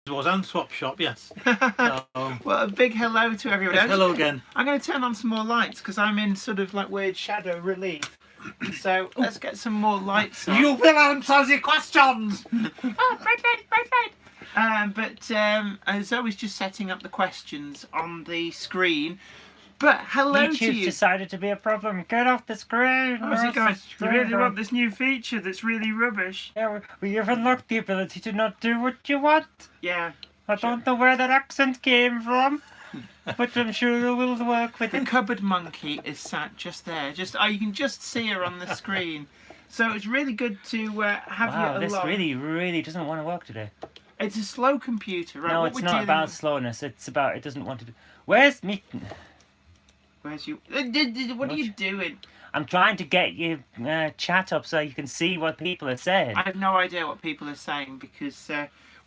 was and swap shop, yes. So, well, a big hello to everyone. yes, hello again. I'm going to turn on some more lights because I'm in sort of like weird shadow relief. So let's get some more lights on. You will answer the questions! Bright light. But Zoe's just setting up the questions on the screen. But hello to YouTube's you. decided to be a problem. Get off the screen. Oh, is it, guys? You really want this new feature that's really rubbish? Yeah, you've unlocked the ability to not do what you want. Yeah. I don't know where that accent came from, but I'm sure it will work with The it. cupboard monkey is sat just there. You can just see her on the screen. So it's really good to have Wow, you this along. really doesn't want to work today. It's a slow computer, right? No, What it's we're not dealing about with- slowness. It's about it doesn't want to do. Where's me? Where's you? What are you doing? I'm trying to get your chat up so you can see what people are saying. I have no idea what people are saying because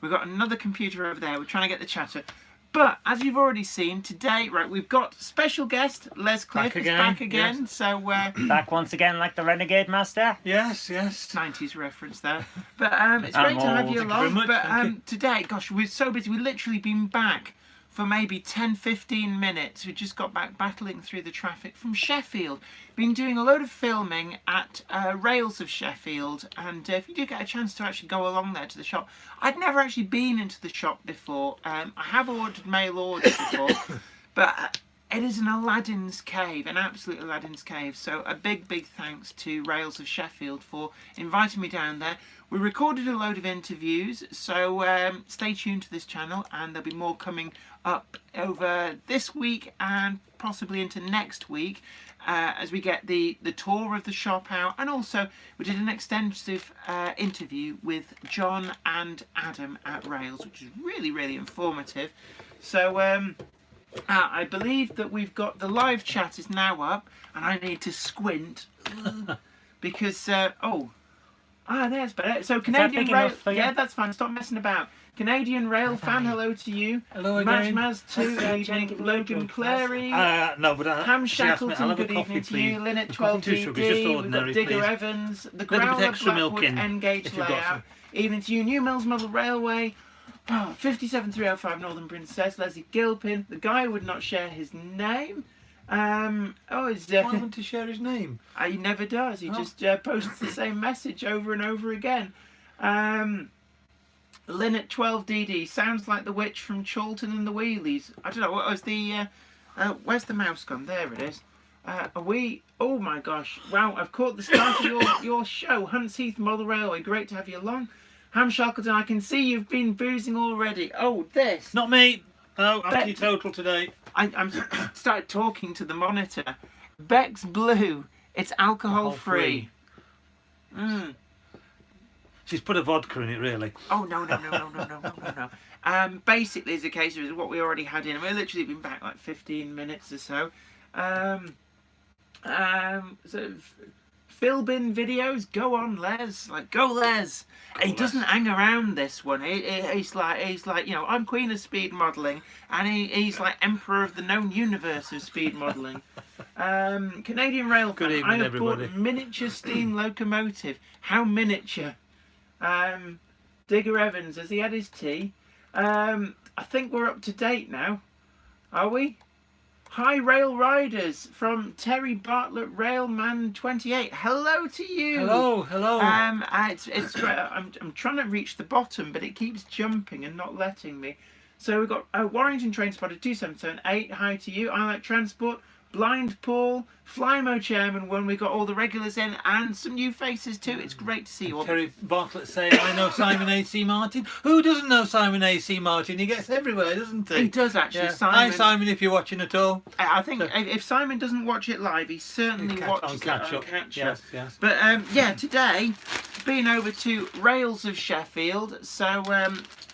we've got another computer over there. We're trying to get the chatter. But as you've already seen today, right, we've got special guest Les Cliff Back is again, back again. yes. So Back once again like the Renegade Master. Yes, yes. 90s reference there. But it's I'm great to have old. you Thank you very along. much, But thank you. today, gosh, we're so busy. We've literally been back for maybe 10-15 minutes. We just got back battling through the traffic from Sheffield. Been doing a load of filming at Rails of Sheffield, and if you do get a chance to actually go along there to the shop, I'd never actually been into the shop before. I have ordered mail orders before, but it is an Aladdin's cave, an absolute Aladdin's cave. So a big thanks to Rails of Sheffield for inviting me down there. We recorded a load of interviews, so stay tuned to this channel, and there'll be more coming up over this week and possibly into next week as we get the tour of the shop out. And also we did an extensive interview with John and Adam at Rails, which is really informative. So I believe that we've got the live chat is now up, and I need to squint because there's better. So Canadian big Rail, enough for you? yeah, that's fine. Stop messing about. Canadian Rail fan, hello to you. Hello again. Maz to That's evening. Jenny Logan Clary. No, but Ham she asked me, Shackleton, I'll have a good coffee, evening to please. you. Lynette The 12 coffee too sugar, just DD. We've ordinary, got Digger please. Evans. The bit Growler extra milk Blackwood in, N-gauge if you've got layout. some. Evening to you. New Mills Model Railway. 57305 Northern Princess. Leslie Gilpin. The guy would not share his name. It's Why wouldn't he share his name? he never does. He just posts the same message over and over again. Lynette 12DD sounds like the witch from Chorlton and the Wheelies. I don't know what was the. Where's the mouse gone? There it is. Oh my gosh! Wow! I've caught the start of your show. Huntsheath Model Railway. Great to have you along. Ham Shackleton, I can see you've been boozing already. Oh, this. Not me. No, anti-total today. I'm started talking to the monitor. Beck's Blue. It's alcohol free. She's put a vodka in it, really. Oh no. Basically, it's a case of what we already had in. We've literally been back like 15 minutes or so. Philbin videos, go on, Les. Like, go Les. He doesn't hang around this one. He's like, you know, I'm Queen of Speed Modelling, and he's like Emperor of the known universe of speed modelling. Canadian Rail Good fan, evening, I have everybody. bought miniature steam locomotive. How miniature? Digger Evans, has he had his tea? I think we're up to date now. Are we? Hi Rail Riders from Terry Bartlet Railman 28. Hello to you. Hello. It's great. I'm trying to reach the bottom, but it keeps jumping and not letting me. So we've got Warrington Train Spotter 2778. Hi to you. I Like Transport. Blind Paul, Flymo Chairman 1. We got all the regulars in and some new faces too. It's great to see you all. Terry Bartlett saying, I know Simon A.C. Martin. Who doesn't know Simon A.C. Martin? He gets everywhere, doesn't he? He does actually. Yeah. Simon. Hi, Simon, if you're watching at all. I think if Simon doesn't watch it live, he certainly watches it on catch up. Yes. But today, been over to Rails of Sheffield, so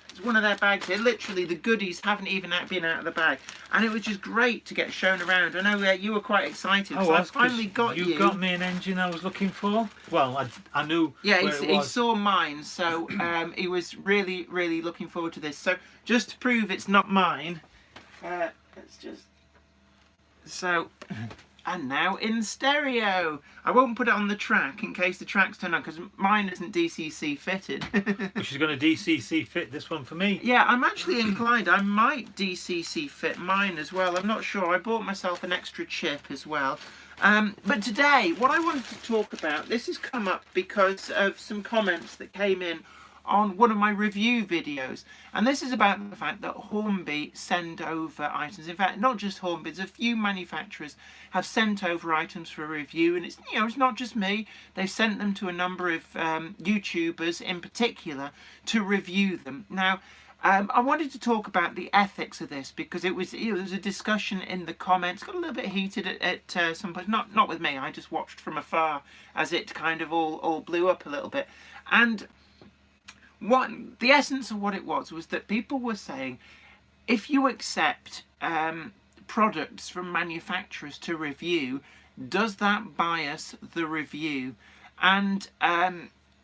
it's one of their bags here. Literally, the goodies haven't even been out of the bag, and it was just great to get shown around. I know you were quite excited because I finally got you. You got me an engine I was looking for. Well, I knew. Yeah, where it he was. saw mine, so he was really looking forward to this. So just to prove it's not mine, let's just. So and now in stereo. I won't put it on the track in case the track's turned on, because mine isn't DCC fitted. She's going to DCC fit this one for me. Yeah, I'm actually inclined. I might DCC fit mine as well. I'm not sure. I bought myself an extra chip as well. But today, what I wanted to talk about, this has come up because of some comments that came in on one of my review videos, and this is about the fact that Holmby send over items. In fact, not just Holmby, there's a few manufacturers have sent over items for review, and it's, you know, it's not just me. They've sent them to a number of YouTubers in particular to review them. Now, I wanted to talk about the ethics of this, because it was, you know, there was a discussion in the comments, got a little bit heated at some point. Not with me. I just watched from afar as it kind of all blew up a little bit. And what the essence of what it was that people were saying, if you accept products from manufacturers to review, does that bias the review? And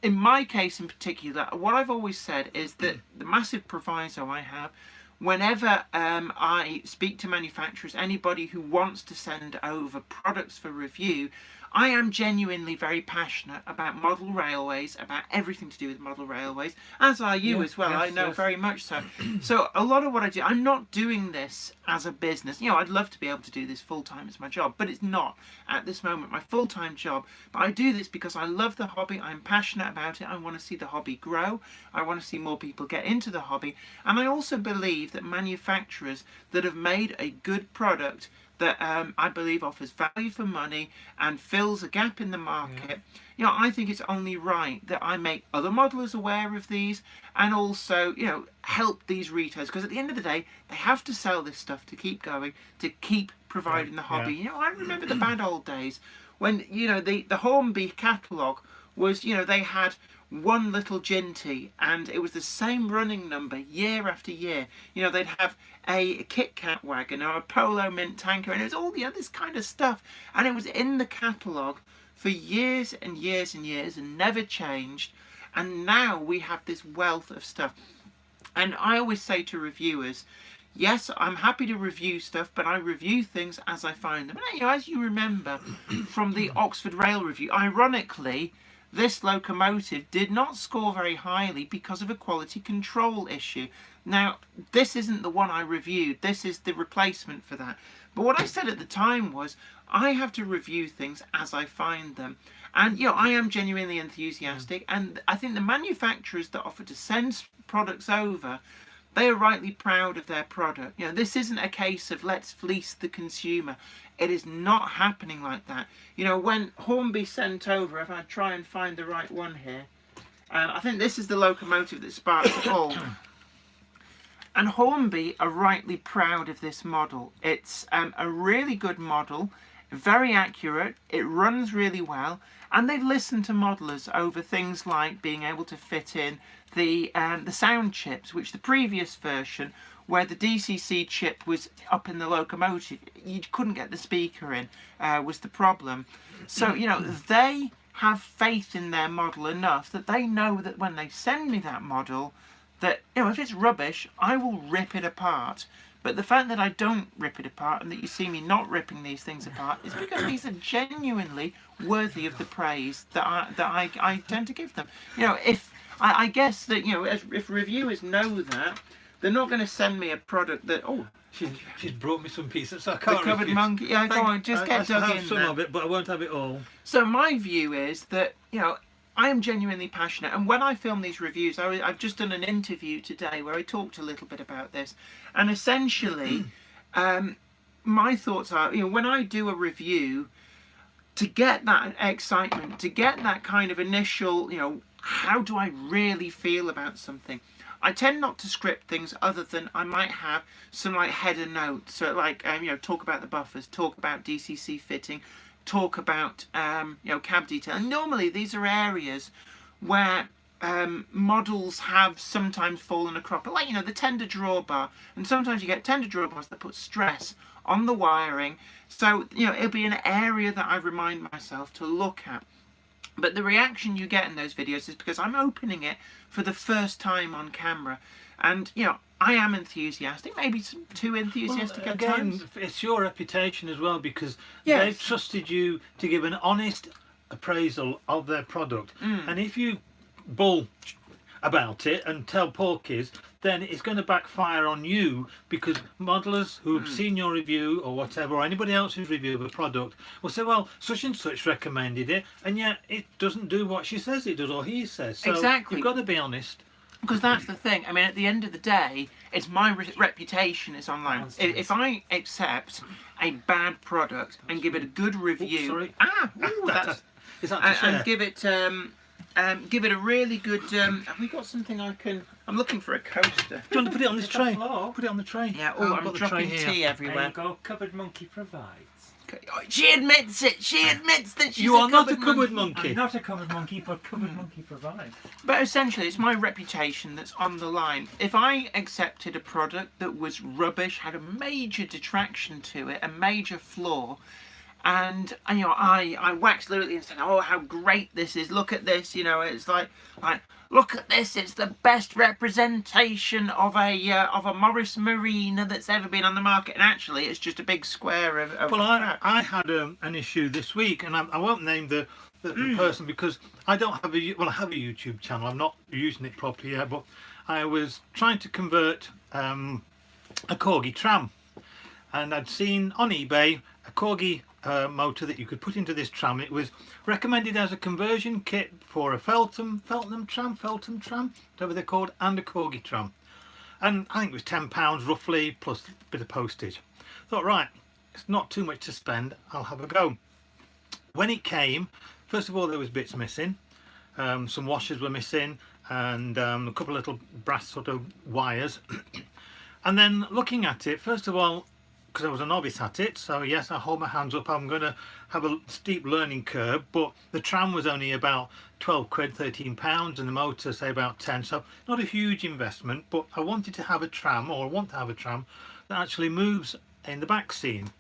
in my case in particular, what I've always said is that the massive proviso I have, whenever I speak to manufacturers, anybody who wants to send over products for review, I am genuinely very passionate about model railways, about everything to do with model railways, as are you as well. Yes, I know yes. very much so. So a lot of what I do, I'm not doing this as a business. You know, I'd love to be able to do this full-time as my job, but it's not at this moment my full-time job. But I do this because I love the hobby, I'm passionate about it, I want to see the hobby grow, I want to see more people get into the hobby, and I also believe that manufacturers that have made a good product that I believe offers value for money and fills a gap in the market, you know, I think it's only right that I make other modelers aware of these, and also, you know, help these retailers, because at the end of the day, they have to sell this stuff to keep going, to keep providing the hobby. You know, I remember the bad old days when, you know, the Hornby catalogue was, you know, they had one little Ginty, and it was the same running number year after year. You know, they'd have a Kit Kat wagon or a Polo Mint tanker, and it was all the other kind of stuff, and it was in the catalogue for years and years and years and never changed. And now we have this wealth of stuff. And I always say to reviewers, yes, I'm happy to review stuff, but I review things as I find them. And, you know, as you remember from the Oxford Rail review, ironically, this locomotive did not score very highly because of a quality control issue. Now, this isn't the one I reviewed, this is the replacement for that. But what I said at the time was, I have to review things as I find them. And, you know, I am genuinely enthusiastic, and I think the manufacturers that offer to send products over, they are rightly proud of their product. You know, this isn't a case of let's fleece the consumer. It is not happening like that. You know, when Hornby sent over, if I try and find the right one here, I think this is the locomotive that sparked it all. And Hornby are rightly proud of this model. It's a really good model, very accurate, it runs really well, and they've listened to modelers over things like being able to fit in the sound chips, which the previous version, where the DCC chip was up in the locomotive, you couldn't get the speaker in, was the problem. So, you know, they have faith in their model enough that they know that when they send me that model, that, you know, if it's rubbish, I will rip it apart. But the fact that I don't rip it apart, and that you see me not ripping these things apart, is because these are genuinely worthy of the praise that I tend to give them. You know, if I guess that, you know, if reviewers know that, they're not going to send me a product that, oh, She's brought me some pieces, so I the can't covered refuse. monkey. Yeah, go on, just get dug I'll in have some there. of it, but I won't have it all. So my view is that, you know, I am genuinely passionate, and when I film these reviews, I've just done an interview today where I talked a little bit about this, and essentially, my thoughts are, you know, when I do a review, to get that excitement, to get that kind of initial, you know, how do I really feel about something, I tend not to script things other than I might have some like header notes, so like, you know, talk about the buffers, talk about DCC fitting, talk about, you know, cab detail. And normally these are areas where models have sometimes fallen across, like, you know, the tender drawbar, and sometimes you get tender drawbars that put stress on the wiring. So, you know, it'll be an area that I remind myself to look at. But the reaction you get in those videos is because I'm opening it for the first time on camera. And I am enthusiastic, maybe too enthusiastic at times. It's your reputation as well, because Yes. they've trusted you to give an honest appraisal of their product. And if you bull about it and tell porkies, then it's going to backfire on you, because modelers who have seen your review or whatever, or anybody else's review of a product, will say, well, such and such recommended it, and yet it doesn't do what she says it does or he says. So Exactly. you've got to be honest. Because that's the thing. I mean, at the end of the day, it's my reputation is online. If I accept a bad product and give it a good review, sorry. That's Is that to share? and give it a really good. Have we got something I can? I'm looking for a coaster. Do you want to put it on this It's on the tray? floor. Put it on the tray. Yeah. I've Oh, I'm got the dropping tray tea here. There you everywhere. go. Cupboard monkey provides. She admits it. She admits that she's You a are not a cupboard cupboard monkey. monkey. I'm not a cupboard monkey, but cupboard monkey provides. But essentially, it's my reputation that's on the line. If I accepted a product that was rubbish, had a major detraction to it, a major flaw, and I waxed lyrical and said, "Oh, how great this is! Look at this! It's like look at this! It's the best representation of a Morris Marina that's ever been on the market." And actually, it's just a big square of Well, crap. I had an issue this week, and I won't name the person, because I don't have I have a YouTube channel. I'm not using it properly yet, but I was trying to convert a Corgi tram, and I'd seen on eBay a Corgi motor that you could put into this tram. It was recommended as a conversion kit for a Feltham tram, whatever they're called, and a Corgi tram. And I think it was £10 roughly, plus a bit of postage. Thought, right, it's not too much to spend, I'll have a go. When it came, first of all, there was bits missing. Some washers were missing, and a couple of little brass sort of wires. And then looking at it, first of all, because I was a novice at it, so yes, I hold my hands up, I'm going to have a steep learning curve, but the tram was only about 12 quid, 13 pounds, and the motor say about 10, so not a huge investment, but I wanted to have a tram, or I want to have a tram that actually moves in the back scene.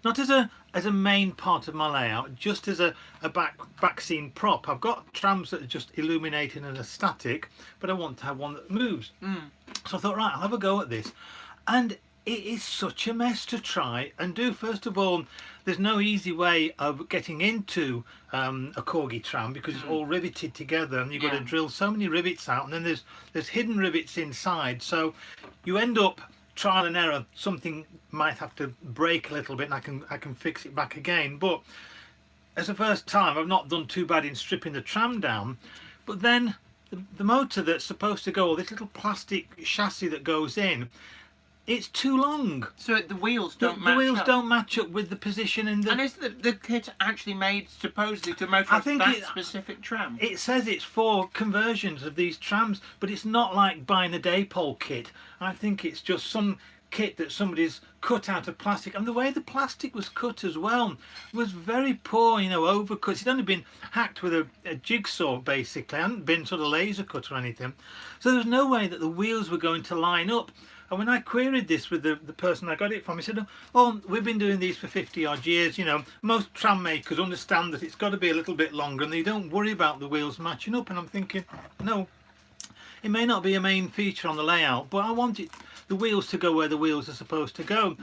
Not as a main part of my layout, just as a back scene prop. I've got trams that are just illuminating and are static, but I want to have one that moves. So I thought, right, I'll have a go at this. And it is such a mess to try and do. First of all, there's no easy way of getting into a Corgi tram, because it's all riveted together, and you've got to drill so many rivets out, and then there's hidden rivets inside, so you end up trial and error. Something might have to break a little bit, and I can fix it back again. But as a first time, I've not done too bad in stripping the tram down. But then the motor that's supposed to go, or this little plastic chassis that goes in, it's too long. So the wheels The don't match wheels up. don't match up with the position in the... And is the kit actually made supposedly to motor I think that it- specific tram? It says it's for conversions of these trams, but it's not like buying a Daypole kit. I think it's just some kit that somebody's cut out of plastic, and the way the plastic was cut as well was very poor, overcut. It'd only been hacked with a jigsaw, basically. It hadn't been sort of laser cut or anything, so there was no way that the wheels were going to line up. And when I queried this with the person I got it from, he said, "Oh, we've been doing these for 50 odd years. Most tram makers understand that it's got to be a little bit longer, and they don't worry about the wheels matching up." And I'm thinking, no, it may not be a main feature on the layout, but I want the wheels to go where the wheels are supposed to go.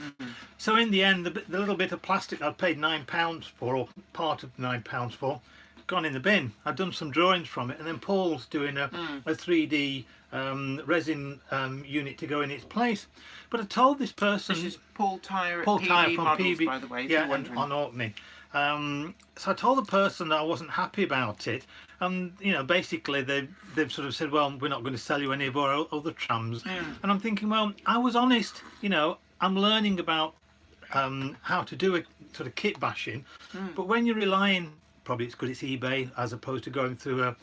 So in the end, the little bit of plastic I paid £9 for, or part of £9 for, gone in the bin. I've done some drawings from it, and then Paul's doing a 3D resin unit to go in its place. But I told this person, This is Paul Tyre at Paul PB Tyre from Models, PB, by the way, if yeah, you're wondering. on Orkney. So I told the person that I wasn't happy about it, and basically they've sort of said, "Well, we're not going to sell you any of our other trams." And I'm thinking, well, I was honest. I'm learning about how to do a sort of kit bashing, but when you're relying, probably it's because it's eBay as opposed to going through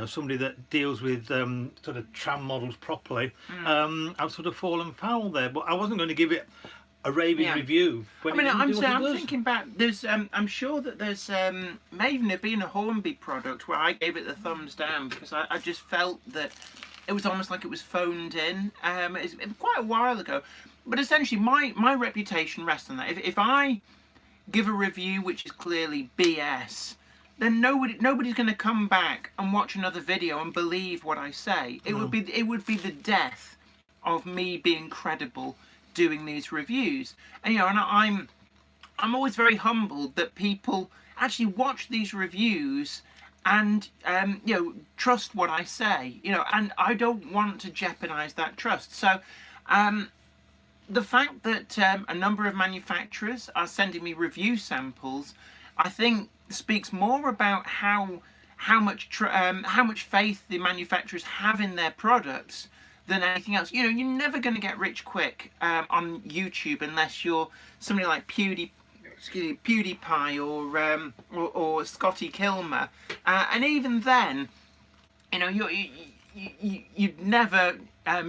somebody that deals with sort of tram models properly. I've sort of fallen foul there, but I wasn't going to give it a raving review. I mean, I'm thinking back. There's, I'm sure that there's may even have been a Holmby product where I gave it the thumbs down, because I just felt that it was almost like it was phoned in. It's quite a while ago, but essentially my reputation rests on that. If I give a review which is clearly BS, then nobody's going to come back and watch another video and believe what I say. It would be the death of me being credible doing these reviews. And you know, and I'm always very humbled that people actually watch these reviews and you know, trust what I say, you know, and I don't want to jeopardize that trust. So the fact that a number of manufacturers are sending me review samples, I think speaks more about how much faith the manufacturers have in their products than anything else. You know, you're never going to get rich quick on YouTube unless you're somebody like PewDiePie or Scotty Kilmer, and even then, you know, you'd never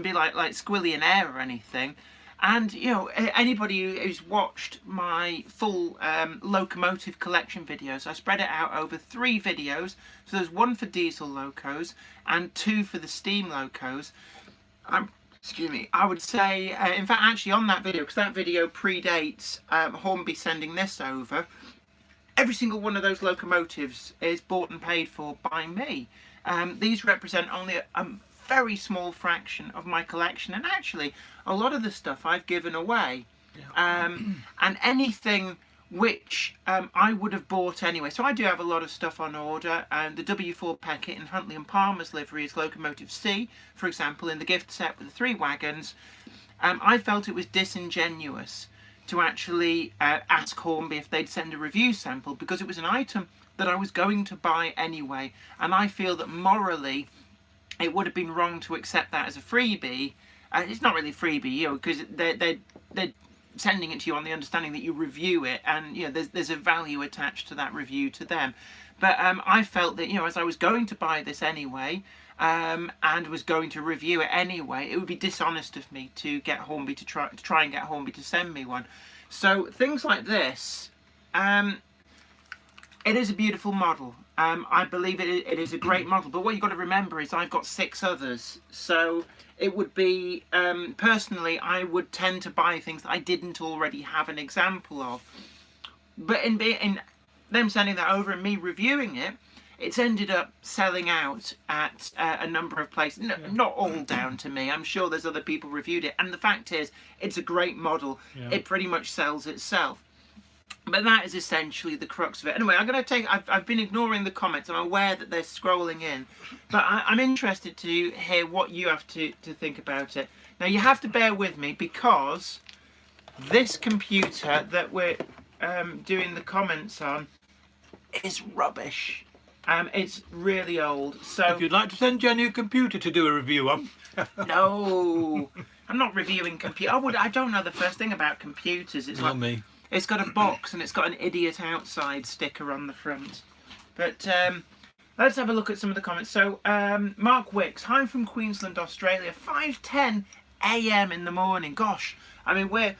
be like Squilly and Air or anything. And you know, anybody who's watched my full locomotive collection videos, I spread it out over 3 videos. So there's 1 for diesel locos and 2 for the steam locos. Excuse me, I would say, in fact, actually on that video, because that video predates Holmby sending this over, every single one of those locomotives is bought and paid for by me. These represent only a very small fraction of my collection, and actually a lot of the stuff I've given away. And anything which I would have bought anyway. So I do have a lot of stuff on order, and the W4 Peckett in Huntley and Palmer's livery is Locomotive C, for example, in the gift set with the 3 wagons. I felt it was disingenuous to actually ask Hornby if they'd send a review sample, because it was an item that I was going to buy anyway, and I feel that morally it would have been wrong to accept that as a freebie. It's not really a freebie, you know, because they're sending it to you on the understanding that you review it, and you know, there's a value attached to that review to them. But I felt that, you know, as I was going to buy this anyway, and was going to review it anyway, it would be dishonest of me to get Hornby to try and get Hornby to send me one. So things like this, it is a beautiful model. I believe it is a great model, but what you've got to remember is I've got 6 others, so it would be, personally, I would tend to buy things that I didn't already have an example of. But in them sending that over and me reviewing it, it's ended up selling out at a number of places. No, not all down to me. I'm sure there's other people reviewed it, and the fact is, it's a great model. Yeah. It pretty much sells itself. But that is essentially the crux of it. Anyway, I'm going to take... I've been ignoring the comments. I'm aware that they're scrolling in. But I'm interested to hear what you have to think about it. Now, you have to bear with me, because this computer that we're doing the comments on is rubbish. It's really old. So if you'd like to send Jenny a computer to do a review on... No, I'm not reviewing computer. I don't know the first thing about computers. It's not like me. It's got a box and it's got an idiot outside sticker on the front. But let's have a look at some of the comments. So Mark Wicks, hi from Queensland, Australia, 5:10 a.m. in the morning. Gosh, I mean we're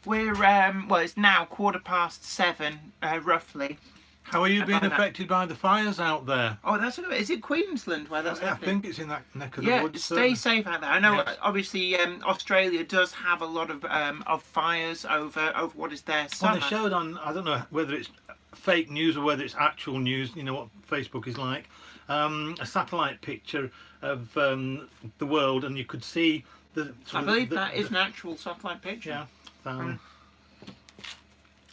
well, it's now 7:15 roughly. How are you being affected by the fires out there? Oh, that's a, is it Queensland where that's happening? I think it's in that neck of the yeah, woods. Stay safe out there. I know, obviously, Australia does have a lot of fires over what is their summer. Well, they showed on, I don't know whether it's fake news or whether it's actual news, you know what Facebook is like, a satellite picture of the world, and you could see the... I believe that is an actual satellite picture. Yeah.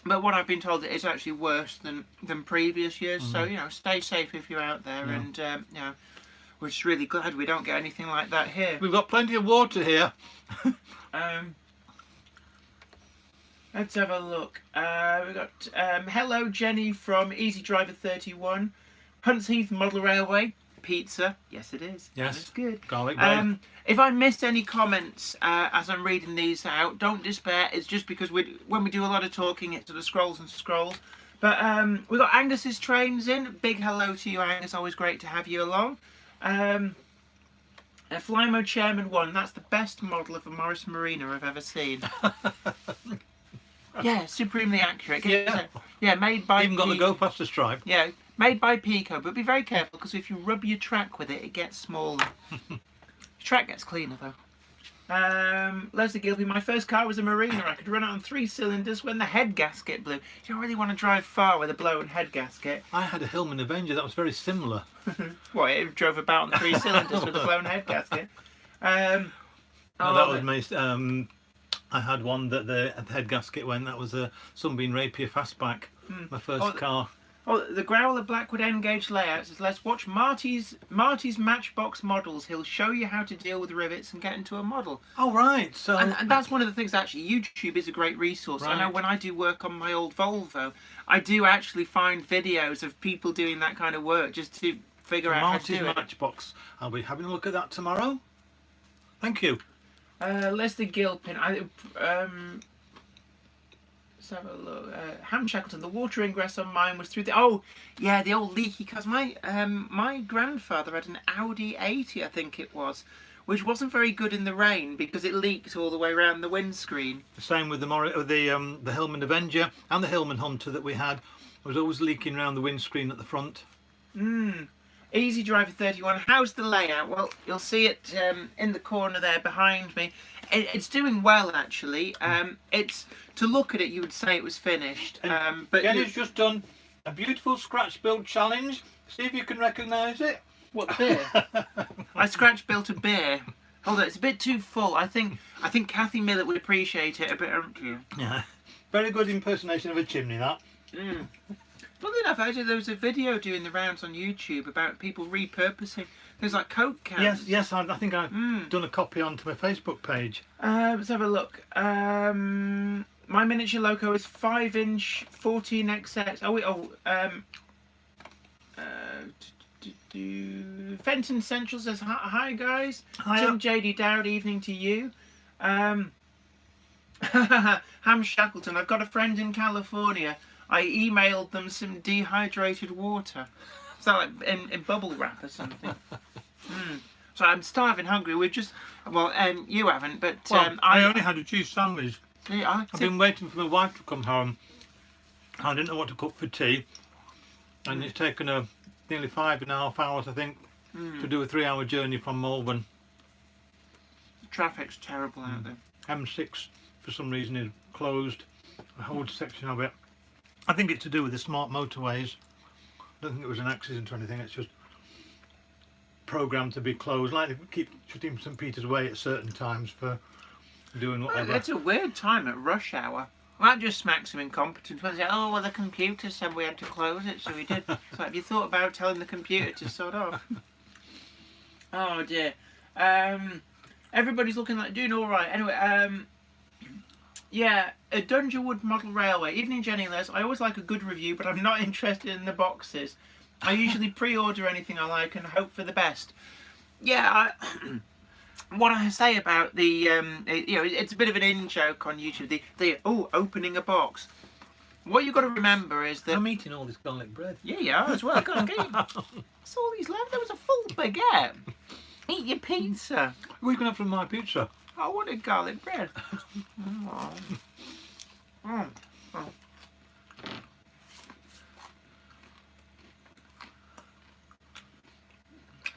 But what I've been told, it's actually worse than previous years. So, you know, stay safe if you're out there. And, you know, we're just really glad we don't get anything like that here. We've got plenty of water here. Let's have a look. We've got, hello, Jenny from Easy Driver 31. Huntsheath Model Railway. Pizza. Yes, it is. Yes. That's good. Garlic bread. If I missed any comments as I'm reading these out, don't despair. It's just because when we do a lot of talking, it sort of scrolls and scrolls. But we've got Angus's trains in. Big hello to you, Angus. Always great to have you along. Flymo Chairman 1. That's the best model of a Morris Marina I've ever seen. Yeah, supremely accurate. Yeah, made by... Even got the go faster stripe. Yeah, made by Pico, but be very careful, because if you rub your track with it, it gets smaller. Your track gets cleaner, though. Leslie Gilby, my first car was a Marina. I could run it on 3 cylinders when the head gasket blew. You don't really want to drive far with a blown head gasket. I had a Hillman Avenger that was very similar. What, it drove about on 3 cylinders with a blown head gasket? No, that was my. I had one that the head gasket went. That was a Sunbeam Rapier Fastback. My first car. Oh, the Growler Blackwood N-gauge layout says, let's watch Marty's Matchbox models. He'll show you how to deal with rivets and get into a model. Oh, right. So and that's one of the things, actually. YouTube is a great resource. Right. I know when I do work on my old Volvo, I do actually find videos of people doing that kind of work just to figure out how to do it. Matchbox. I'll be having a look at that tomorrow. Thank you. Leslie Gilpin. Let's have a look. Ham Shackleton. The water ingress on mine was through the the old leaky cars. My grandfather had an Audi 80, I think it was, which wasn't very good in the rain because it leaked all the way around the windscreen. The same with the Hillman Avenger and the Hillman Hunter that we had. It was always leaking around the windscreen at the front. Easy Driver 31. How's the layout? Well, you'll see it in the corner there behind me. It's doing well, actually. It's, to look at it, you would say it was finished. But Jenny's just done a beautiful scratch build challenge. See if you can recognise it. What beer? I scratch built a beer. Hold on, it's a bit too full. I think Kathy Millett would appreciate it a bit empty. Yeah, very good impersonation of a chimney, that. Funnily enough, actually, there was a video doing the rounds on YouTube about people repurposing things like Coke cans. Yes, I think I've done a copy onto my Facebook page. Let's have a look. My miniature loco is 5-inch 14XX. Fenton Central says, hi guys. Hi. Tim JD Dowd, evening to you. Ham Shackleton, I've got a friend in California. I emailed them some dehydrated water. Is that like in bubble wrap or something? So I'm starving hungry. We're just, you haven't, but I only had a cheese sandwich. Yeah, I've been waiting for my wife to come home. I didn't know what to cook for tea, and it's taken her nearly 5.5 hours, I think, to do a 3-hour journey from Malvern. The traffic's terrible out there. M6 for some reason is closed, a whole section of it. I think it's to do with the smart motorways. I don't think it was an accident or anything. It's just programmed to be closed. Like they keep shutting St Peter's Way at certain times for doing whatever. It's a weird time at rush hour. Well, that just smacks of incompetence. When they say, oh, well, the computer said we had to close it, so we did. So have you thought about telling the computer to sod off? Oh, dear. Everybody's looking like doing all right. Anyway, yeah, a Dungerwood Model Railway. Evening, Jenny and Les. I always like a good review, but I'm not interested in the boxes. I usually pre-order anything I like and hope for the best. Yeah, what I say about the, it's a bit of an in-joke on YouTube. The opening a box. What you've got to remember is that... I'm eating all this garlic bread. Yeah, you are as well. Go on, get it. That's all these left. There was a full baguette. Eat your pizza. What are you going to have from my pizza? I wanted garlic bread.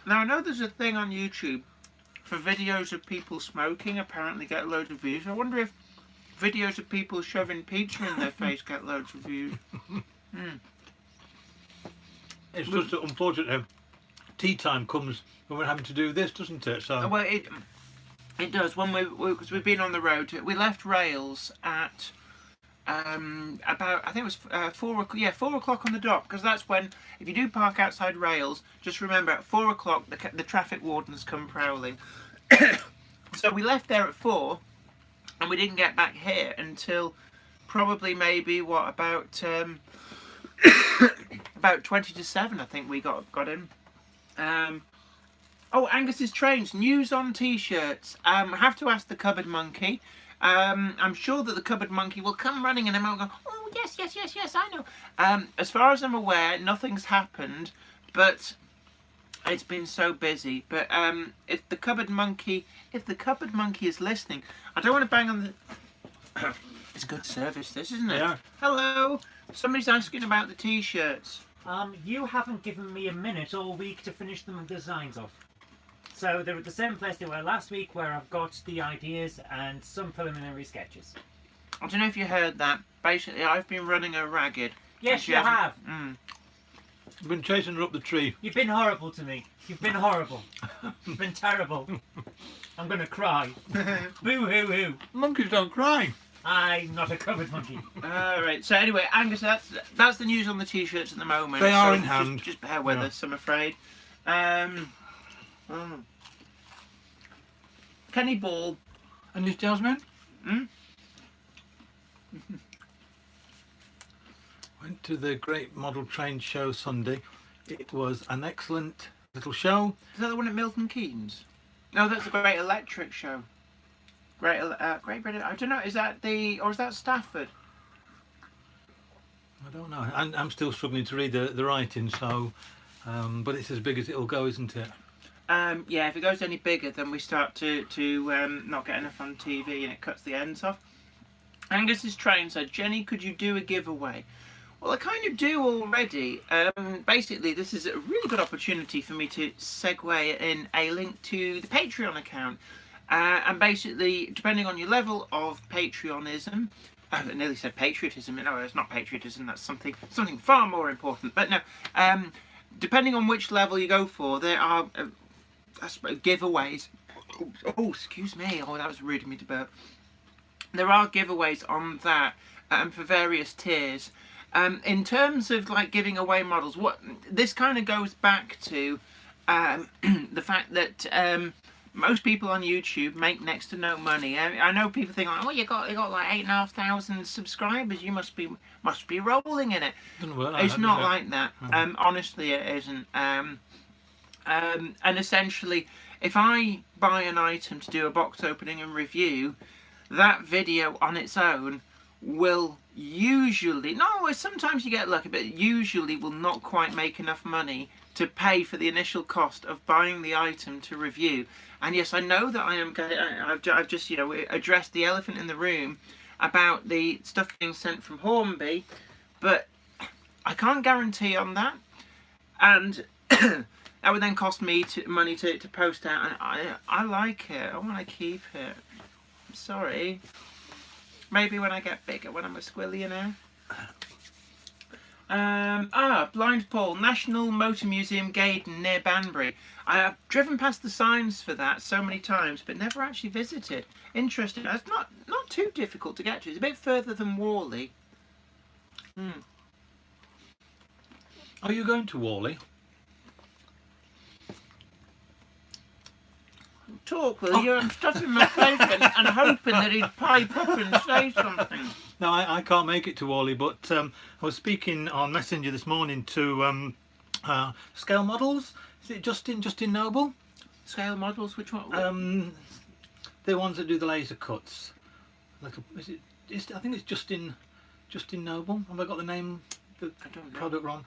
Now, I know there's a thing on YouTube for videos of people smoking apparently get loads of views. I wonder if videos of people shoving pizza in their face get loads of views. It's just that unfortunately tea time comes when we're having to do this, doesn't it? So well, it does. When because we've been on the road. We left Rails at about, I think it was 4 o'clock. Yeah, 4 o'clock on the dot. Because that's when, if you do park outside Rails, just remember at 4 o'clock the traffic wardens come prowling. So we left there at 4, and we didn't get back here until probably maybe about 20 to 7. I think we got in. Angus's Trains, news on t-shirts. I have to ask the Cupboard Monkey. I'm sure that the Cupboard Monkey will come running and I'll go, oh, yes, I know. As far as I'm aware, nothing's happened, but it's been so busy. But if the Cupboard Monkey is listening, I don't want to bang on the... It's good service, this, isn't it? Yeah. Hello. Somebody's asking about the t-shirts. You haven't given me a minute all week to finish the designs off. So they're at the same place they were last week, where I've got the ideas and some preliminary sketches. I don't know if you heard that. Basically, I've been running her ragged. Yes, you have. I've been chasing her up the tree. You've been horrible to me. You've been horrible. You've been terrible. I'm gonna cry. Boo hoo hoo. Monkeys don't cry. I'm not a covered monkey. Alright, so anyway, Angus, that's the news on the t-shirts at the moment. They are so in hand. Just bear with Yeah. us, I'm afraid. Kenny Ball. And this Jasmine? Hmm? Went to the Great Model Train Show Sunday. It was an excellent little show. Is that the one at Milton Keynes? No, that's the Great Electric Show. Great Britain. I don't know. Is that or is that Stafford? I don't know. I'm still struggling to read the writing, so but it's as big as it'll go, isn't it? Yeah. If it goes any bigger, then we start to not get enough on TV, and it cuts the ends off. Angus's train said, "Jenny, could you do a giveaway?" Well, I kind of do already. Basically, this is a really good opportunity for me to segue in a link to the Patreon account. And basically, depending on your level of Patreonism, I nearly said patriotism. No, it's not patriotism. That's something far more important. But no, depending on which level you go for, there are giveaways. Oh, excuse me. Oh, that was rude of me to burp. There are giveaways on that for various tiers. In terms of like giving away models, what this kind of goes back to the fact that most people on YouTube make next to no money. I know people think, like, oh, you got like 8,500 subscribers, you must be rolling in it. Doesn't work like It's that, not does it? like that. Honestly, it isn't. And essentially, if I buy an item to do a box opening and review, that video on its own will usually, no, sometimes you get lucky, but usually will not quite make enough money to pay for the initial cost of buying the item to review. And yes, I know that I've just addressed the elephant in the room about the stuff being sent from Hornby, but I can't guarantee on that, and that would then cost me money to post out, and I like it. I want to keep it. I'm sorry. Maybe when I get bigger, when I'm a squillionaire. Blind Paul, National Motor Museum, Gaydon, near Banbury. I have driven past the signs for that so many times, but never actually visited. Interesting. It's not too difficult to get to. It's a bit further than Worley. Are you going to Worley? Talk, will you? I'm stuffing my face and hoping that he'd pipe up and say something. No, I can't make it to Worley, but I was speaking on Messenger this morning to Scale Models. Is it Justin Noble? Scale Models, which one? The ones that do the laser cuts. I think it's Justin Noble. Have I got the name, the I don't know. product wrong?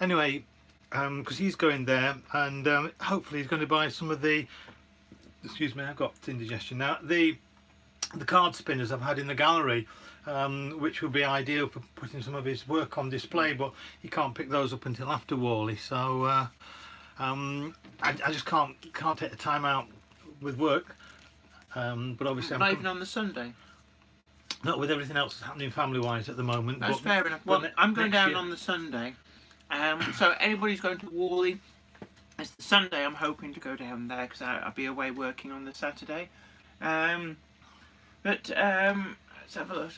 Anyway, because he's going there, and hopefully he's going to buy some of the. Excuse me, I've got indigestion now. The card spinners I've had in the gallery, which would be ideal for putting some of his work on display, but he can't pick those up until after Worley. So I just can't take the time out with work. But obviously, Not even on the Sunday. not with everything else that's happening family-wise at the moment. That's but, fair enough. but Well, I'm going next down year- on the Sunday. So anybody's going to Worley, it's the Sunday I'm hoping to go down there because I'll be away working on the Saturday. Let's have a look.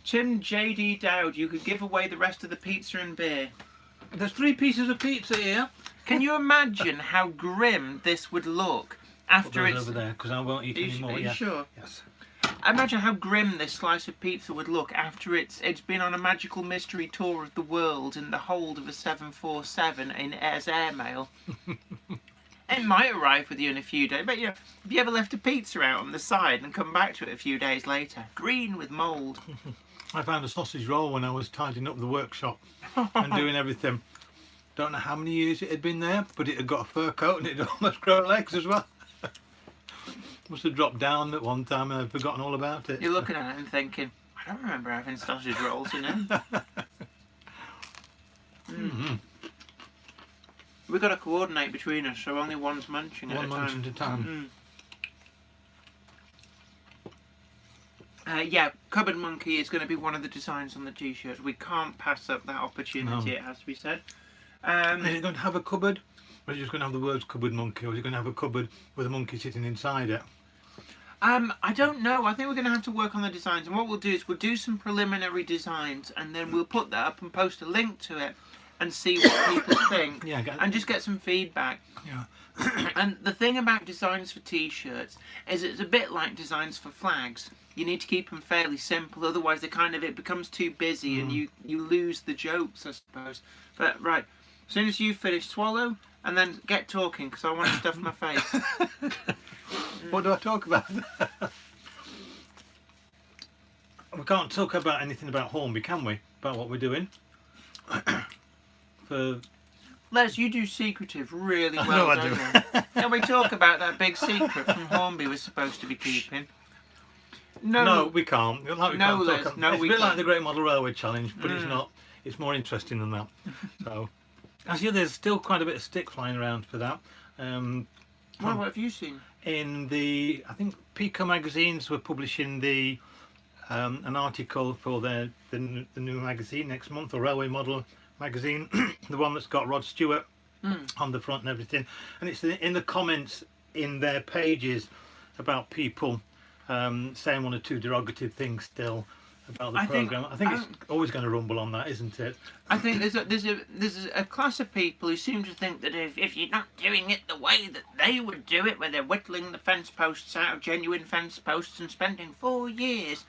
Tim J.D. Dowd, you could give away the rest of the pizza and beer. There's 3 pieces of pizza here. Can you imagine how grim this would look Put after those it's... over there because I won't eat any more. Are you Yeah. sure? Yes. Imagine how grim this slice of pizza would look after it's been on a magical mystery tour of the world in the hold of a 747 as airmail. It might arrive with you in a few days, but have you ever left a pizza out on the side and come back to it a few days later, green with mould? I found a sausage roll when I was tidying up the workshop and doing everything. Don't know how many years it had been there, but it had got a fur coat and it had almost grown legs as well. Must have dropped down at one time and I'd forgotten all about it. You're looking at it and thinking, I don't remember having sausage rolls in it. We've got to coordinate between us, so only one's munching One at a time. munch at a time. Yeah, Cupboard Monkey is going to be one of the designs on the t-shirts. We can't pass up that opportunity, No. it has to be said. Is it going to have a cupboard? Or is it just going to have the words cupboard monkey? Or is it going to have a cupboard with a monkey sitting inside it? I don't know. I think we're going to have to work on the designs. And what we'll do is we'll do some preliminary designs and then we'll put that up and post a link to it and see what people think. Yeah, and just get some feedback. Yeah. And the thing about designs for t-shirts is it's a bit like designs for flags. You need to keep them fairly simple, otherwise it becomes too busy and you lose the jokes, I suppose. But right, as soon as you finish, swallow and then get talking because I want to stuff my face. What do I talk about? We can't talk about anything about Holmby, can we? About what we're doing. Les, you do secretive really well, know I don't do. you? Can we talk about that big secret from Hornby we're supposed to be keeping? No, we can't. Like we No, can't Les, talk. no, It's a we bit like can't. the Great Model Railway Challenge, but it's not. It's more interesting than that. So, actually, there's still quite a bit of stick flying around for that. What have you seen? In the, I think Pico magazines were publishing an article for the new magazine next month, or Railway Model magazine, the one that's got Rod Stewart on the front and everything, and it's in the comments in their pages about people saying one or two derogative things still about the programme. I think it's always going to rumble on that, isn't it? I think there's a class of people who seem to think that if you're not doing it the way that they would do it, where they're whittling the fence posts out of genuine fence posts and spending 4 years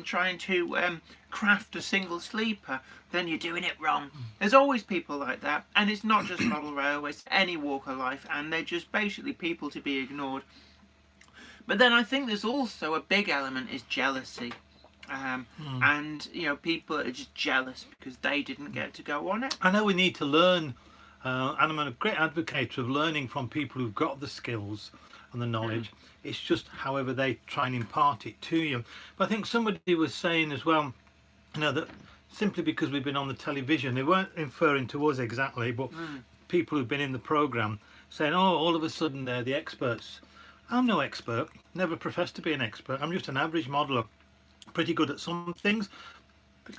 trying to craft a single sleeper, then you're doing it wrong. There's always people like that, and it's not just model railways, any walk of life, and they're just basically people to be ignored. But then I think there's also a big element is jealousy. And people are just jealous because they didn't get to go on it. I know we need to learn, and I'm a great advocate of learning from people who've got the skills and the knowledge. It's just however they try and impart it to you. But I think somebody was saying as well, that simply because we've been on the television, they weren't inferring to us exactly, but people who've been in the programme saying, oh, all of a sudden they're the experts. I'm no expert, never professed to be an expert. I'm just an average modeller. Pretty good at some things,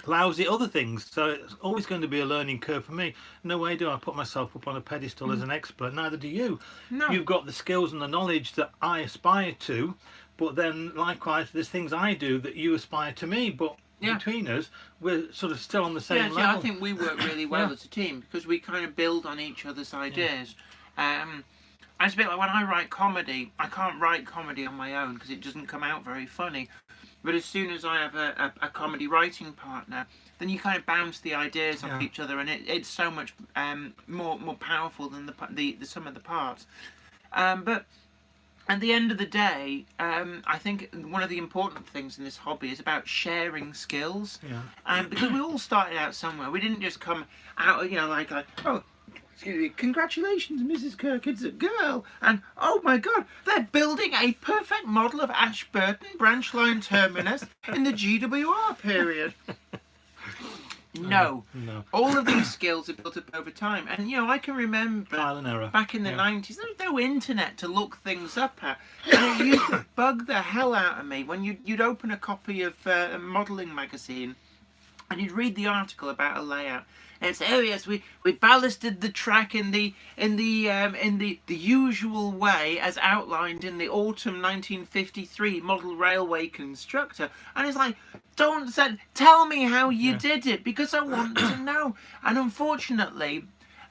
lousy at other things, so it's always going to be a learning curve for me. No way do I put myself up on a pedestal as an expert, neither do you. No. You've got the skills and the knowledge that I aspire to, but then likewise there's things I do that you aspire to me, but between us we're sort of still on the same level. I think we work really well as a team because we kind of build on each other's ideas. It's a bit like when I write comedy, I can't write comedy on my own because it doesn't come out very funny. But as soon as I have a comedy writing partner, then you kind of bounce the ideas off each other, and it's so much more powerful than the sum of the parts. But at the end of the day, I think one of the important things in this hobby is about sharing skills. Because we all started out somewhere. We didn't just come out, like oh, excuse me, congratulations, Mrs. Kirk, it's a girl. And, oh my God, they're building a perfect model of Ashburton branch line terminus in the GWR period. No. All of these skills are built up over time. And, I can remember trial and error. Back in the 90s, there was no internet to look things up at. And it used to bug the hell out of me when you'd open a copy of a modelling magazine and you'd read the article about a layout. And it's, oh yes, we ballasted the track in the usual way as outlined in the autumn 1953 model railway constructor. And it's like, tell me how you did it because I want to know. And unfortunately,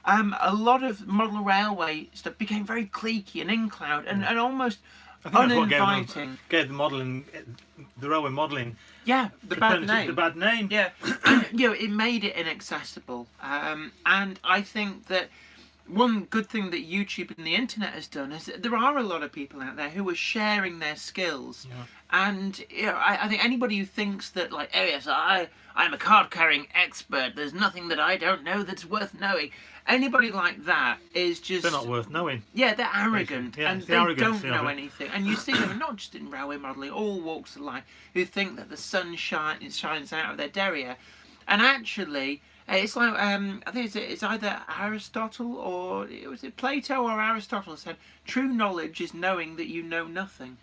a lot of model railway stuff became very cliquey and in cloud and almost uninviting. Gave the railway modelling. Yeah, the bad name. The bad name. Yeah, and it made it inaccessible. And I think that one good thing that YouTube and the internet has done is that there are a lot of people out there who are sharing their skills. And I think anybody who thinks that like, oh yes, I'm a card carrying expert, there's nothing that I don't know that's worth knowing. Anybody like that is just... They're not worth knowing. Yeah, they're arrogant. And they don't know it. anything. And you see them, not just in railway modelling, all walks of life, who think that the sun shines out of their derriere. And actually, it's like, I think it's either Aristotle or... Was it Plato or Aristotle said, true knowledge is knowing that you know nothing.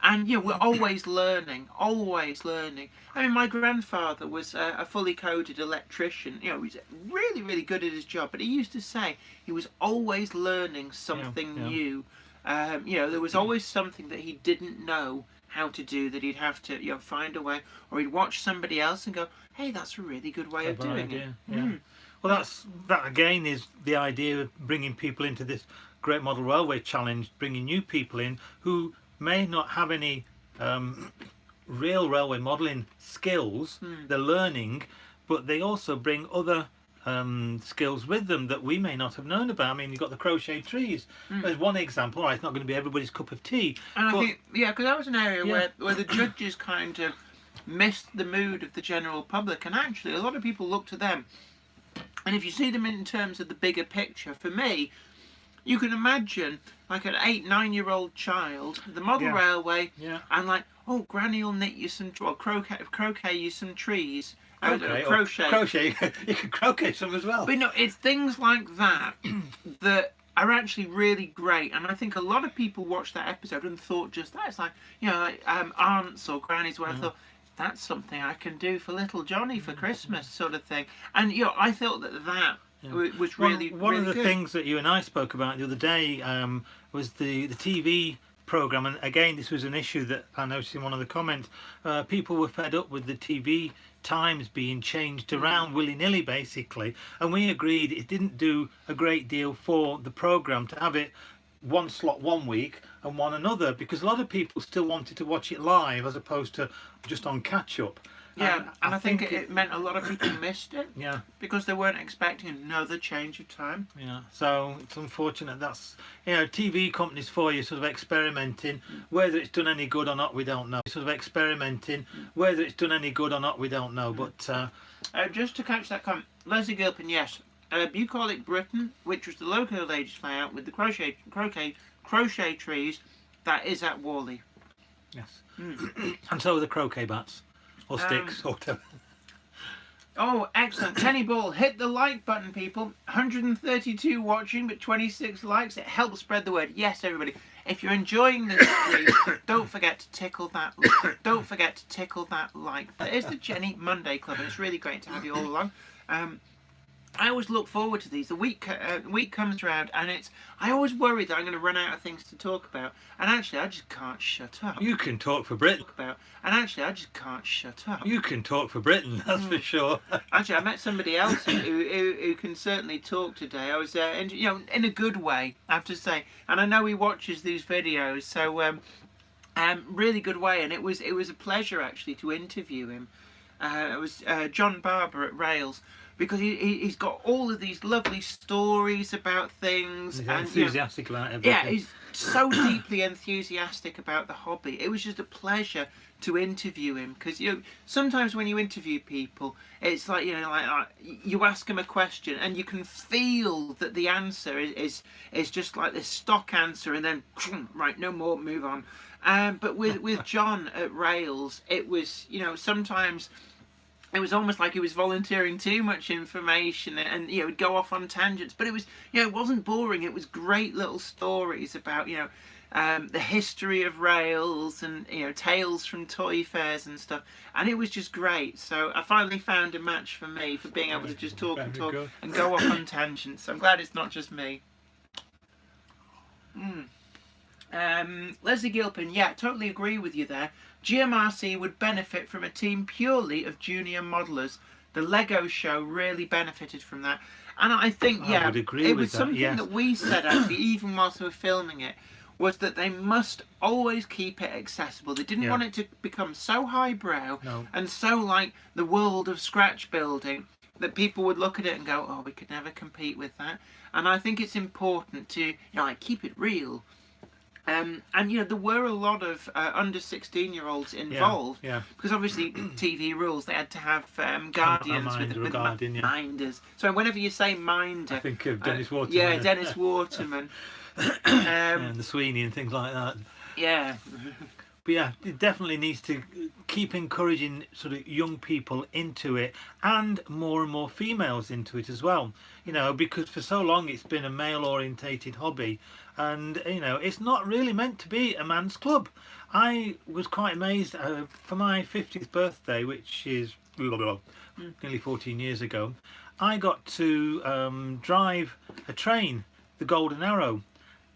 And we're always learning, always learning. I mean, my grandfather was a fully coded electrician. He was really, really good at his job, but he used to say he was always learning something new. There was always something that he didn't know how to do, that he'd have to find a way, or he'd watch somebody else and go, hey, that's a really good way of doing it. Well, that again is the idea of bringing people into this Great Model Railway Challenge, bringing new people in who may not have any real railway modelling skills. They're learning, but they also bring other skills with them that we may not have known about. I mean, you've got the crochet trees. There's one example. Right, it's not going to be everybody's cup of tea. And I think, because that was an area where the judges kind of missed the mood of the general public, and actually a lot of people look to them. And if you see them in terms of the bigger picture, for me, you can imagine like an 8-9-year-old child, the model railway, and like, oh, Granny will knit you some, or croquet you some trees. Crochet. You can crochet some as well. But no, it's things like that that are actually really great. And I think a lot of people watched that episode and thought just that. It's like, aunts or grannies where I thought, that's something I can do for little Johnny for Christmas, sort of thing. And I thought that was really one of the good. things that you and I spoke about the other day was the TV program, and again this was an issue that I noticed in one of the comments. People were fed up with the TV times being changed around willy-nilly basically, and we agreed it didn't do a great deal for the program to have it one slot one week and one another, because a lot of people still wanted to watch it live as opposed to just on catch-up. And I think it meant a lot of people missed it. Because they weren't expecting another change of time. So it's unfortunate. That's TV companies for you, sort of experimenting. Whether it's done any good or not, we don't know. Sort of experimenting. Whether it's done any good or not, we don't know. But just to catch that comment, Leslie Gilpin, yes, bucolic Britain, which was the loco ladies layout with the crochet trees, that is at Worley. Yes. And so are the croquet bats. Or sticks, or whatever. Oh, excellent. Tenny Ball, hit the like button, people. 132 watching, but 26 likes. It helps spread the word. Yes, everybody. If you're enjoying this, please, don't forget to tickle that. Don't forget to tickle that like. That is the Jenny Monday Club, and it's really great to have you all along. I always look forward to these. The week comes around, and I always worry that I'm going to run out of things to talk about. And actually, I just can't shut up. You can talk for Britain. And actually, I just can't shut up. You can talk for Britain, that's for sure. Actually, I met somebody else who can certainly talk today. I was, in a good way, I have to say. And I know he watches these videos, so really good way. And it was a pleasure actually to interview him. It was John Barber at Rails. Because he's got all of these lovely stories about things. He's and enthusiastic about everything. Yeah, he's so deeply enthusiastic about the hobby. It was just a pleasure to interview him, because sometimes when you interview people, it's like you ask them a question and you can feel that the answer is just like this stock answer, and then right, no more, move on. But with John at Rails, it was sometimes. It was almost like he was volunteering too much information, and would go off on tangents. But it was, it wasn't boring. It was great little stories about, the history of rails, and tales from toy fairs and stuff. And it was just great. So I finally found a match for me for being able to just talk and talk and go off on tangents. So I'm glad it's not just me. Leslie Gilpin, yeah, totally agree with you there. GMRC would benefit from a team purely of junior modelers. The Lego show really benefited from that. And I think, I would agree it with was that, something yes. that we said actually, even whilst we were filming it, was that they must always keep it accessible. They didn't want it to become so highbrow and so like the world of scratch building that people would look at it and go, oh, we could never compete with that. And I think it's important to keep it real. And there were a lot of under 16-year-olds involved, because obviously TV rules, they had to have guardians with minders. So whenever you say minder, I think of Dennis Waterman. Yeah, Dennis Waterman. And the Sweeney and things like that. Yeah. But yeah, it definitely needs to keep encouraging sort of young people into it, and more females into it as well. You know, because for so long it's been a male orientated hobby, and you know, it's not really meant to be a man's club. I was quite amazed for my 50th birthday, which is nearly 14 years ago. I got to drive a train, the Golden Arrow.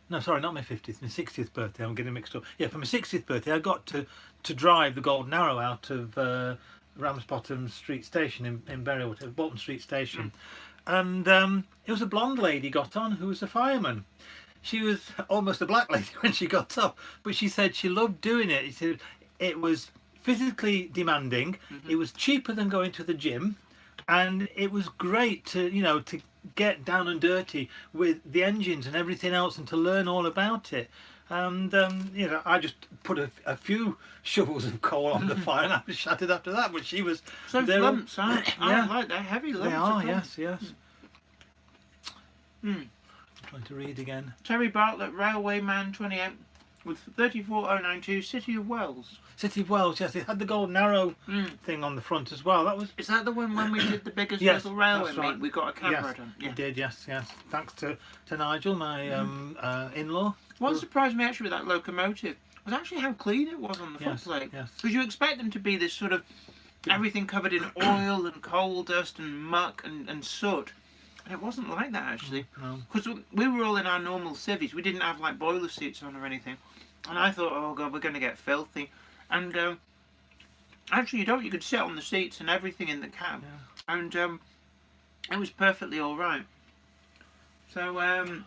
No, sorry, not my 50th, my 60th birthday. I'm getting mixed up. Yeah, for my 60th birthday, I got to drive the Golden Arrow out of Ramsbottom Street Station in Bury, Bolton Street Station. And it was a blonde lady got on who was a fireman. She was almost a black lady when she got up, but she said she loved doing it. She said it was physically demanding, it was cheaper than going to the gym, and it was great to, you know, to get down and dirty with the engines and everything else, and to learn all about it. And you know, I just put a few shovels of coal on the fire, and I was shattered after that. But she was So lumps, I like that, heavy lumps. They are, of yes, yes. Mm. Trying to read again. Terry Bartlet, Railwayman 28, with 34092, City of Wells. City of Wells, yes, it had the Golden Arrow thing on the front as well. That was. Is that the one when we did the biggest Yes, little railway that's right. meet? We got a camera Yes, done. we did, yes, yes. Thanks to Nigel, my in-law. What surprised me actually with that locomotive was actually how clean it was on the Yes, footplate. yes. Because you expect them to be this sort of everything covered in oil and coal dust and muck and soot. And it wasn't like that actually. No. Because we were all in our normal civvies. We didn't have like boiler suits on or anything. And I thought, oh god, we're going to get filthy. And actually you don't. You could sit on the seats and everything in the cab. Yeah. And it was perfectly alright. So,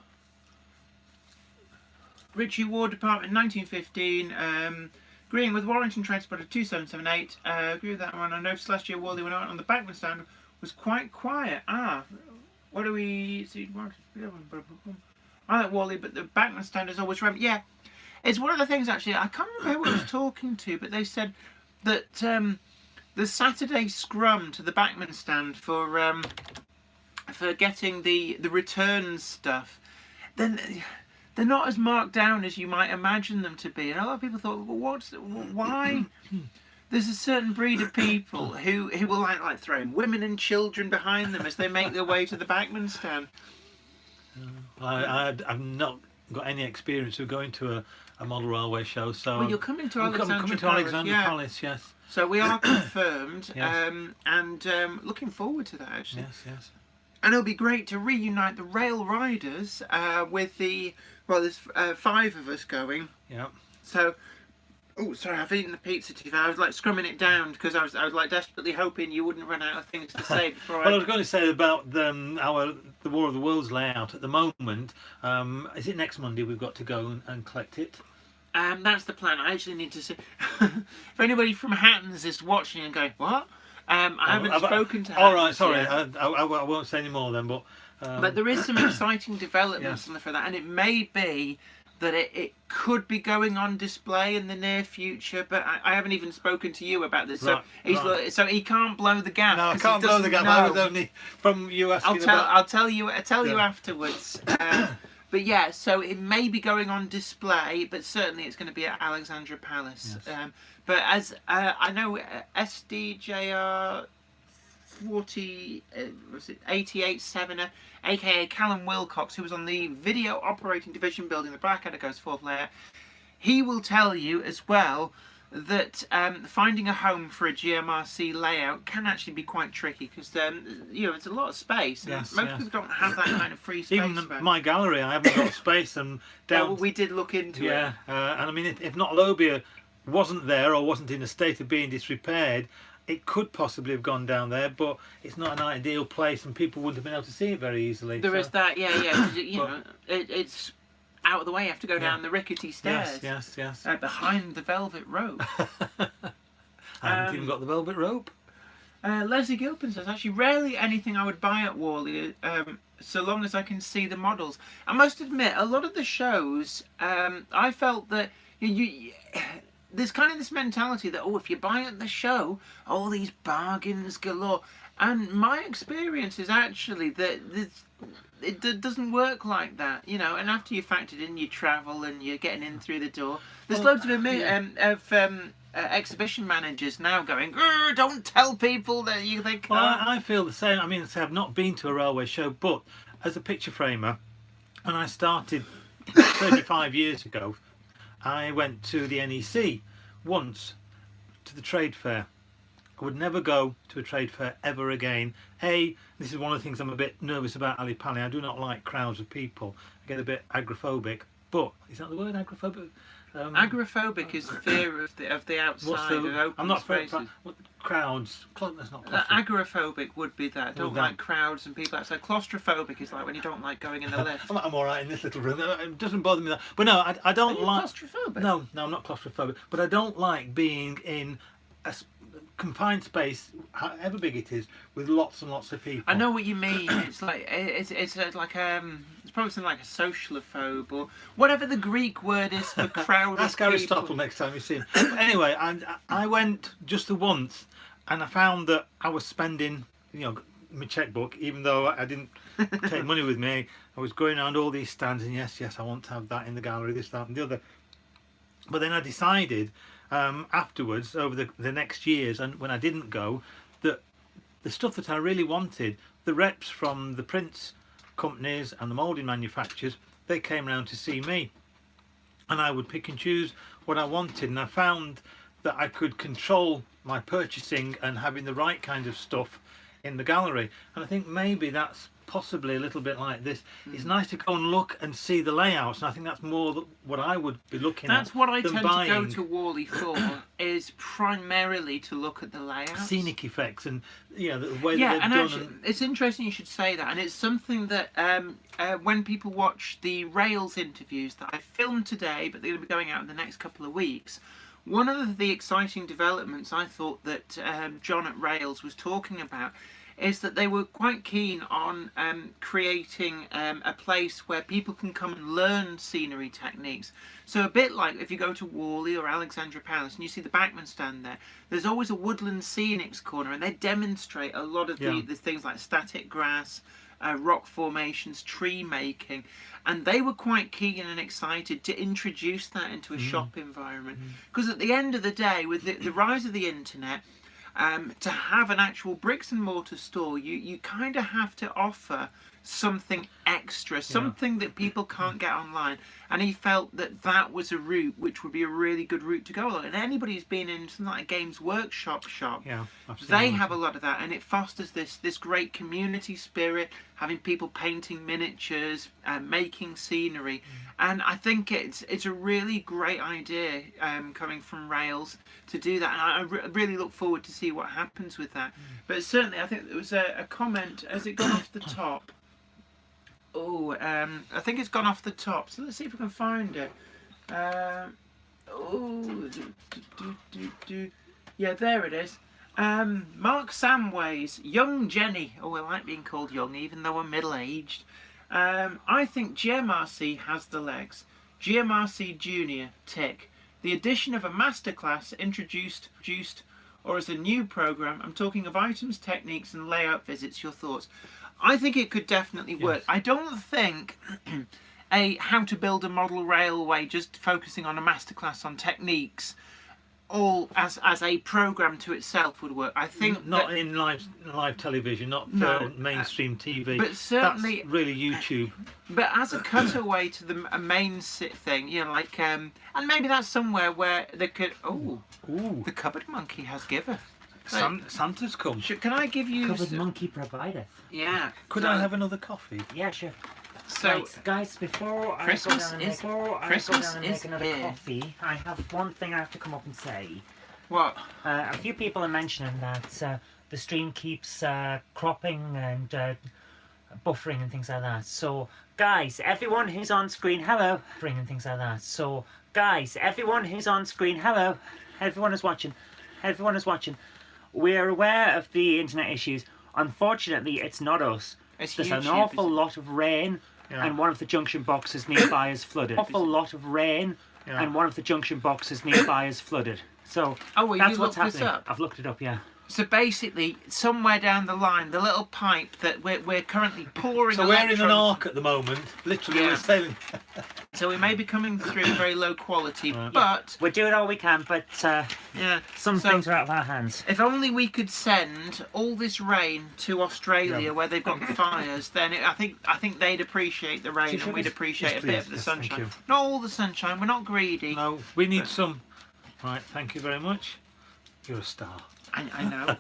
Ritchie War Department, 1915. Agreeing with Warrington Transporter 2778. Agree with that one. I noticed last year Wally, when I went on the backman stand, was quite quiet. What do we see? I like Wally, but the backman stand is always rammed. Yeah, it's one of the things actually. I can't remember who I was talking to, but they said that the Saturday scrum to the backman stand for getting the return stuff, then they're not as marked down as you might imagine them to be. And a lot of people thought, well, why? There's a certain breed of people who will like throwing women and children behind them as they make their way to the backman stand. I've not got any experience of going to a model railway show, so Well, you're coming to I'm Alexandra coming to Alexandra yeah. Palace, yes. So we are confirmed, Yes. and looking forward to that actually. Yes, yes. And it'll be great to reunite the rail riders with the, well, there's 5 of us going. Yeah. So, oh, sorry, I've eaten the pizza too fast. I was like scrumming it down because I was like desperately hoping you wouldn't run out of things to say before Well, I was going to say about the War of the Worlds layout at the moment. Is it next Monday we've got to go and collect it? That's the plan. I actually need to see if anybody from Hattons is watching and going, what? I haven't spoken to Hattons. All right, sorry, yet. I won't say any more then. But there is some exciting developments Yes. for that, and it may be that it could be going on display in the near future. But I haven't even spoken to you about this, so Right. so he can't blow the gaff. No, I 'cause can't he blow the doesn't gap. I know. was only from you asking I'll tell you Yeah. afterwards. But yeah, so it may be going on display, but certainly it's going to be at Alexandra Palace. Yes. But as I know, SDJR 88-7, aka Callum Wilcox, who was on the Video Operating Division building the Blackadder Goes Forth layer, he will tell you as well that finding a home for a GMRC layout can actually be quite tricky because you know, it's a lot of space and Yes, most yes. people don't have that kind of free space. Even back. my gallery, I haven't got space, and down. Well, we did look into it. Yeah, and I mean, if not Lobia wasn't there or wasn't in a state of being disrepaired, it could possibly have gone down there, but it's not an ideal place, and people wouldn't have been able to see it very easily. There so. is that, yeah. 'Cause you But- know, it's out of the way. You have to go down the rickety stairs. Yes. Behind the velvet rope. I haven't even got the velvet rope. Leslie Gilpin says, actually, rarely anything I would buy at Worley, so long as I can see the models. I must admit, a lot of the shows, I felt that there's kind of this mentality that, oh, if you buy at the show, all these bargains galore. And my experience is actually that it doesn't work like that, you know. And after you factored in your travel and you're getting in through the door, there's loads of exhibition managers now going, don't tell people that they can't. Well, I feel the same. I mean, I've not been to a railway show, but as a picture framer, when I started 35 years ago, I went to the NEC once, to the trade fair. I would never go to a trade fair ever again. This is one of the things I'm a bit nervous about, Ali Pali. I do not like crowds of people. I get a bit agoraphobic. But is that the word, agoraphobic? Agoraphobic is fear of the outside and open I'm not spaces. Crowds. That's not claustrophobic. Agoraphobic would be that. Don't like crowds and people outside. Claustrophobic is like when you don't like going in the lift. I'm all right in this little room. It doesn't bother me that. But no, I don't like. Claustrophobic? No, I'm not claustrophobic. But I don't like being in a confined space, however big it is, with lots and lots of people. I know what you mean. It's like it's like it's probably something like a socialophobe or whatever the Greek word is for crowd. Ask Aristotle next time you see him. Anyway, I went just the once, and I found that I was spending, my checkbook, even though I didn't take money with me. I was going around all these stands, and yes, I want to have that in the gallery, this, that, and the other. But then I decided afterwards, over the next years, and when I didn't go, that the stuff that I really wanted, the reps from the prints companies and the moulding manufacturers, they came round to see me, and I would pick and choose what I wanted, and I found that I could control my purchasing and having the right kind of stuff in the gallery. And I think maybe that's possibly a little bit like this. It's nice to go and look and see the layouts, and I think that's more what I would be looking at. That's what I tend buying. to go to Worley for, is primarily to look at the layouts. Scenic effects and the way that they've and done. actually, it's interesting you should say that, and it's something that when people watch the Rails interviews that I filmed today, but they're going to be going out in the next couple of weeks, one of the exciting developments I thought that John at Rails was talking about is that they were quite keen on creating a place where people can come and learn scenery techniques. So a bit like if you go to Worley or Alexandra Palace and you see the Backman stand there, there's always a woodland scenics corner, and they demonstrate a lot of the things like static grass, rock formations, tree making, and they were quite keen and excited to introduce that into a shop environment. Because at the end of the day, with the rise of the internet, to have an actual bricks and mortar store, you kind of have to offer something extra, something that people can't get online. And he felt that was a route which would be a really good route to go along. And anybody who's been in something like a Games Workshop shop, they have a lot of that, and it fosters this great community spirit, having people painting miniatures, making scenery. And I think it's a really great idea coming from Rails to do that, and I really look forward to see what happens with that. But certainly I think there was a comment, has it gone off the top? I think it's gone off the top, so let's see if we can find it. Yeah, there it is. Mark Samways, young Jenny. I like being called young even though I'm middle-aged. I think GMRC has the legs. GMRC Junior, tick. The addition of a masterclass introduced or as a new program. I'm talking of items, techniques and layout visits. Your thoughts? I think it could definitely work. I don't think a how to build a model railway just focusing on a masterclass on techniques all as a program to itself would work. I think not in live television, not for mainstream TV. But certainly that's really YouTube. But as a cutaway to a main thing, like and maybe that's somewhere where they could. The cupboard monkey has given. Santa's come. Can I give you... Cupboard monkey provider. Yeah. Could I have another coffee? Yeah, sure. So, right, guys, before I go down and make another coffee, I have one thing I have to come up and say. What? A few people are mentioning that the stream keeps cropping and buffering and things like that. So, guys, everyone who's on screen, hello. Buffering and things like that. So, guys, everyone who's on screen, hello. Everyone is watching. Everyone is watching. We're aware of the internet issues. Unfortunately, it's not us. There's an awful lot of rain, and one of the junction boxes nearby is flooded. Awful lot of rain, and one of the junction boxes nearby is flooded. So that's what's happening. I've looked it up, yeah. So basically, somewhere down the line, the little pipe that we're currently pouring. So we're in an arc at the moment. Literally, we're sailing. So we may be coming through very low quality, Right. but We're doing all we can, but yeah, some so things are out of our hands. if only we could send all this rain to Australia, Yeah. where they've got the fires, then I think they'd appreciate the rain and we'd appreciate Yes, a bit please. of the Yes, thank sunshine. you. Not all the sunshine. We're not greedy. No, we need some. Right, thank you very much. You're a star. I know.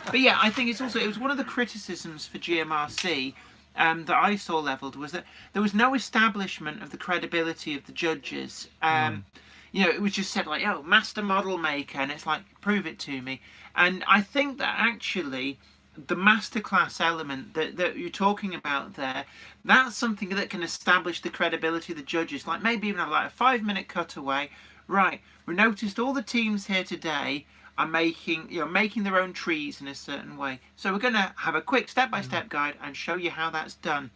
But yeah, I think it was one of the criticisms for GMRC that I saw levelled was that there was no establishment of the credibility of the judges. You know, it was just said like, oh, master model maker, and it's like, prove it to me. And I think that actually the masterclass element that you're talking about there, that's something that can establish the credibility of the judges. Like maybe even have like a 5-minute cutaway. Right, we noticed all the teams here today are making their own trees in a certain way. So we're going to have a quick step-by-step guide and show you how that's done.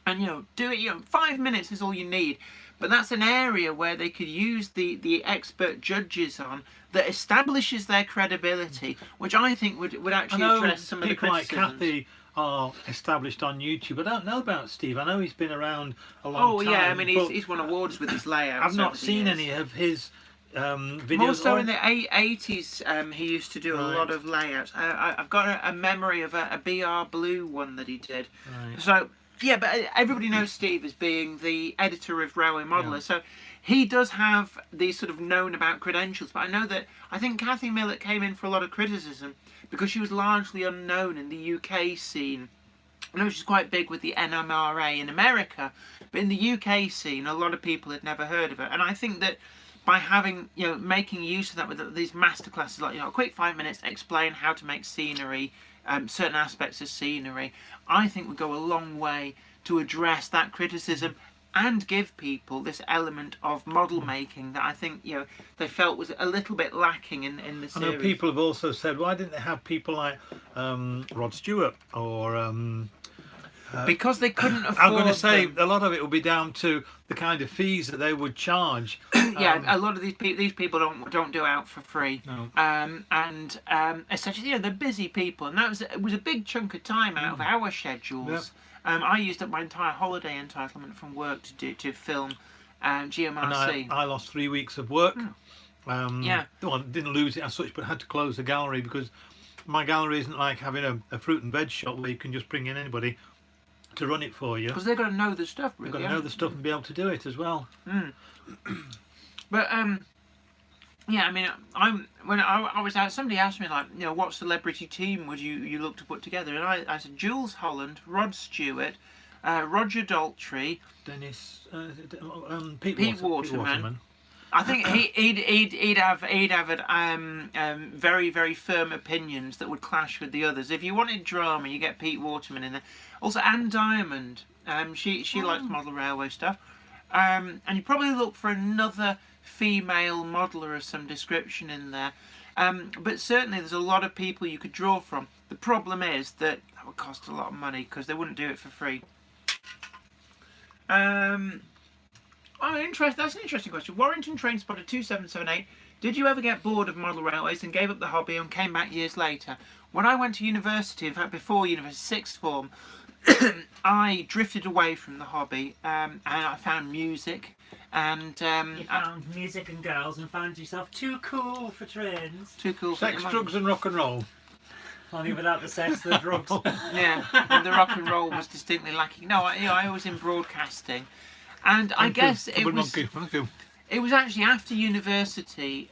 And do it. 5 minutes is all you need. But that's an area where they could use the expert judges on that establishes their credibility, which I think would actually address some of the people like criticisms. Kathy are established on YouTube. I don't know about Steve. I know he's been around a long time. Oh yeah, I mean but he's won awards with his layouts. I've not over the seen years. any of his videos. More so or- in the 80s, he used to do a Right. lot of layouts. I've got a memory of a BR Blue one that he did. Right. So, yeah, but everybody knows Steve as being the editor of Railway Modeller. Yeah. So he does have these sort of known about credentials. But I think Kathy Millett came in for a lot of criticism because she was largely unknown in the UK scene. I know she's quite big with the NMRA in America, but in the UK scene, a lot of people had never heard of her. And I think that by having, making use of that with these masterclasses, like, a quick 5 minutes, explain how to make scenery, certain aspects of scenery, I think would go a long way to address that criticism and give people this element of model making that I think, they felt was a little bit lacking in the I series. know people have also said, why didn't they have people like Rod Stewart or... because they couldn't afford I'm going to say them. a lot of it will be down to the kind of fees that they would charge. Yeah, a lot of these people don't do out for free. No. And essentially, they're busy people, and it was a big chunk of time out of our schedules. Yep. I used up my entire holiday entitlement from work to film GMRC. And I lost 3 weeks of work. Yeah. Well, I didn't lose it as such, but had to close the gallery because my gallery isn't like having a fruit and veg shop where you can just bring in anybody to run it for you. Because they've got to know the stuff, really. You've got to know the stuff and be able to do it as well. But yeah, I mean, when I was out, somebody asked me like, what celebrity team would you look to put together? And I said Jules Holland, Rod Stewart, Roger Daltrey, Dennis, Pete Waterman. I think he'd have very, very firm opinions that would clash with the others. If you wanted drama, you get Pete Waterman in there. Also, Anne Diamond. She likes model railway stuff. And you probably look for another female modeller of some description in there. But certainly there's a lot of people you could draw from. The problem is that would cost a lot of money because they wouldn't do it for free. That's an interesting question. Warrington Train Spotter 2778. Did you ever get bored of model railways and gave up the hobby and came back years later? When I went to university, in fact before university, sixth form, I drifted away from the hobby and I found music. And You found music and girls and found yourself too cool for trains. too cool. Sex, drugs and rock and roll. Only without the sex, the drugs. Yeah, and the rock and roll was distinctly lacking. No, I was in broadcasting, and I guess it was. Thank you. It was actually after university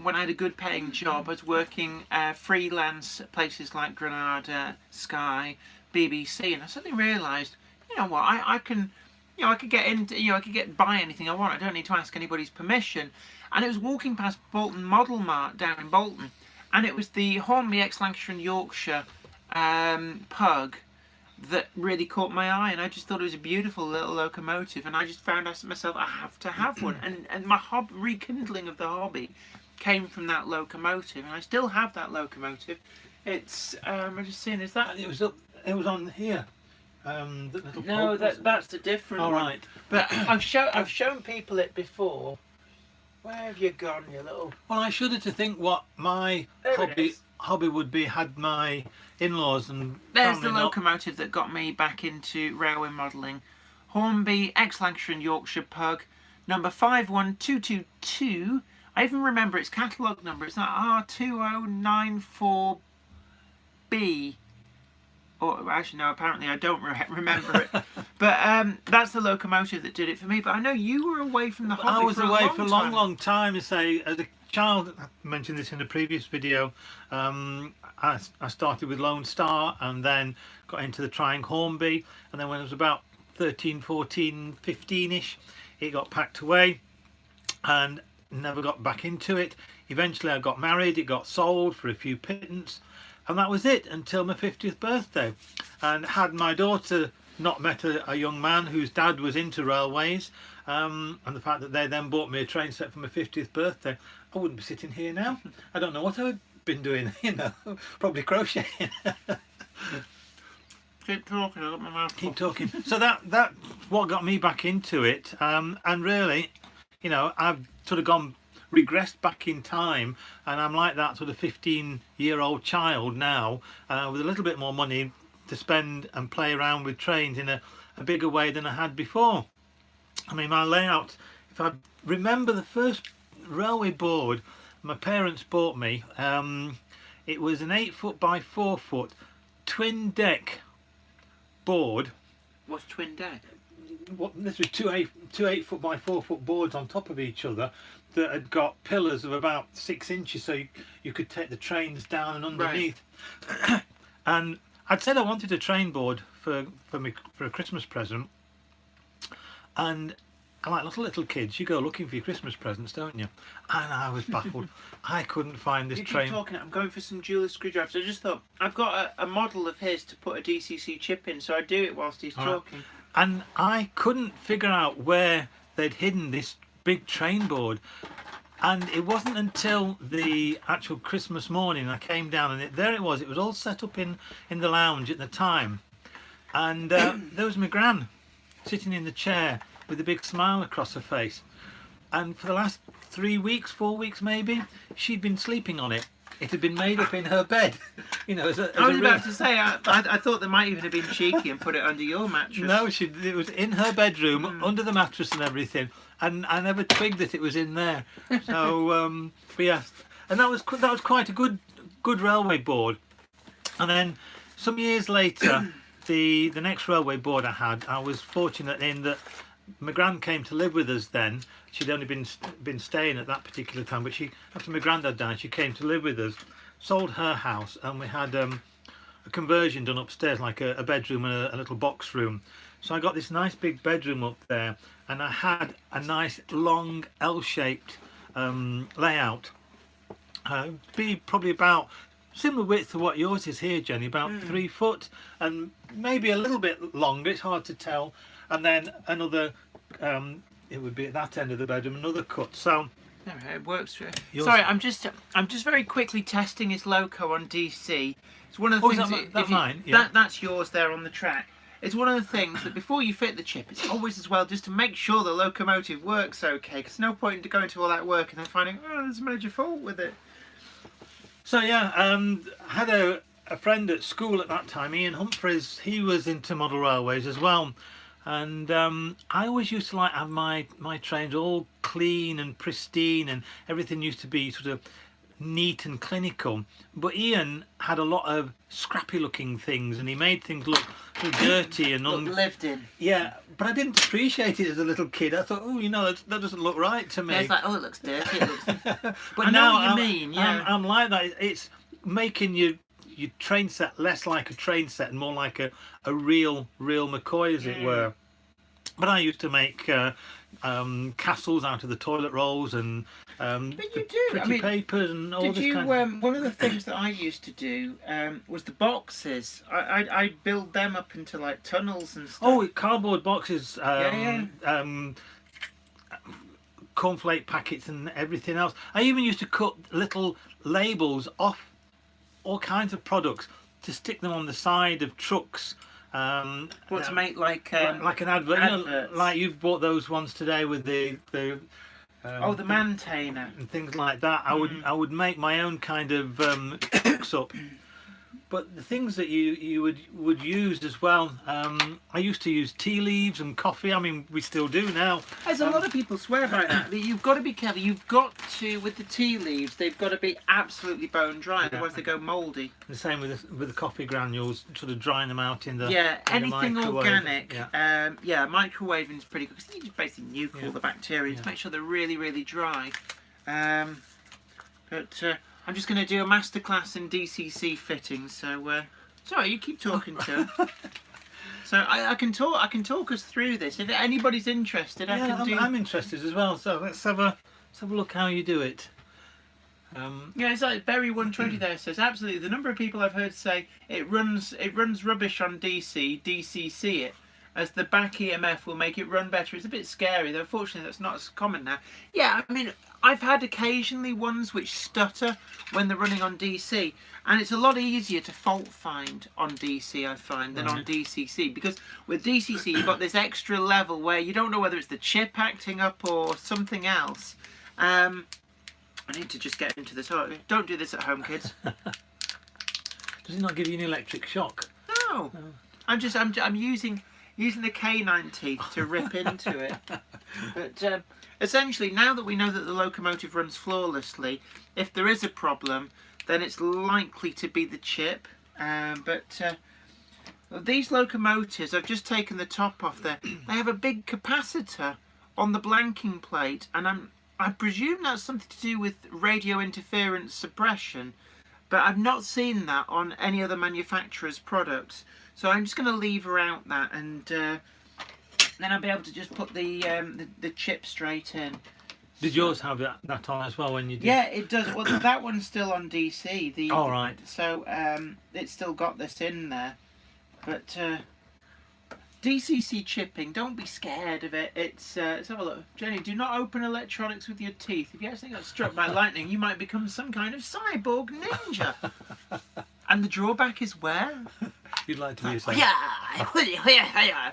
when I had a good paying job. I was working freelance at places like Granada, Sky, BBC, and I suddenly realised, what, I can, I could get into, I could get by anything I want. I don't need to ask anybody's permission. And it was walking past Bolton Model Mart down in Bolton, and it was the Hornby ex Lancashire and Yorkshire pug that really caught my eye, and I just thought it was a beautiful little locomotive, and I just found myself, I have to have one, and my rekindling of the hobby came from that locomotive, and I still have that locomotive. It's I'm just seeing, is that It was up. It was on here. The little no, pulp, that's a different all one. right. But I've shown people it before. Where have you gone, you little? Well, I shudder to think what my There it is. hobby would be had my in-laws and There's family the not- locomotive that got me back into railway modelling. Hornby, ex Lancashire and Yorkshire pug. number 51222. I even remember its catalogue number. It's not R2094B. Or actually, no, apparently I don't remember it. But that's the locomotive that did it for me. But I know you were away from the hobby I was for away a for a long time. Say, as a child, I mentioned this in a previous video, I started with Lone Star and then got into the trying Hornby. And then when I was about 13, 14, 15-ish, it got packed away and never got back into it. Eventually I got married, it got sold for a few pittance, and that was it until my 50th birthday. And had my daughter not met a young man whose dad was into railways, and the fact that they then bought me a train set for my 50th birthday, I wouldn't be sitting here now. I don't know what I would have been doing, you know, probably crocheting. Keep talking, I got my mouth full. Keep talking. So that's what got me back into it, and really, you know, I've sort of regressed back in time, and I'm like that sort of 15-year-old child now, with a little bit more money to spend and play around with trains in a bigger way than I had before. I mean, my layout, if I remember the first railway board my parents bought me, it was an 8-foot by 4-foot twin deck board. What's twin deck? This was two 8-foot by 4-foot boards on top of each other that had got pillars of about 6 inches, so you could take the trains down and underneath. Right. And I'd said I wanted a train board for a Christmas present, and like little kids, you go looking for your Christmas presents, don't you? And I was baffled. I couldn't find this train. Talking, I'm going for some jeweler's screwdrivers. I just thought I've got a model of his to put a DCC chip in, so I do it whilst he's talking. And I couldn't figure out where they'd hidden this big train board. And it wasn't until the actual Christmas morning I came down, and there it was. It was all set up in the lounge at the time. And there was my gran sitting in the chair with a big smile across her face. And for the last 3 weeks, 4 weeks maybe, she'd been sleeping on it. It had been made up in her bed. You know, I was about to say, I thought they might even have been cheeky and put it under your mattress. No, it was in her bedroom, under the mattress and everything. And I never twigged that it was in there. So, but yeah, and that was quite a good railway board. And then some years later, the next railway board I had, I was fortunate in that my gran came to live with us then. She'd only been staying at that particular time, but after my granddad died, she came to live with us, sold her house, and we had a conversion done upstairs, like a bedroom and a little box room. So I got this nice big bedroom up there, and I had a nice long L-shaped layout. Be probably about similar width to what yours is here, Jenny, about 3 foot, and maybe a little bit longer. It's hard to tell. And then another, it would be at that end of the bedroom, another cut. So it works. Sorry, I'm just very quickly testing his loco on DC. It's one of the things. That's mine. Yeah. That's yours there on the track. It's one of the things that before you fit the chip, it's always as well just to make sure the locomotive works okay. Because no point in going to all that work and then finding, oh, there's a major fault with it. So yeah, I had a friend at school at that time, Ian Humphreys. He was into model railways as well. And I always used to like have my trains all clean and pristine, and everything used to be sort of neat and clinical. But Ian had a lot of scrappy looking things, and he made things look dirty and lived in. Yeah, but I didn't appreciate it as a little kid. I thought, oh, you know, that doesn't look right to me. Yeah, it's like, oh, it looks dirty. It looks... But I know now what you mean. Yeah, I'm like that. It's making your train set less like a train set and more like a real McCoy, as it were. But I used to make castles out of the toilet rolls and pretty papers and all this kind of... One of the things that I used to do was the boxes. I'd build them up into like tunnels and stuff. Oh, cardboard boxes, cornflake packets and everything else. I even used to cut little labels off all kinds of products to stick them on the side of trucks. To make like an advert, you know, like you've bought those ones today with the maintainer and things like that. I would make my own kind of hooks up But the things that you would use as well, I used to use tea leaves and coffee. I mean, we still do now. There's a lot of people swear by that. But you've got to be careful. You've got to, with the tea leaves, they've got to be absolutely bone dry, otherwise they go mouldy. The same with the coffee granules, sort of drying them out in the anything microwave. organic. Yeah. Microwaving is pretty good because you just basically nuke all the bacteria to make sure they're really, really dry. I'm just going to do a masterclass in DCC fitting. So sorry, you keep talking to. So I can talk us through this. If anybody's interested, I'm interested as well. So let's have a look how you do it. It's like Berry 120 there says absolutely. The number of people I've heard say it runs rubbish on DCC it, as the back EMF will make it run better. It's a bit scary, though. Fortunately, that's not as common now. Yeah, I mean, I've had occasionally ones which stutter when they're running on DC, and it's a lot easier to fault find on DC, I find, than on DCC, because with DCC you've got this extra level where you don't know whether it's the chip acting up or something else. I need to just get into this. Oh, don't do this at home, kids. Does it not give you an electric shock? No. I'm using the canine teeth to rip into it. But essentially, now that we know that the locomotive runs flawlessly, if there is a problem, then it's likely to be the chip. These locomotives, I've just taken the top off there, they have a big capacitor on the blanking plate, and I presume that's something to do with radio interference suppression, but I've not seen that on any other manufacturer's products. So I'm just going to lever out that, and then I'll be able to just put the chip straight in. Did yours have that on as well when you did? Yeah, it does. Well, that one's still on DC. All right. So it's still got this in there, but DCC chipping, don't be scared of it. Let's have a look. Jenny, do not open electronics with your teeth. If you actually got struck by lightning, you might become some kind of cyborg ninja. And the drawback is where? You'd like to be a cyborg. Yeah.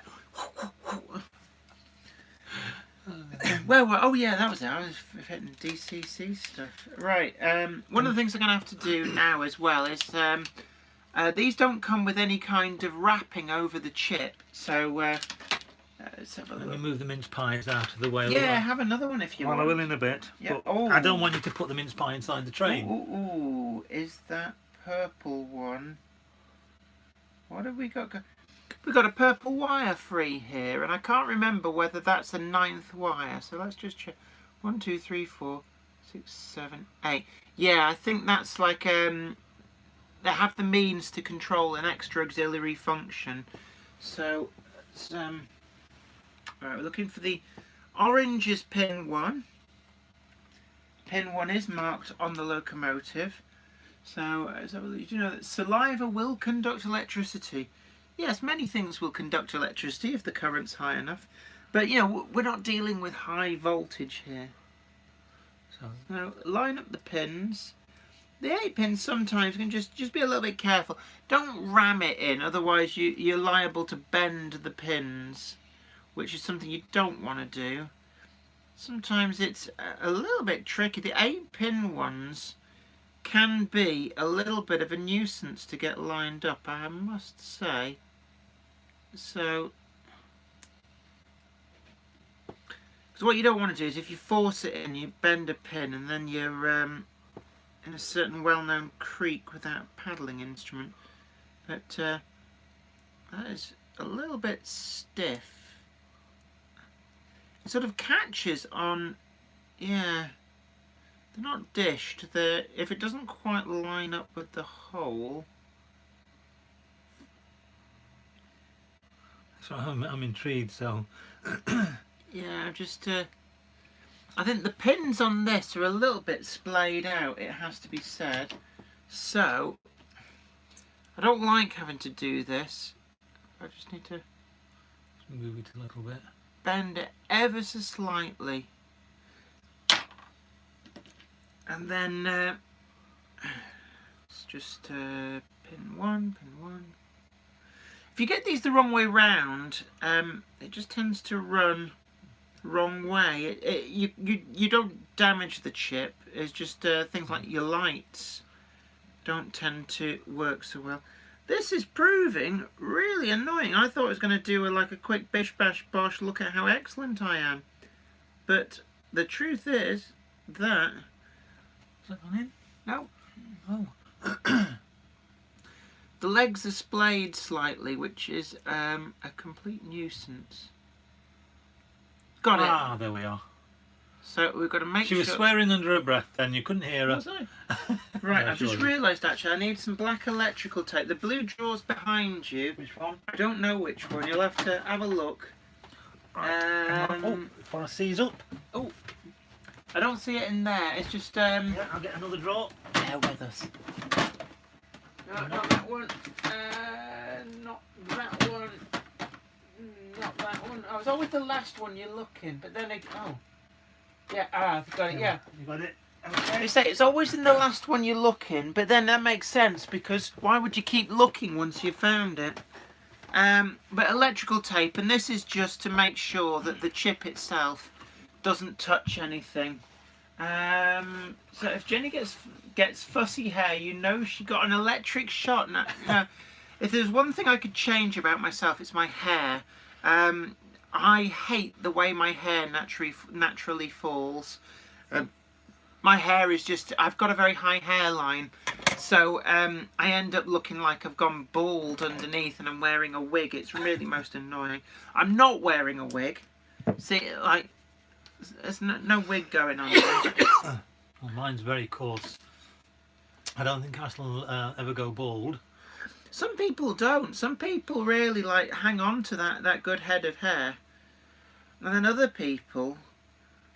Where were? Oh yeah, that was it. I was hitting DCC stuff. Right. One of the things I'm going to have to do now as well is these don't come with any kind of wrapping over the chip. So let's have a Let me look. move the mince pies out of the way. Yeah, have another one if you Well, want. I will in a bit. Yeah. But I don't want you to put the mince pie inside the train. Ooh, is that purple one? What have we got? We've got a purple wire free here, and I can't remember whether that's a 9th wire. So let's just check. 1, 2, 3, 4, 6, 7, 8. Yeah, I think that's like they have the means to control an extra auxiliary function. So right, we're looking for the orange is pin 1. Pin 1 is marked on the locomotive. So did you know that saliva will conduct electricity? Yes, many things will conduct electricity if the current's high enough. But, you know, we're not dealing with high voltage here. So now, line up the pins. The 8 pins sometimes can just be a little bit careful. Don't ram it in, otherwise you're liable to bend the pins, which is something you don't want to do. Sometimes it's a little bit tricky. The 8-pin ones can be a little bit of a nuisance to get lined up, I must say. So, because what you don't want to do is if you force it in, you bend a pin and then you're in a certain well-known creak with that paddling instrument. But that is a little bit stiff. It sort of catches on, yeah. They're not dished. If it doesn't quite line up with the hole. So I'm intrigued. So Yeah, I think the pins on this are a little bit splayed out, it has to be said. So I don't like having to do this. I just need to move it a little bit. Bend it ever so slightly. And then it's just pin 1, pin 1. If you get these the wrong way round, it just tends to run the wrong way. You don't damage the chip. It's just things like your lights. don't tend to work so well. This is proving really annoying. I thought I was going to do like a quick bish bash bosh, look at how excellent I am. But the truth is that... Is that gone in? No. Oh. The legs are splayed slightly, which is a complete nuisance. Got it. Ah, there we are. So we've got to make She sure... was swearing under her breath then, you couldn't hear her. Was I? Right, Yeah, I've just sure. realised actually I need some black electrical tape. The blue drawer's behind you. Which one? I don't know which one. You'll have to have a look. Before I seize up. Oh, I don't see it in there. It's just Yeah, I'll get another drawer. bear with us. No, not that one. Not that one. Not that one. I was always the last one you're looking, but then oh, yeah. I've got it. Yeah. You got it? They Okay. say it's always in the last one you're looking, but then that makes sense because why would you keep looking once you've found it? But electrical tape, and this is just to make sure that the chip itself doesn't touch anything. So if Jenny gets fussy hair, you know she got an electric shot. Now, if there's one thing I could change about myself, it's my hair. I hate the way my hair naturally falls. My hair is just, I've got a very high hairline, so I end up looking like I've gone bald underneath and I'm wearing a wig. It's really most annoying. I'm not wearing a wig. See, like, there's no wig going on there. Well, mine's very coarse. I don't think I shall ever go bald. Some people don't. Some people really like hang on to that good head of hair. And then other people,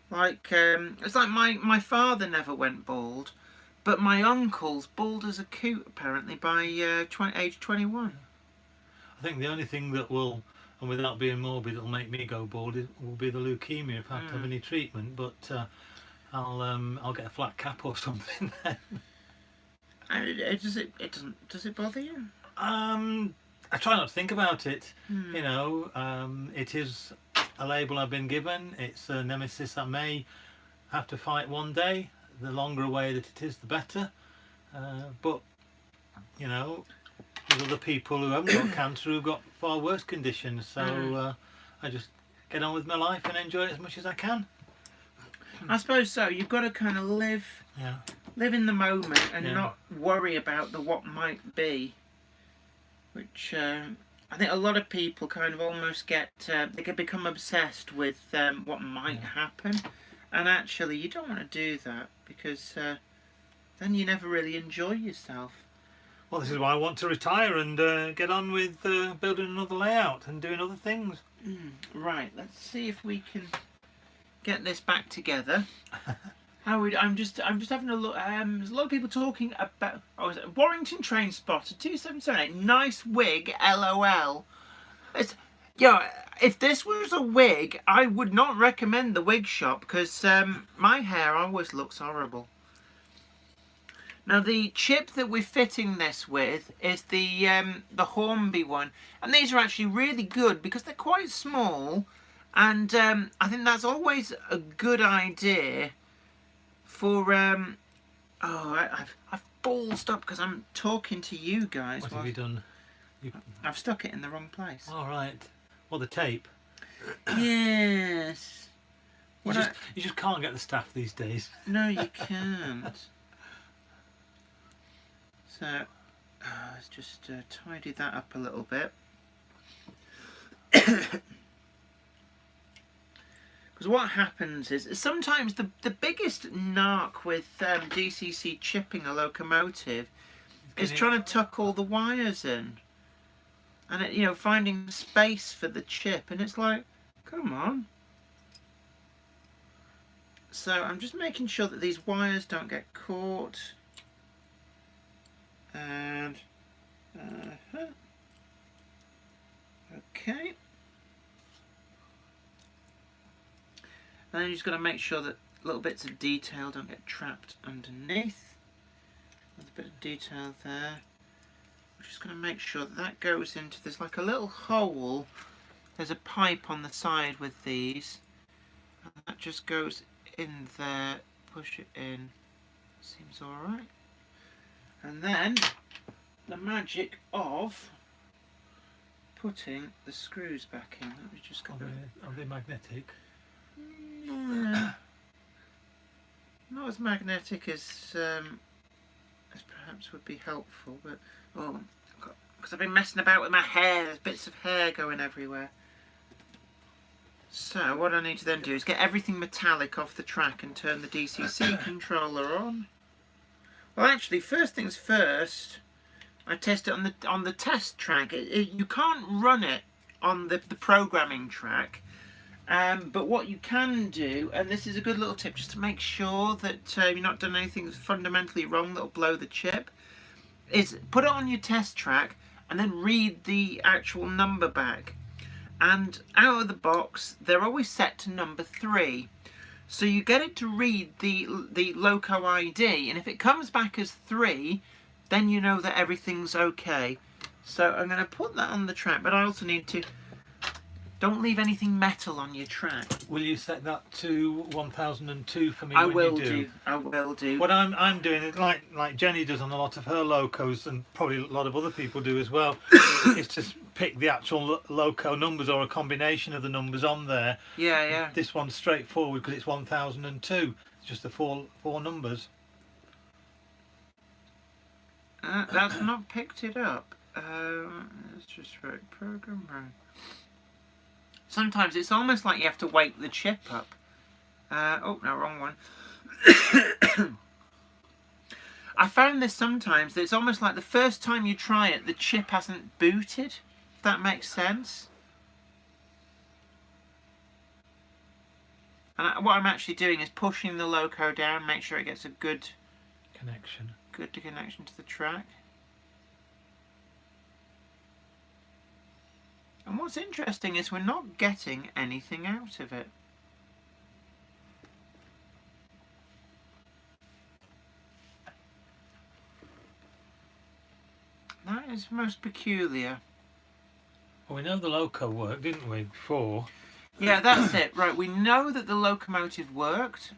like, it's like my father never went bald, but my uncle's bald as a coot apparently by age 21. I think the only thing that will, and without being morbid, that'll make me go bald will be the leukemia if I have to have any treatment. But I'll get a flat cap or something then. Does it bother you? I try not to think about it. You know, it is a label I've been given. It's a nemesis I may have to fight one day. The longer away that it is, the better. But you know, there's other people who haven't got cancer who've got far worse conditions. So I just get on with my life and enjoy it as much as I can. I suppose so. You've got to kind of live in the moment and not worry about the what might be. Which I think a lot of people kind of almost get, they can become obsessed with what might happen. And actually you don't want to do that because then you never really enjoy yourself. Well, this is why I want to retire and get on with building another layout and doing other things. Right, let's see if we can get this back together. I'm just having a look. There's a lot of people talking about Warrington train spotter 2778. Nice wig, LOL. It's if this was a wig, I would not recommend the wig shop because my hair always looks horrible. Now the chip that we're fitting this with is the Holmby one, and these are actually really good because they're quite small, and I think that's always a good idea. For I've ballsed up because I'm talking to you guys. What have you done? I've stuck it in the wrong place. All right. Well, the tape. Yes. You just can't get the staff these days. No, you can't. So let's just tidy that up a little bit. Because what happens is sometimes the biggest narc with DCC chipping a locomotive is trying to tuck all the wires in, and finding space for the chip, and it's like, come on. So I'm just making sure that these wires don't get caught, and okay. And then you just got to make sure that little bits of detail don't get trapped underneath. There's a bit of detail there. We're just going to make sure that goes into, there's like a little hole. There's a pipe on the side with these. And that just goes in there. Push it in. Seems alright. And then the magic of putting the screws back in. Let me just go. Are they magnetic? Not as magnetic as perhaps would be helpful, but because I've been messing about with my hair, there's bits of hair going everywhere. So what I need to then do is get everything metallic off the track and turn the DCC controller on. Well, actually, first things first, I test it on the test track. You can't run it on the programming track, but what you can do, and this is a good little tip just to make sure that you've not done anything fundamentally wrong that'll blow the chip, is put it on your test track and then read the actual number back. And out of the box, they're always set to number 3. So you get it to read the loco ID, and if it comes back as 3, then you know that everything's okay. So I'm going to put that on the track, but I also need to... Don't leave anything metal on your track. Will you set that to 1002 for me? I when will you do? I will do. What I'm doing is like Jenny does on a lot of her locos, and probably a lot of other people do as well, is to pick the actual loco numbers or a combination of the numbers on there. Yeah, yeah. This one's straightforward because it's 1002. It's just the four numbers. That's not picked it up. Let's just write program right. Sometimes it's almost like you have to wake the chip up. Oh, no, wrong one. I found this sometimes, that it's almost like the first time you try it, the chip hasn't booted. If that makes sense. And what I'm actually doing is pushing the loco down, make sure it gets a good Connection. connection to the track. And what's interesting is we're not getting anything out of it. That is most peculiar. Well, we know the loco worked, didn't we, before? Yeah, that's it. Right, we know that the locomotive worked.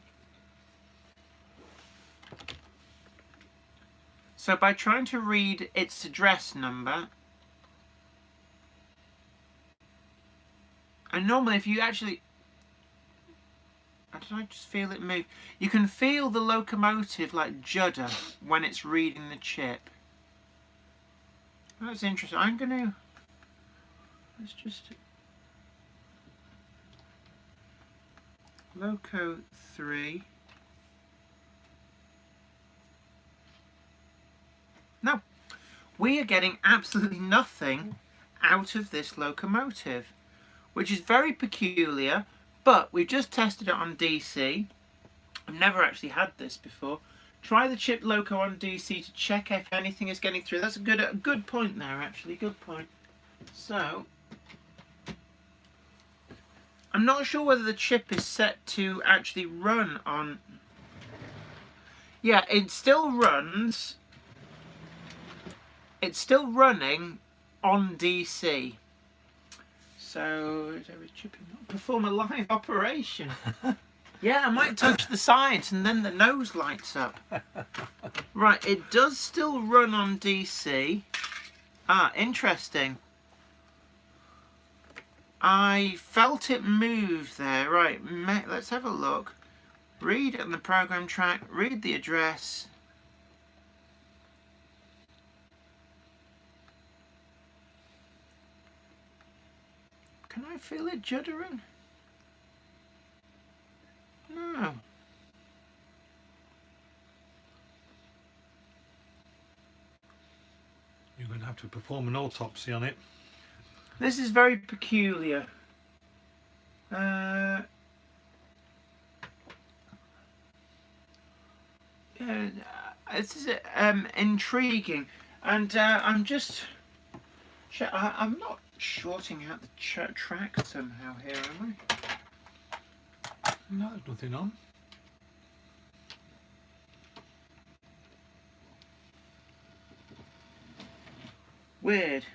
So by trying to read its address number, and normally if you actually, I just feel it move. You can feel the locomotive like judder when it's reading the chip. That's interesting. I'm going to, let's just, loco 3. No, we are getting absolutely nothing out of this locomotive, which is very peculiar, but we've just tested it on DC. I've never actually had this before. Try the chip loco on DC to check if anything is getting through. That's a good point there, actually. Good point. So, I'm not sure whether the chip is set to actually run on... Yeah, it still runs... It's still running on DC. So, perform a live operation. Yeah, I might touch the sides and then the nose lights up. Right, it does still run on DC. Ah, interesting. I felt it move there. Right, let's have a look. Read on the program track, read the address. Can I feel it juddering? No. You're going to have to perform an autopsy on it. This is very peculiar. This is intriguing, and I'm just. I'm not shorting out the track somehow here, am I? No, there's nothing on. Weird.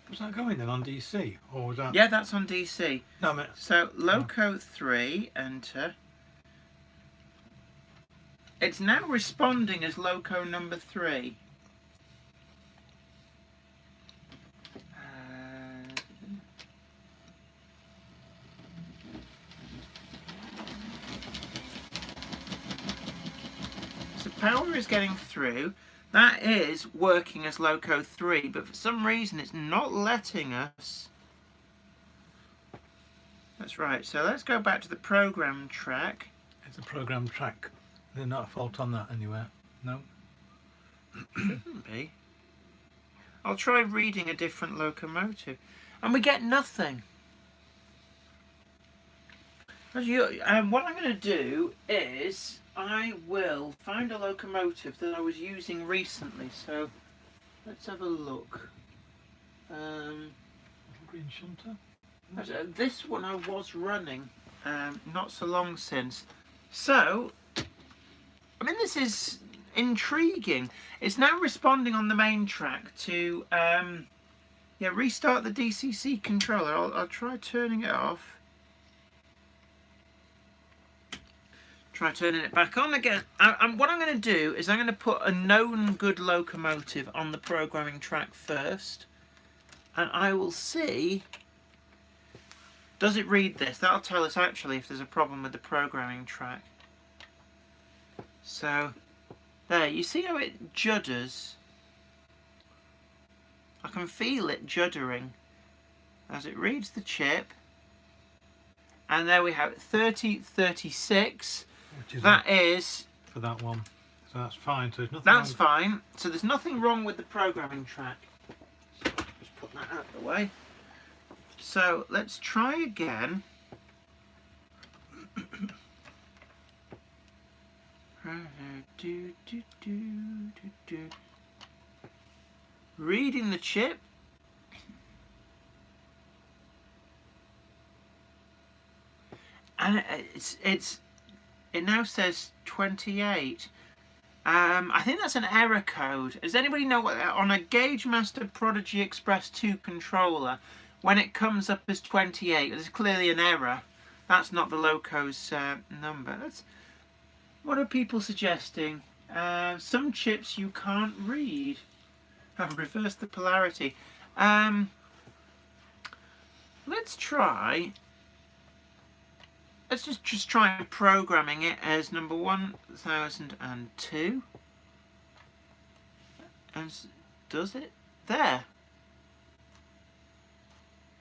Was that going then on DC? Or was that... Yeah, that's on DC. No, I mean... So, loco 3, enter. It's now responding as loco number 3. power is getting through. That is working as Loco 3, but for some reason it's not letting us. That's right, so let's go back to the program track. It's a program track. There's not a fault on that anywhere. No. Shouldn't be. I'll try reading a different locomotive. And we get nothing. What I'm going to do is I will find a locomotive that I was using recently. So let's have a look. Green shunter. This one I was running not so long since. So, I mean, this is intriguing. It's now responding on the main track to restart the DCC controller. I'll try turning it off. Try turning it back on again. What I'm going to do is I'm going to put a known good locomotive on the programming track first, and I will see, does it read this? That'll tell us actually if there's a problem with the programming track. So there, you see how it judders? I can feel it juddering as it reads the chip. And there we have it, 3036. That is for that one. So that's fine. So there's nothing. That's fine. So there's nothing wrong with the programming track. Just put that out of the way. So let's try again. Reading the chip. And it now says 28. I think that's an error code. Does anybody know what on a Gauge Master Prodigy Express 2 controller, when it comes up as 28, there's clearly an error. That's not the Loco's number. What are people suggesting? Some chips you can't read. I've reversed the polarity. Let's try. Let's just try programming it as number 1002. And does it? There.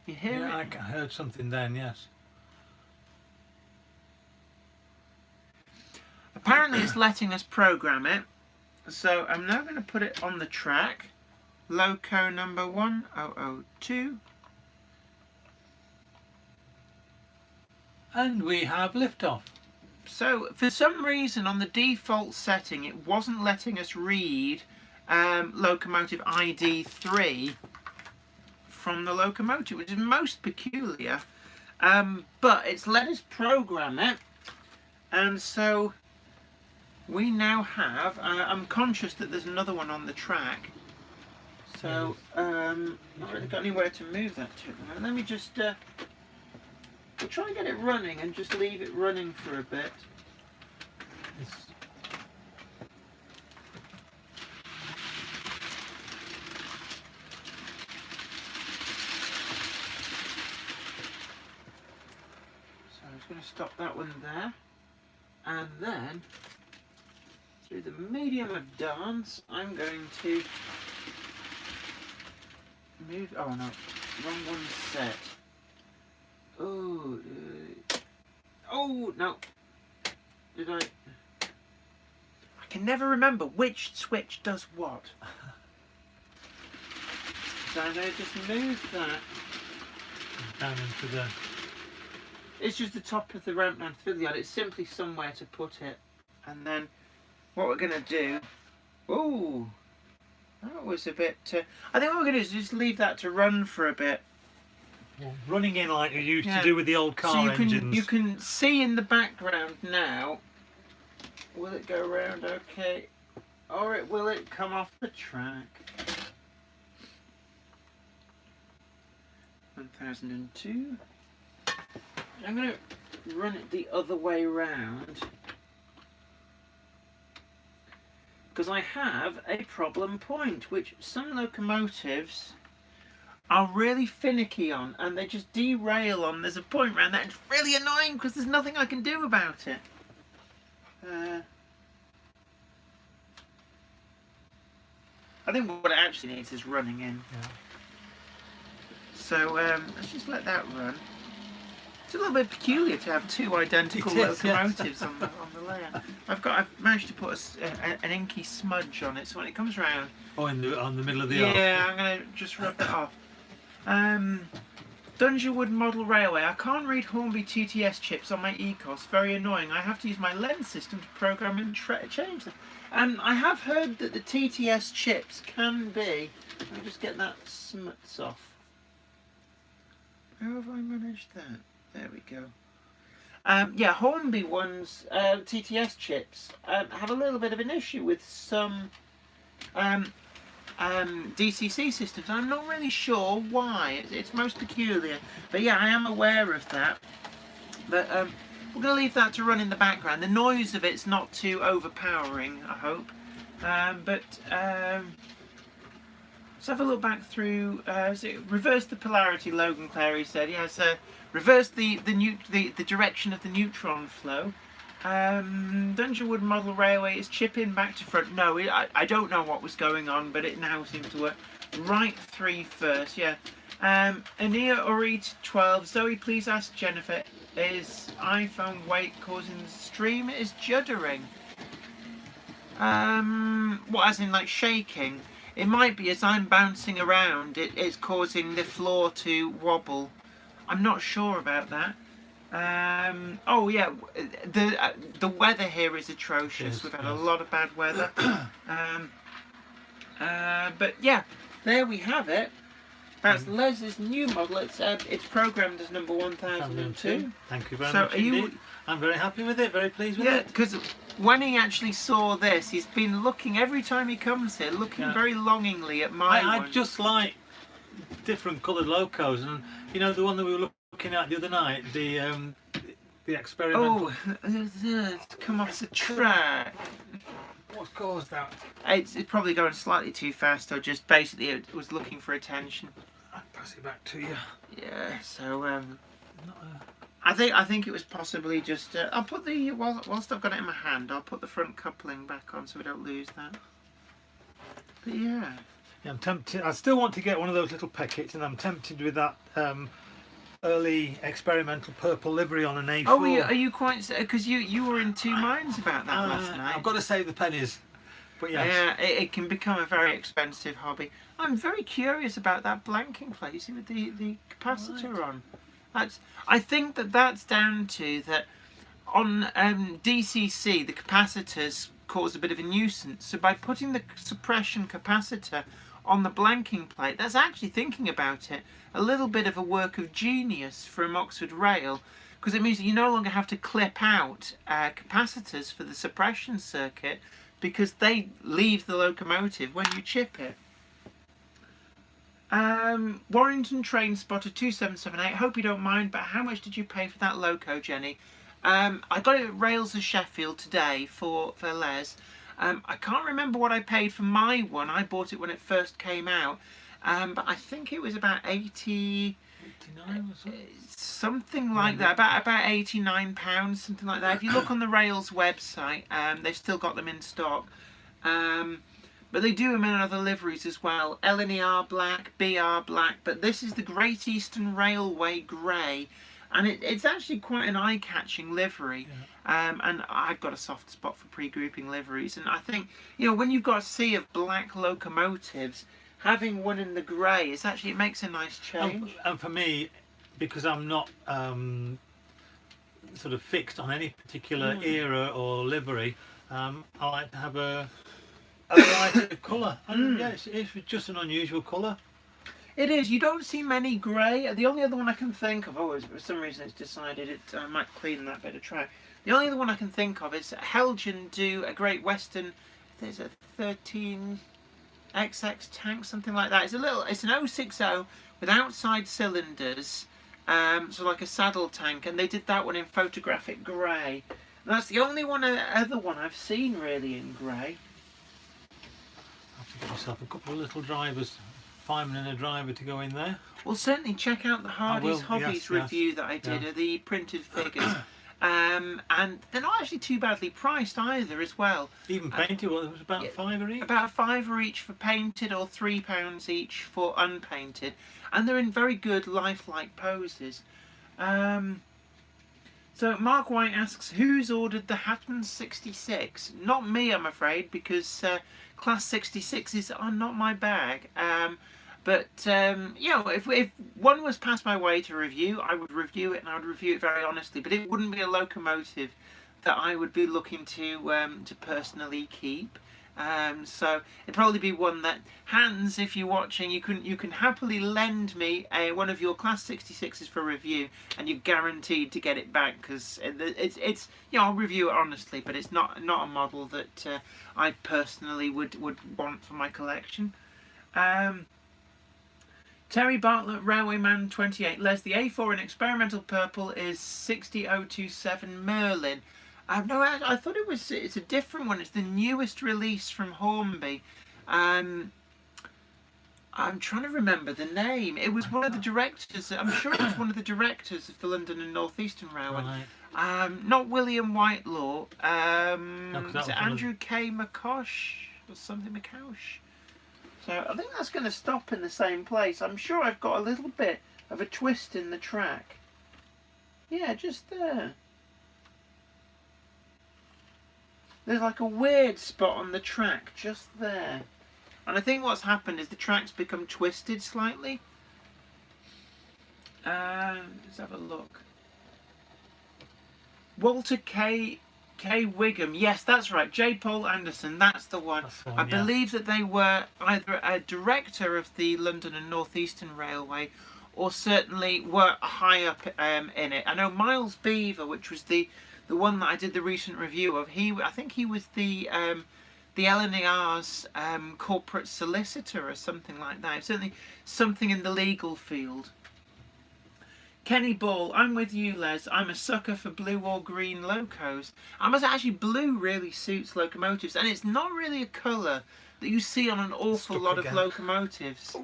You hear it? I heard something then, yes. Apparently it's letting us program it. So I'm now going to put it on the track. Loco number 1002. And we have liftoff. So for some reason on the default setting it wasn't letting us read locomotive ID 3 from the locomotive, which is most peculiar. But it's let us program it, and so we now have, I'm conscious that there's another one on the track, so not really got anywhere to move that to. Let me just we'll try and get it running and just leave it running for a bit. So I'm just going to stop that one there, and then through the medium of dance I'm going to move, oh no, wrong one set. Oh, oh no! Did I can never remember which switch does what. So I'm going to just move that Down into the... It's just the top of the ramp down to the yard. It's simply somewhere to put it. And then what we're going to do... Oh! That was a bit... I think what we're going to do is just leave that to run for a bit. Well, running in like you used to do with the old car engines. You can see in the background now. Will it go around okay? Or will it come off the track? 1002. I'm going to run it the other way round, because I have a problem point which some locomotives are really finicky on, and they just derail on. There's a point around that. It's really annoying because there's nothing I can do about it. I think what it actually needs is running in. Yeah. So let's just let that run. It's a little bit peculiar to have two identical It is, locomotives on the layer. I've managed to put an inky smudge on it, so when it comes around. Oh, on the middle of the Yeah, I'm gonna just rub that off. Dungerwood Model Railway. I can't read Hornby TTS chips on my ECOS. Very annoying. I have to use my lens system to program and change them. I have heard that the TTS chips can be. Let me just get that smuts off. How have I managed that? There we go. Yeah, Hornby ones, TTS chips, have a little bit of an issue with some DCC systems. I'm not really sure why. It's most peculiar. But yeah, I am aware of that. But we're going to leave that to run in the background. The noise of it's not too overpowering, I hope. Let's have a look back through. Reverse the polarity, Logan Clary said. Yes, reverse the direction of the neutron flow. Dungerwood Model Railway is chip in back to front. No, I don't know what was going on, but it now seems to work. Right 3 first, yeah. Ania Orit 12. Zoe, please ask Jennifer, is iPhone weight causing the stream? Is juddering? What, as in like shaking? It might be as I'm bouncing around, it's causing the floor to wobble. I'm not sure about that. Oh yeah, the weather here is atrocious. Yes, We've had yes. a lot of bad weather. But yeah, there we have it. That's Les's new model. It's programmed as number 1002. Thank you very So much are you- indeed. I'm very happy with it, very pleased with Yeah, it. because when he actually saw this, he's been looking every time he comes here, looking Yeah. very longingly at my I one. just like different coloured locos, and you know the one that we were looking at the other night, the experimental. Oh, it's come off the track. What's caused that? It's probably going slightly too fast, or just basically it was looking for attention. I'll pass it back to you. Yeah, so Not a... I think it was possibly just. I'll put the whilst I've got it in my hand, I'll put the front coupling back on so we don't lose that. But yeah. Yeah, I'm tempted. I still want to get one of those little packets, and I'm tempted with that early experimental purple livery on an A4. Oh, are you quite? Because you were in two minds about that last night. I've got to save the pennies, but yes. Yeah, it can become a very expensive hobby. I'm very curious about that blanking plate. You see with the capacitor on. I think that's down to that on DCC the capacitors cause a bit of a nuisance. So by putting the suppression capacitor on the blanking plate, that's actually, thinking about it, a little bit of a work of genius from Oxford Rail, because it means that you no longer have to clip out capacitors for the suppression circuit, because they leave the locomotive when you chip it. Warrington Train Spotter 2778. Hope you don't mind, but how much did you pay for that loco, Jenny? I got it at Rails of Sheffield today for Les. I can't remember what I paid for my one. I bought it when it first came out, but I think it was about 80. 89 or something? Something like that, about £89, something like that. If you look on the Rails website, they've still got them in stock. But they do them in other liveries as well. LNER black, BR black, but this is the Great Eastern Railway grey. And it's actually quite an eye-catching livery. Yeah. And I've got a soft spot for pre-grouping liveries. And I think, you know, when you've got a sea of black locomotives, having one in the grey, it makes a nice change. And for me, because I'm not sort of fixed on any particular era or livery, I like to have a lighter colour. And yeah, it's just an unusual colour. It is. You don't see many grey. The only other one I can think of, for some reason it's decided I might clean that bit of track. The only other one I can think of is Helgen do a Great Western. There's a 13XX tank, something like that. It's an 060 with outside cylinders, so like a saddle tank, and they did that one in photographic grey. And that's the only other one I've seen really in grey. I have to get myself a couple of little drivers. Fireman and a driver to go in there. Well, certainly check out the Hardy's Hobbies yes, review that I did yeah. of the printed figures. and they're not actually too badly priced either as well. Even painted, well, it was about £5 each. About £5 each for painted, or £3 each for unpainted, and they're in very good lifelike poses. So Mark White asks, who's ordered the Hatman 66? Not me, I'm afraid, because Class 66s are not my bag. But you know, if one was passed my way to review, I would review it, and I would review it very honestly. But it wouldn't be a locomotive that I would be looking to personally keep. So it'd probably be one that, Hans, if you're watching, you can happily lend me one of your Class 66s for review, and you're guaranteed to get it back, because it's you know, I'll review it honestly, but it's not a model that I personally would want for my collection. Terry Bartlet, Railwayman 28. Les, the A4 in experimental purple is 60027 Merlin. No, I thought it's a different one. It's the newest release from Holmby. I'm trying to remember the name. It was one of the directors. I'm sure it was one of the directors of the London and North Eastern Railway. Right. Not William Whitelaw. No, Was it Andrew K. McCosh or something McCosh? So I think that's going to stop in the same place. I'm sure I've got a little bit of a twist in the track. Yeah, just there. There's like a weird spot on the track just there. And I think what's happened is the track's become twisted slightly. Let's have a look. Walter K. Wigham. Yes, that's right. J. Paul Anderson. That's the one. I believe that they were either a director of the London and North Eastern Railway, or certainly were high up in it. I know Miles Beaver, which was the one that I did the recent review of. I think he was the LNER's corporate solicitor or something like that. Certainly something in the legal field. Kenny Ball, I'm with you, Les. I'm a sucker for blue or green locos. I must actually, blue really suits locomotives, and it's not really a colour that you see on an awful lot of locomotives.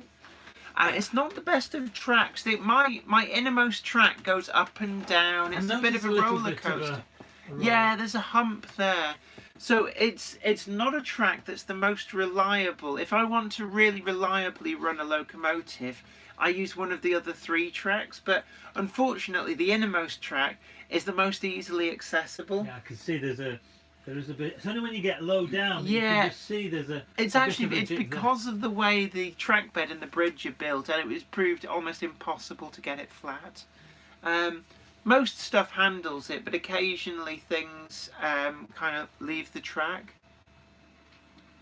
It's not the best of tracks. My innermost track goes up and down. It's a bit of a roller coaster. Yeah, there's a hump there. So it's not a track that's the most reliable. If I want to really reliably run a locomotive, I use one of the other 3 tracks, but unfortunately the innermost track is the most easily accessible. Yeah, I can see there is a bit. It's only when you get low down yeah, you can just see there's a. It's because of the way the track bed and the bridge are built, and it was proved almost impossible to get it flat. Most stuff handles it, but occasionally things kind of leave the track.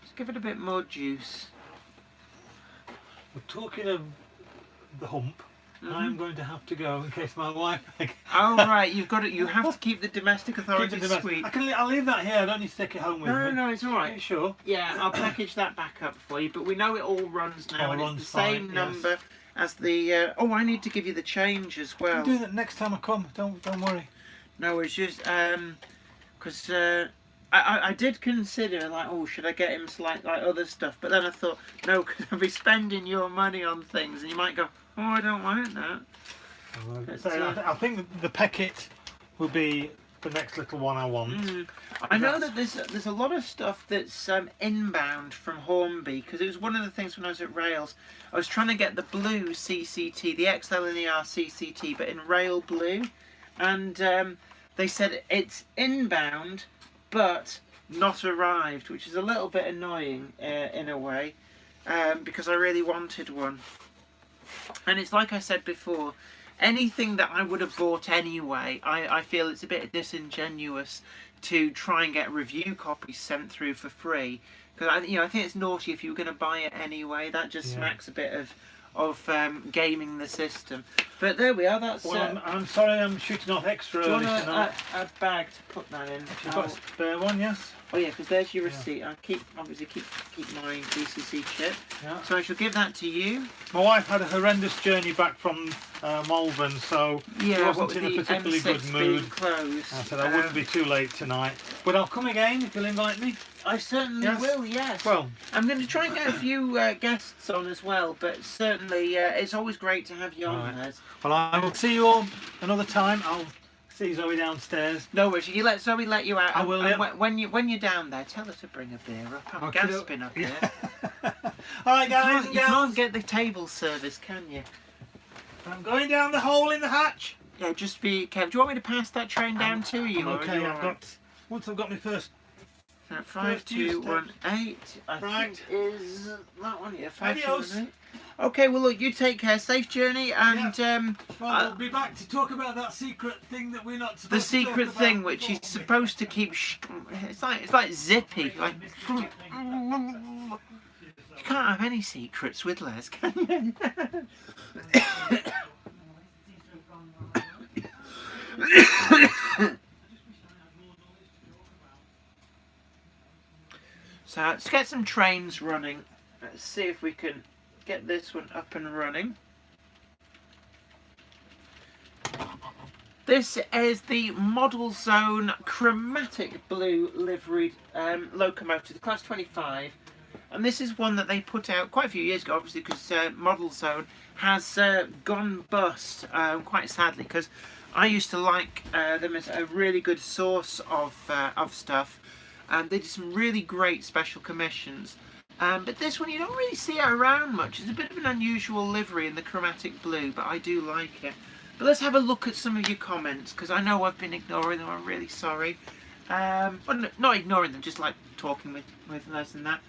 Just give it a bit more juice. We're talking of the hump. I'm going to have to go in case my wife. Oh right, you've got it. You have to keep the domestic authorities sweet. I'll leave that here. I don't need to take it home with me. No, it's all right. Are you sure? Yeah, I'll package that back up for you. But we know it all runs now, and it's the same fine, number as the. Oh, I need to give you the change as well. I'll do that next time I come. Don't worry. No, it's just because I did consider, like, oh, should I get him like other stuff? But then I thought, no, because I'll be spending your money on things, and you might go, oh, I don't want that. I think the Peckett will be the next little one I want. I know that there's a lot of stuff that's inbound from Hornby, because it was one of the things when I was at Rails. I was trying to get the blue CCT, the XLNER CCT, but in rail blue, and they said it's inbound but not arrived, which is a little bit annoying in a way, because I really wanted one. And it's like I said before, anything that I would have bought anyway, I feel it's a bit disingenuous to try and get review copies sent through for free, because I think it's naughty if you were going to buy it anyway. That just smacks a bit of gaming the system. But there we are. That's. Well, I'm sorry, I'm shooting off extra. Do you early want tonight. a bag to put that in? You've got a spare one, yes? Oh yeah, because there's your receipt. I obviously keep my DCC chip. Yeah. So I shall give that to you. My wife had a horrendous journey back from Malvern, so she wasn't in a particularly good mood. Closed, I said I wouldn't be too late tonight, but I'll come again if you'll invite me. I certainly will. Yes. Well, I'm going to try and get a few guests on as well, but certainly it's always great to have you on, Les. Well, I will see you all another time. I'll see Zoe downstairs. No worries. You let Zoe let you out. I will, And yeah. when you're down there, tell her to bring a beer up. I'm Okay, gasping up here. All right, guys. You can't get the table service, can you? I'm going down the hole in the hatch. Yeah, just be careful. Do you want me to pass that train down to you? or are Okay, you I've all got. Once I've got my first. right? 5218. I Right. think is that one. Yeah, Adios. 5218. Okay, well look, you take care. Safe journey, and Well, we'll be back to talk about that secret thing that we're not supposed the to talk secret about thing which before. he's supposed to keep. It's like zippy. Like you can't have any secrets with Les, can you? So let's get some trains running. Let's see if we can get this one up and running. This is the Model Zone chromatic blue liveried locomotive, the Class 25. And this is one that they put out quite a few years ago, obviously, because Model Zone has gone bust, quite sadly, because I used to like them as a really good source of stuff. And they did some really great special commissions. But this one, you don't really see it around much. It's a bit of an unusual livery in the chromatic blue, but I do like it. But let's have a look at some of your comments, because I know I've been ignoring them. I'm really sorry. Well, not ignoring them, just like talking with Les and that.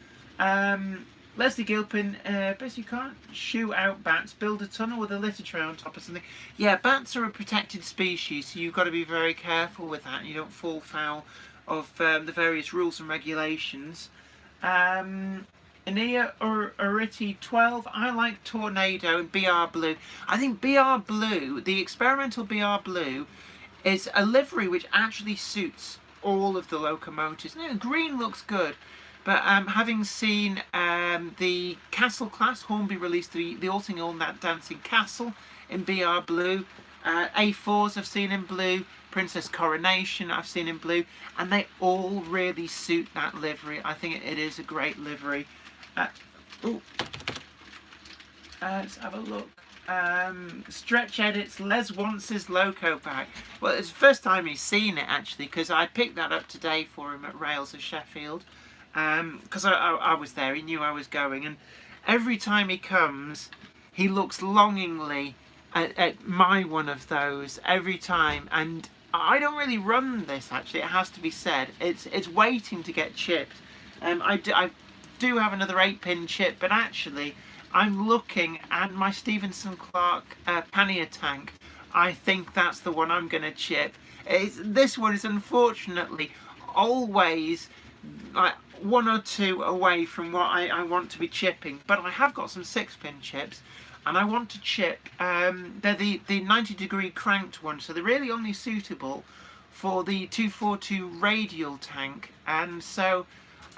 Leslie Gilpin, best you can't shoo out bats, build a tunnel with a litter tray on top or something. Yeah, bats are a protected species, so you've got to be very careful with that. You don't fall foul of the various rules and regulations. Ania Ritchie 12, I like Tornado and BR Blue. I think BR Blue, the experimental BR Blue, is a livery which actually suits all of the locomotives. Now, green looks good, but having seen the Castle class, Hornby released the All Sing All That Dancing Castle in BR Blue. A4s I've seen in blue, Princess Coronation I've seen in blue, and they all really suit that livery. I think it is a great livery. Let's have a look. Stretch Edits, Les wants his loco back. Well, it's the first time he's seen it actually, because I picked that up today for him at Rails of Sheffield. Because I was there, he knew I was going, and every time he comes, he looks longingly at my one of those every time. And I don't really run this actually, it has to be said. It's waiting to get chipped. I do have another 8-pin chip, but actually I'm looking at my Stevenson Clark pannier tank. I think that's the one I'm going to chip. This one is unfortunately always like 1 or 2 away from what I want to be chipping, but I have got some 6-pin chips and I want to chip. They're the 90-degree cranked ones, so they're really only suitable for the 242 radial tank, and so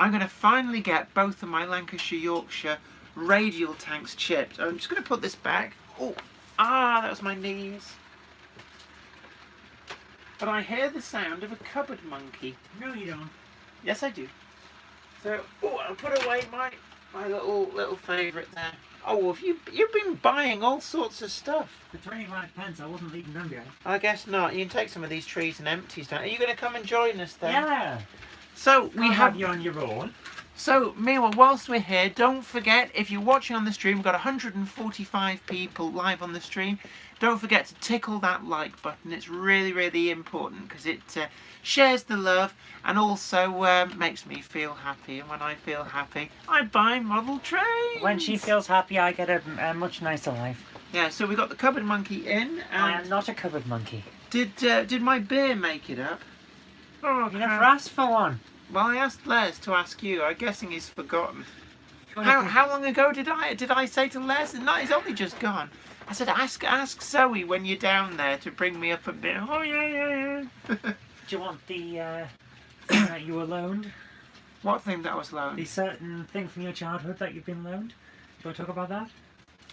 I'm going to finally get both of my Lancashire Yorkshire radial tanks chipped. I'm just going to put this back. Oh, that was my knees. But I hear the sound of a cupboard monkey. No, you don't. Yes, I do. So, I'll put away my little favourite there. Oh, you've been buying all sorts of stuff. For 25p, I wasn't leaving them behind. I guess not. You can take some of these trees and empties down. Are you going to come and join us then? Yeah. So we I'll have you on your own. So, meanwhile, whilst we're here, don't forget, if you're watching on the stream, we've got 145 people live on the stream. Don't forget to tickle that like button. It's really, really important because it shares the love and also makes me feel happy. And when I feel happy, I buy model trains. When she feels happy, I get a much nicer life. Yeah, so we got the cupboard monkey in. I And am not a cupboard monkey. did my beer make it up? Oh, You never asked for one. Well, I asked Les to ask you. I'm guessing he's forgotten. How long ago did I say to Les? No, he's only just gone. I said, ask Zoe when you're down there to bring me up a bit. Oh yeah. Do you want the thing that you were loaned? What thing that was loaned? The certain thing from your childhood that you've been loaned? Do you want to talk about that?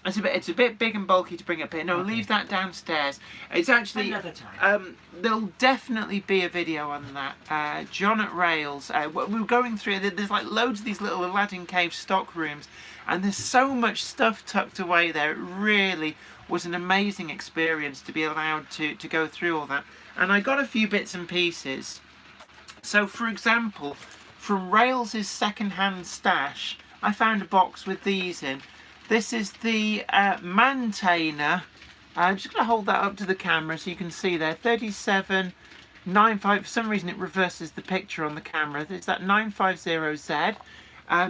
It's a bit big and bulky to bring up here. No, Okay. leave that downstairs. It's actually Another time. there'll definitely be a video on that. John at Rails. We were going through. There's like loads of these little Aladdin Cave stock rooms, and there's so much stuff tucked away there. It really was an amazing experience to be allowed to go through all that. And I got a few bits and pieces. So, for example, from Rails' second-hand stash, I found a box with these in. This is the Maintainer. I'm just going to hold that up to the camera so you can see there. 3795. For some reason, it reverses the picture on the camera. It's that 950Z.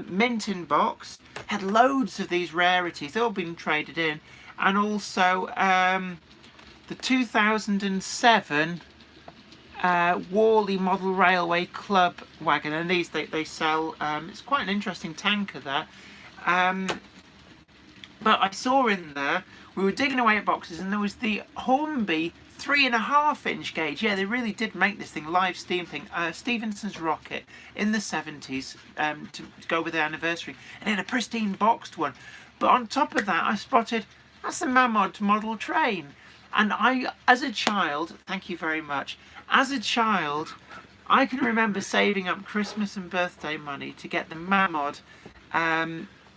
Minting box. Had loads of these rarities. They've all been traded in. And also the 2007 Worley Model Railway Club wagon. And these they sell. It's quite an interesting tanker there. But I saw in there, we were digging away at boxes, and there was the Holmby 3.5-inch gauge. Yeah, they really did make this thing, live steam thing. Stephenson's rocket in the 70s to go with the anniversary. And it had a pristine boxed one. But on top of that, I spotted, that's the Mammoth model train. And I, as a child, thank you very much, as a child, I can remember saving up Christmas and birthday money to get the Mammoth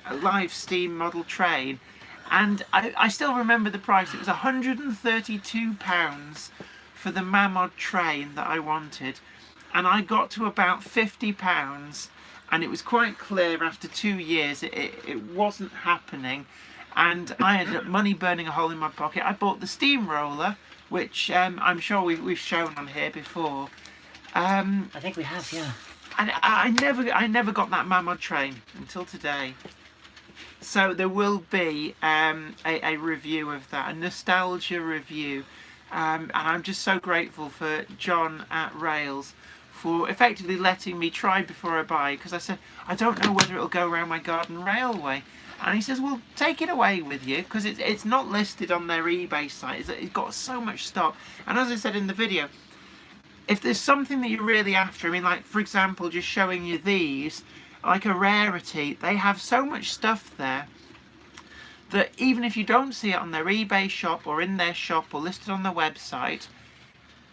a live steam model train, and I still remember the price. It was £132 for the Mammoth train that I wanted, and I got to about £50, and it was quite clear after 2 years it wasn't happening, and I ended up money burning a hole in my pocket. I bought the steamroller, which I'm sure we've shown on here before. I think we have, yeah. And I never got that Mammoth train until today. So there will be a review of that, a nostalgia review, and I'm just so grateful for John at Rails for effectively letting me try before I buy, because I said I don't know whether it'll go around my garden railway, and he says, well, take it away with you, because it's not listed on their eBay site. It's got so much stock, and as I said in the video, if there's something that you're really after, I mean, like, for example, just showing you these, like a rarity, they have so much stuff there that even if you don't see it on their eBay shop or in their shop or listed on their website,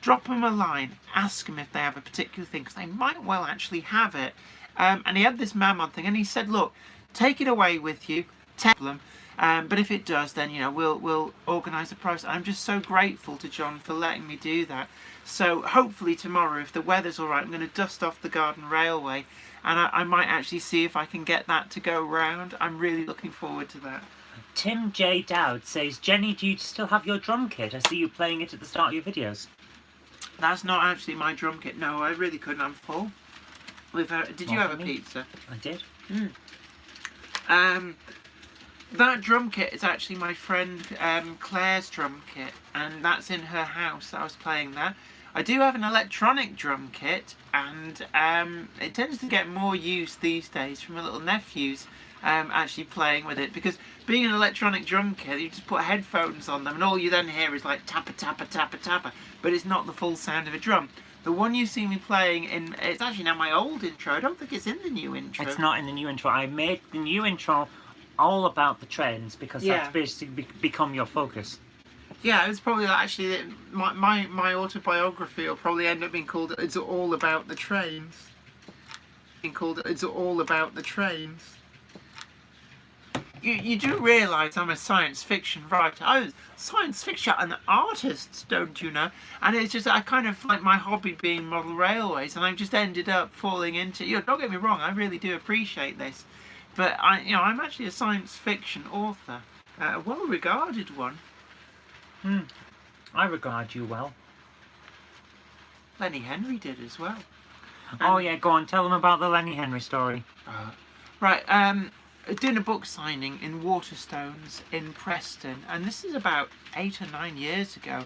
drop them a line, ask them if they have a particular thing, because they might well actually have it. And he had this Mammoth thing, and he said, look, take it away with you, tell them, but if it does, then, you know, we'll organise the price. I'm just so grateful to John for letting me do that. So hopefully tomorrow, if the weather's all right, I'm going to dust off the garden railway, and I might actually see if I can get that to go round. I'm really looking forward to that. Tim J. Dowd says, Jenny, do you still have your drum kit? I see you playing it at the start of your videos. That's not actually my drum kit. No, I really couldn't. I'm full. Did you have a pizza? I did. That drum kit is actually my friend Claire's drum kit, and that's in her house. I was playing that. I do have an electronic drum kit, and it tends to get more use these days from my little nephews actually playing with it, because being an electronic drum kit, you just put headphones on them and all you then hear is like tappa tappa tappa tappa, but it's not the full sound of a drum. The one you see me playing in, it's actually now my old intro. I don't think it's in the new intro. It's not in the new intro. I made the new intro all about the trends, because Yeah. that's basically become your focus. Yeah, it's probably actually my autobiography will probably end up being called "It's All About the Trains." Being called "It's All About the Trains." You do realise I'm a science fiction writer. I was science fiction and artist, don't you know? And it's just I kind of like my hobby being model railways, and I've just ended up falling into. You know, don't get me wrong, I really do appreciate this, but I'm actually a science fiction author, a well-regarded one. I regard you well. Lenny Henry did as well. Oh yeah, go on, tell them about the Lenny Henry story. Right, doing a book signing in Waterstones in Preston, and this is about 8 or 9 years ago.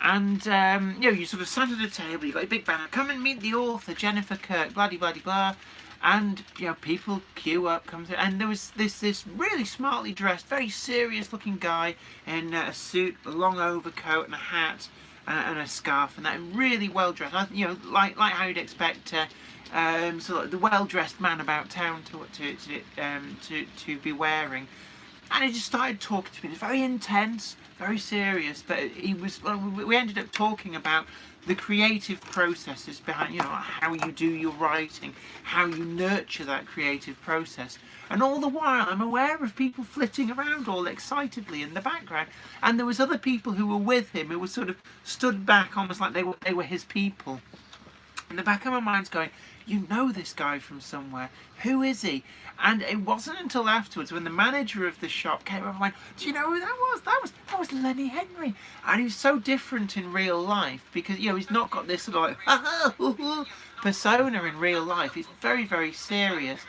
And you know, you sort of sat at a table, you got a big banner, come and meet the author, Jennifer Kirk, blah blah blah blah. And you know, people queue up, comes in, and there was this really smartly dressed, very serious looking guy in a suit, a long overcoat and a hat and a scarf, and that, really well dressed. You know, like how you'd expect sort of the well dressed man about town to be wearing. And he just started talking to me. It was very intense, very serious, but we ended up talking about the creative processes behind, you know, how you do your writing, how you nurture that creative process. And all the while, I'm aware of people flitting around all excitedly in the background. And there was other people who were with him who were sort of stood back, almost like they were his people. In the back of my mind's going, you know this guy from somewhere. Who is he? And it wasn't until afterwards when the manager of the shop came over and went, do you know who that was? That was Lenny Henry. And he was so different in real life because, you know, he's not got this sort of like persona in real life. He's very, very serious.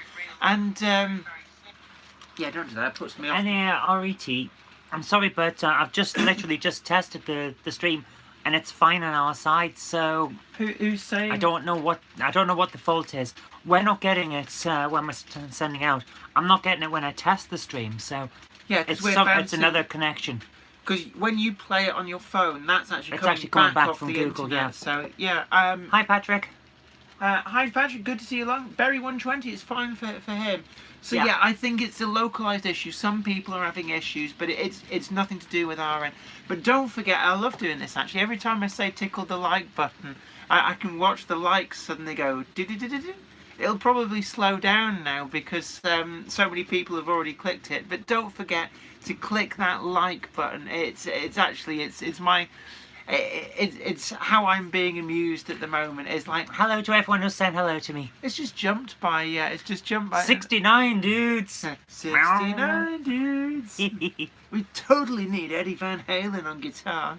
And, yeah, don't do that. It puts me off. And RET, I'm sorry, but I've just literally just tested the stream, and it's fine on our side. So who's saying? I don't know what the fault is. We're not getting it when we're sending out. I'm not getting it when I test the stream. So yeah, it's another connection. Because when you play it on your phone, that's actually coming back off from the Google. internet. Yeah. So yeah. Hi Patrick. Hi Patrick, good to see you along. Berry 120 is fine for him. So yeah, I think it's a localized issue. Some people are having issues, but it's nothing to do with our end. But don't forget, I love doing this actually. Every time I say tickle the like button, I can watch the likes suddenly go do-do-do-do-do. It'll probably slow down now because so many people have already clicked it. But don't forget to click that like button. It's how I'm being amused at the moment. It's like, Hello to everyone who's saying hello to me. it's just jumped by 69 dudes. 69 dudes. We totally need Eddie Van Halen on guitar.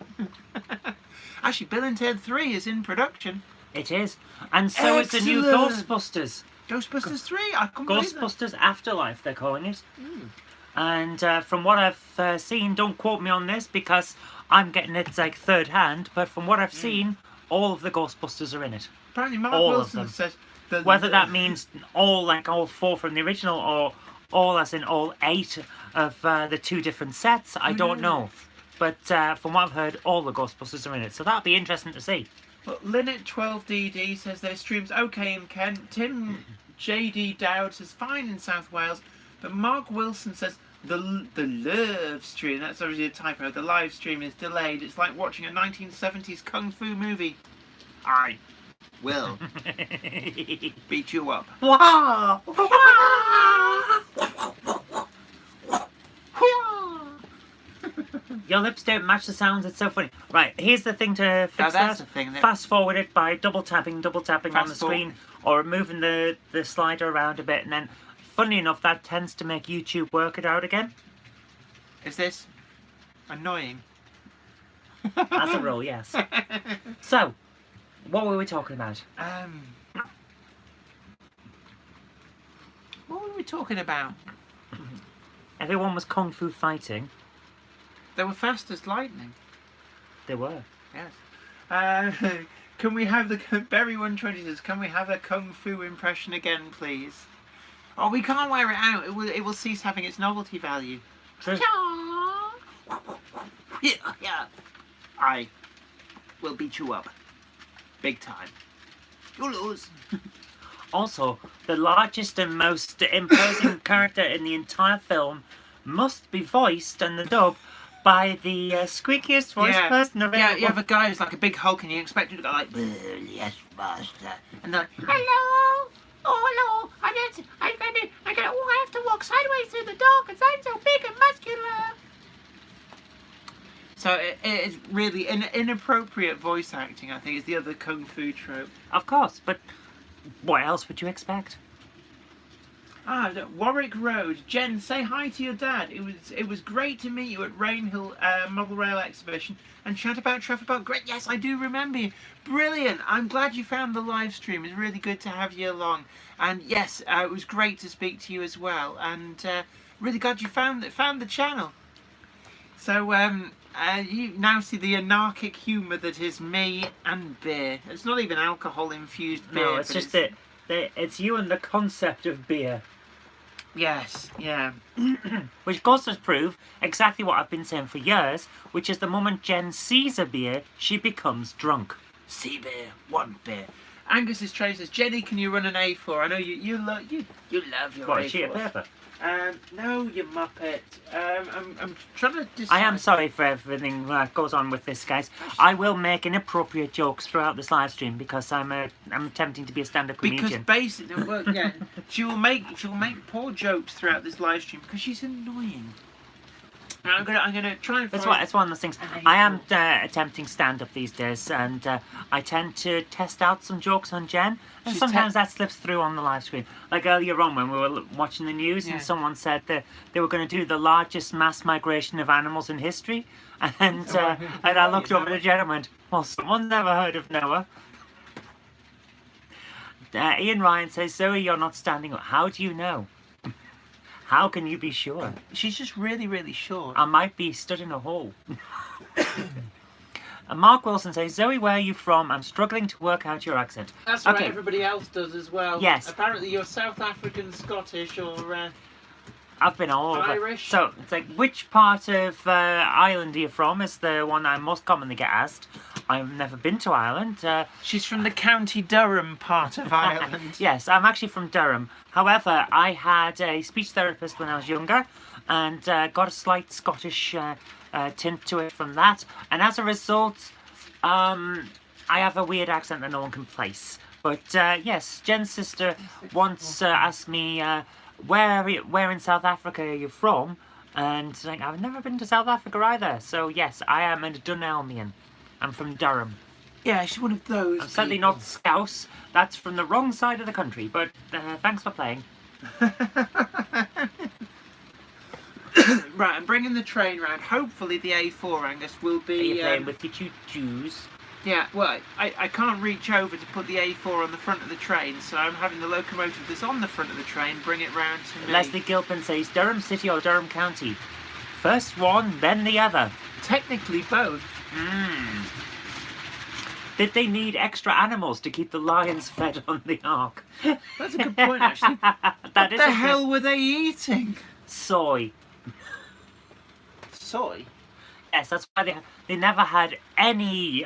Actually, Bill and Ted 3 is in production. It is, and so is the new Excellent. Ghostbusters. Ghostbusters 3, I can't believe that. Ghostbusters Afterlife, they're calling it. And from what I've seen, don't quote me on this because I'm getting it like third hand, but from what I've seen, all of the Ghostbusters are in it. Apparently Mark all Wilson of them. says... Whether that means all four from the original or all as in all 8 of the 2 different sets, I don't know. But from what I've heard, all the Ghostbusters are in it, so that'll be interesting to see. Well, Linnet12DD says their stream's okay in Kent. Tim JD Dowd says fine in South Wales. But Mark Wilson says the live stream, that's obviously a typo, the live stream is delayed. It's like watching a 1970s kung fu movie. I will beat you up. Wow! Your lips don't match the sounds, it's so funny. Right, here's the thing to fix that's that. the thing that- Fast forward it by double tapping on the Fast screen, or moving the slider around a bit, and then, funnily enough, that tends to make YouTube work it out again. Is this annoying? As a rule, yes. So, what were we talking about? What were we talking about? Everyone was kung fu fighting. They were fast as lightning. They were. Yes. Can we have the Berry 120 says, can we have a kung fu impression again, please? Oh, we can't wear it out. It will cease having its novelty value. True. Yeah. I will beat you up. Big time. You lose. Also, the largest and most imposing character in the entire film must be voiced in the dub by the squeakiest voiced person available. Yeah, you have a guy who's like a big Hulk and you expect him to go like, yes, master. And they're like, hello. Oh, hello. I have to walk sideways through the door because I'm so big and muscular. So it is really inappropriate voice acting, I think, is the other kung fu trope. Of course, but what else would you expect? Warwick Road. Jen, say hi to your dad. It was great to meet you at Rainhill Model Rail Exhibition and chat about Traffic Park. Great, yes, I do remember you. Brilliant. I'm glad you found the live stream. It's really good to have you along. And yes, it was great to speak to you as well. And really glad you found the channel. So you now see the anarchic humour that is me and beer. It's not even alcohol infused beer. No, it's just that it's you and the concept of beer. Yes, yeah. Which goes to prove exactly what I've been saying for years, which is the moment Jen sees a beer, she becomes drunk. See beer, want beer. Angus's train says, Jenny, can you run an A4? I know you love your What, A4. a sheet of paper? No, you muppet. I'm trying to decide. I am sorry for everything that goes on with this, guys. I will make inappropriate jokes throughout this live stream because I'm attempting to be a stand-up comedian. Because basically, well, yeah, she'll make poor jokes throughout this live stream because she's annoying. And I'm gonna try and. It's one of those things. I am attempting stand-up these days, and I tend to test out some jokes on Jen, and sometimes that slips through on the live stream. Like earlier on when we were watching the news, and someone said that they were going to do the largest mass migration of animals in history, and I looked over to Jen and went, "Well, someone's never heard of Noah." Ian Ryan says, "Zoe, you're not standing up. How do you know? How can you be sure?" She's just really, really short. I might be stood in a hole. And Mark Wilson says, "Zoe, where are you from? I'm struggling to work out your accent." That's right, everybody else does as well. Yes. Apparently you're South African, Scottish, or I've been all over. Irish. So, it's like, which part of Ireland are you from is the one I most commonly get asked. I've never been to Ireland. She's from the County Durham part of Ireland. Yes, I'm actually from Durham. However, I had a speech therapist when I was younger and got a slight Scottish tint to it from that. And as a result, I have a weird accent that no one can place. But yes, Jen's sister once asked me, where in South Africa are you from? And like, I've never been to South Africa either. So yes, I am a Dunelmian. I'm from Durham. Yeah, she's one of those. I'm certainly not Scouse. That's from the wrong side of the country. But thanks for playing. Right, I'm bringing the train round. Hopefully the A4, Angus, will be... Are you playing with your choo-choos? Yeah, well, I can't reach over to put the A4 on the front of the train, so I'm having the locomotive that's on the front of the train bring it round to me. Leslie Gilpin says, Durham City or Durham County? First one, then the other. Technically both. Did they need extra animals to keep the lions fed on the Ark? That's a good point, actually. What the hell were they eating? Soy. Soy? Yes, that's why they never had any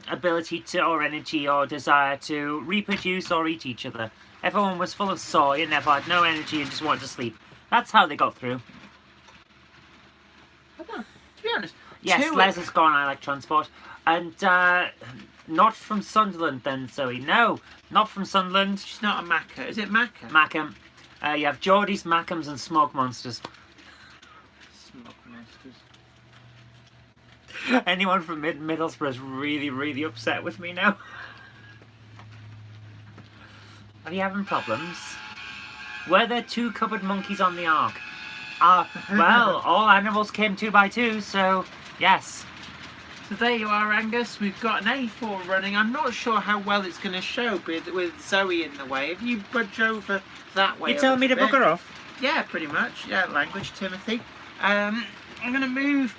ability to, or energy or desire to reproduce or eat each other. Everyone was full of soy and never had no energy and just wanted to sleep. That's how they got through. I don't know. To be honest. Yes, Les has gone, I like transport. And not from Sunderland then, Zoe. No, not from Sunderland. She's not a Macca. Is it Macca? Mackham. You have Geordies, Mackhams and Smog Monsters. Smog Monsters. Anyone from Middlesbrough is really, really upset with me now. Are you having problems? Were there 2 cupboard monkeys on the Ark? Well, all animals came 2 by 2, so yes. So there you are, Angus. We've got an A4 running. I'm not sure how well it's going to show with Zoe in the way. If you budge over that way, You telling me to bugger off? Yeah, pretty much. Yeah, language, Timothy. I'm going to move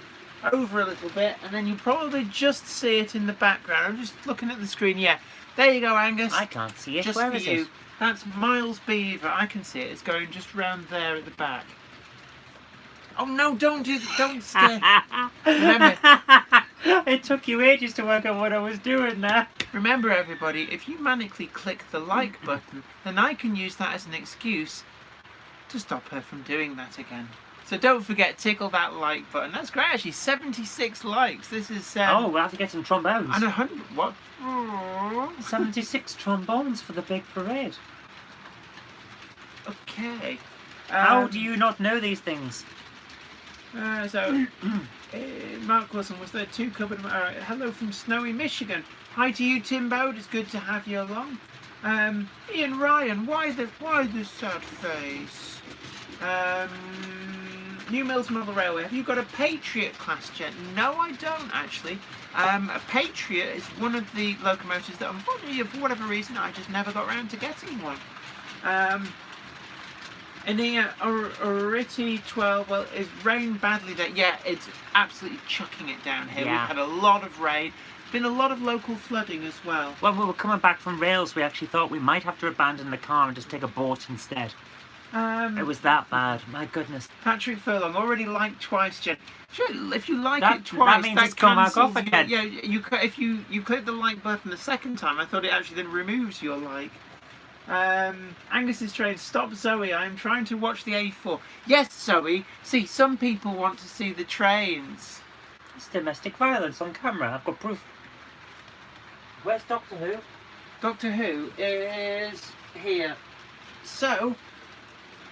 over a little bit, and then you probably just see it in the background. I'm just looking at the screen. Yeah, there you go, Angus. I can't see it. Just Where for is you. it? That's Miles Beaver. I can see it. It's going just round there at the back. Oh no! Don't stare. Remember. It took you ages to work out what I was doing there. Remember, everybody, if you manically click the like button, then I can use that as an excuse to stop her from doing that again. So don't forget, tickle that like button. That's great, actually. 76 likes. This is... oh, we'll have to get some trombones. And 100... What? 76 trombones for the big parade. Okay. How do you not know these things? Mark Wilson, was there 2 cupboard... hello from snowy Michigan. Hi to you, Tim Bowd. It's good to have you along. Ian Ryan, why the sad face? New Mills Model Railway. Have you got a Patriot class jet? No, I don't actually. A Patriot is one of the locomotives that, unfortunately, for whatever reason, I just never got around to getting one. And the Ritchie 12, well, it's rained badly there. Yeah, it's absolutely chucking it down here. Yeah. We've had a lot of rain. Been a lot of local flooding as well. When we were coming back from rails, we actually thought we might have to abandon the car and just take a boat instead. It was that bad. My goodness. Patrick Furlong, already liked twice, Jen. Sure, if you like That- it twice, that means it's come back off again. Yeah, if you click the like button the second time, I thought it actually then removes your like. Angus's train. Stop, Zoe. I'm trying to watch the A4. Yes, Zoe. See, some people want to see the trains. It's domestic violence on camera. I've got proof. Where's Doctor Who? Doctor Who is here. So,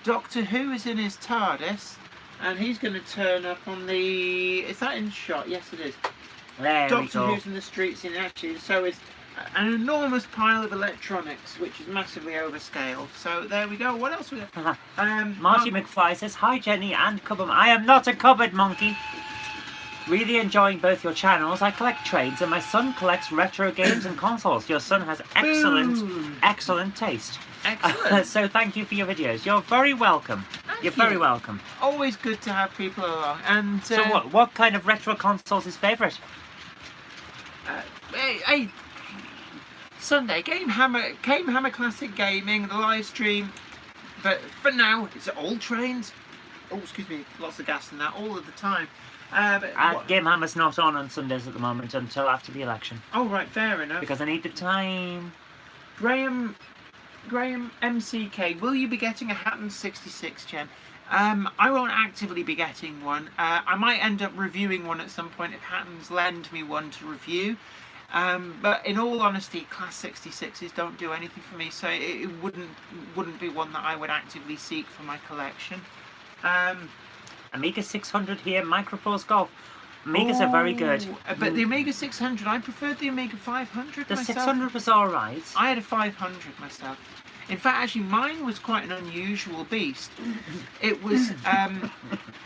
Doctor Who is in his TARDIS, and he's going to turn up on the... Is that in shot? Yes, it is. There we Doctor go. Who's in the streets in actually, so is an enormous pile of electronics, which is massively overscaled. So there we go. What else we got? Marty McFly says, hi Jenny and Cupboard. I am not a cupboard monkey. Really enjoying both your channels. I collect trades and my son collects retro games and consoles. Your son has excellent taste. Excellent. So thank you for your videos. You're very welcome. You're very welcome. Always good to have people along. And so what kind of retro consoles is favourite? Hey, Sunday Game Hammer Classic Gaming, the live stream. But for now, it's old trains. Oh, excuse me, lots of gas in that all of the time. Game Hammer's not on Sundays at the moment until after the election. Oh right, fair enough. Because I need the time. Graham MCK, will you be getting a Hatton 66, Jen? I won't actively be getting one. I might end up reviewing one at some point if Hattons lend me one to review. But in all honesty, Class 66s don't do anything for me, so it wouldn't be one that I would actively seek for my collection. Amiga 600 here, Microprose Golf. Amigas are very good. But the Amiga 600, I preferred the Amiga 500 the myself. 600 was alright. I had a 500 myself. In fact, actually, mine was quite an unusual beast. It was,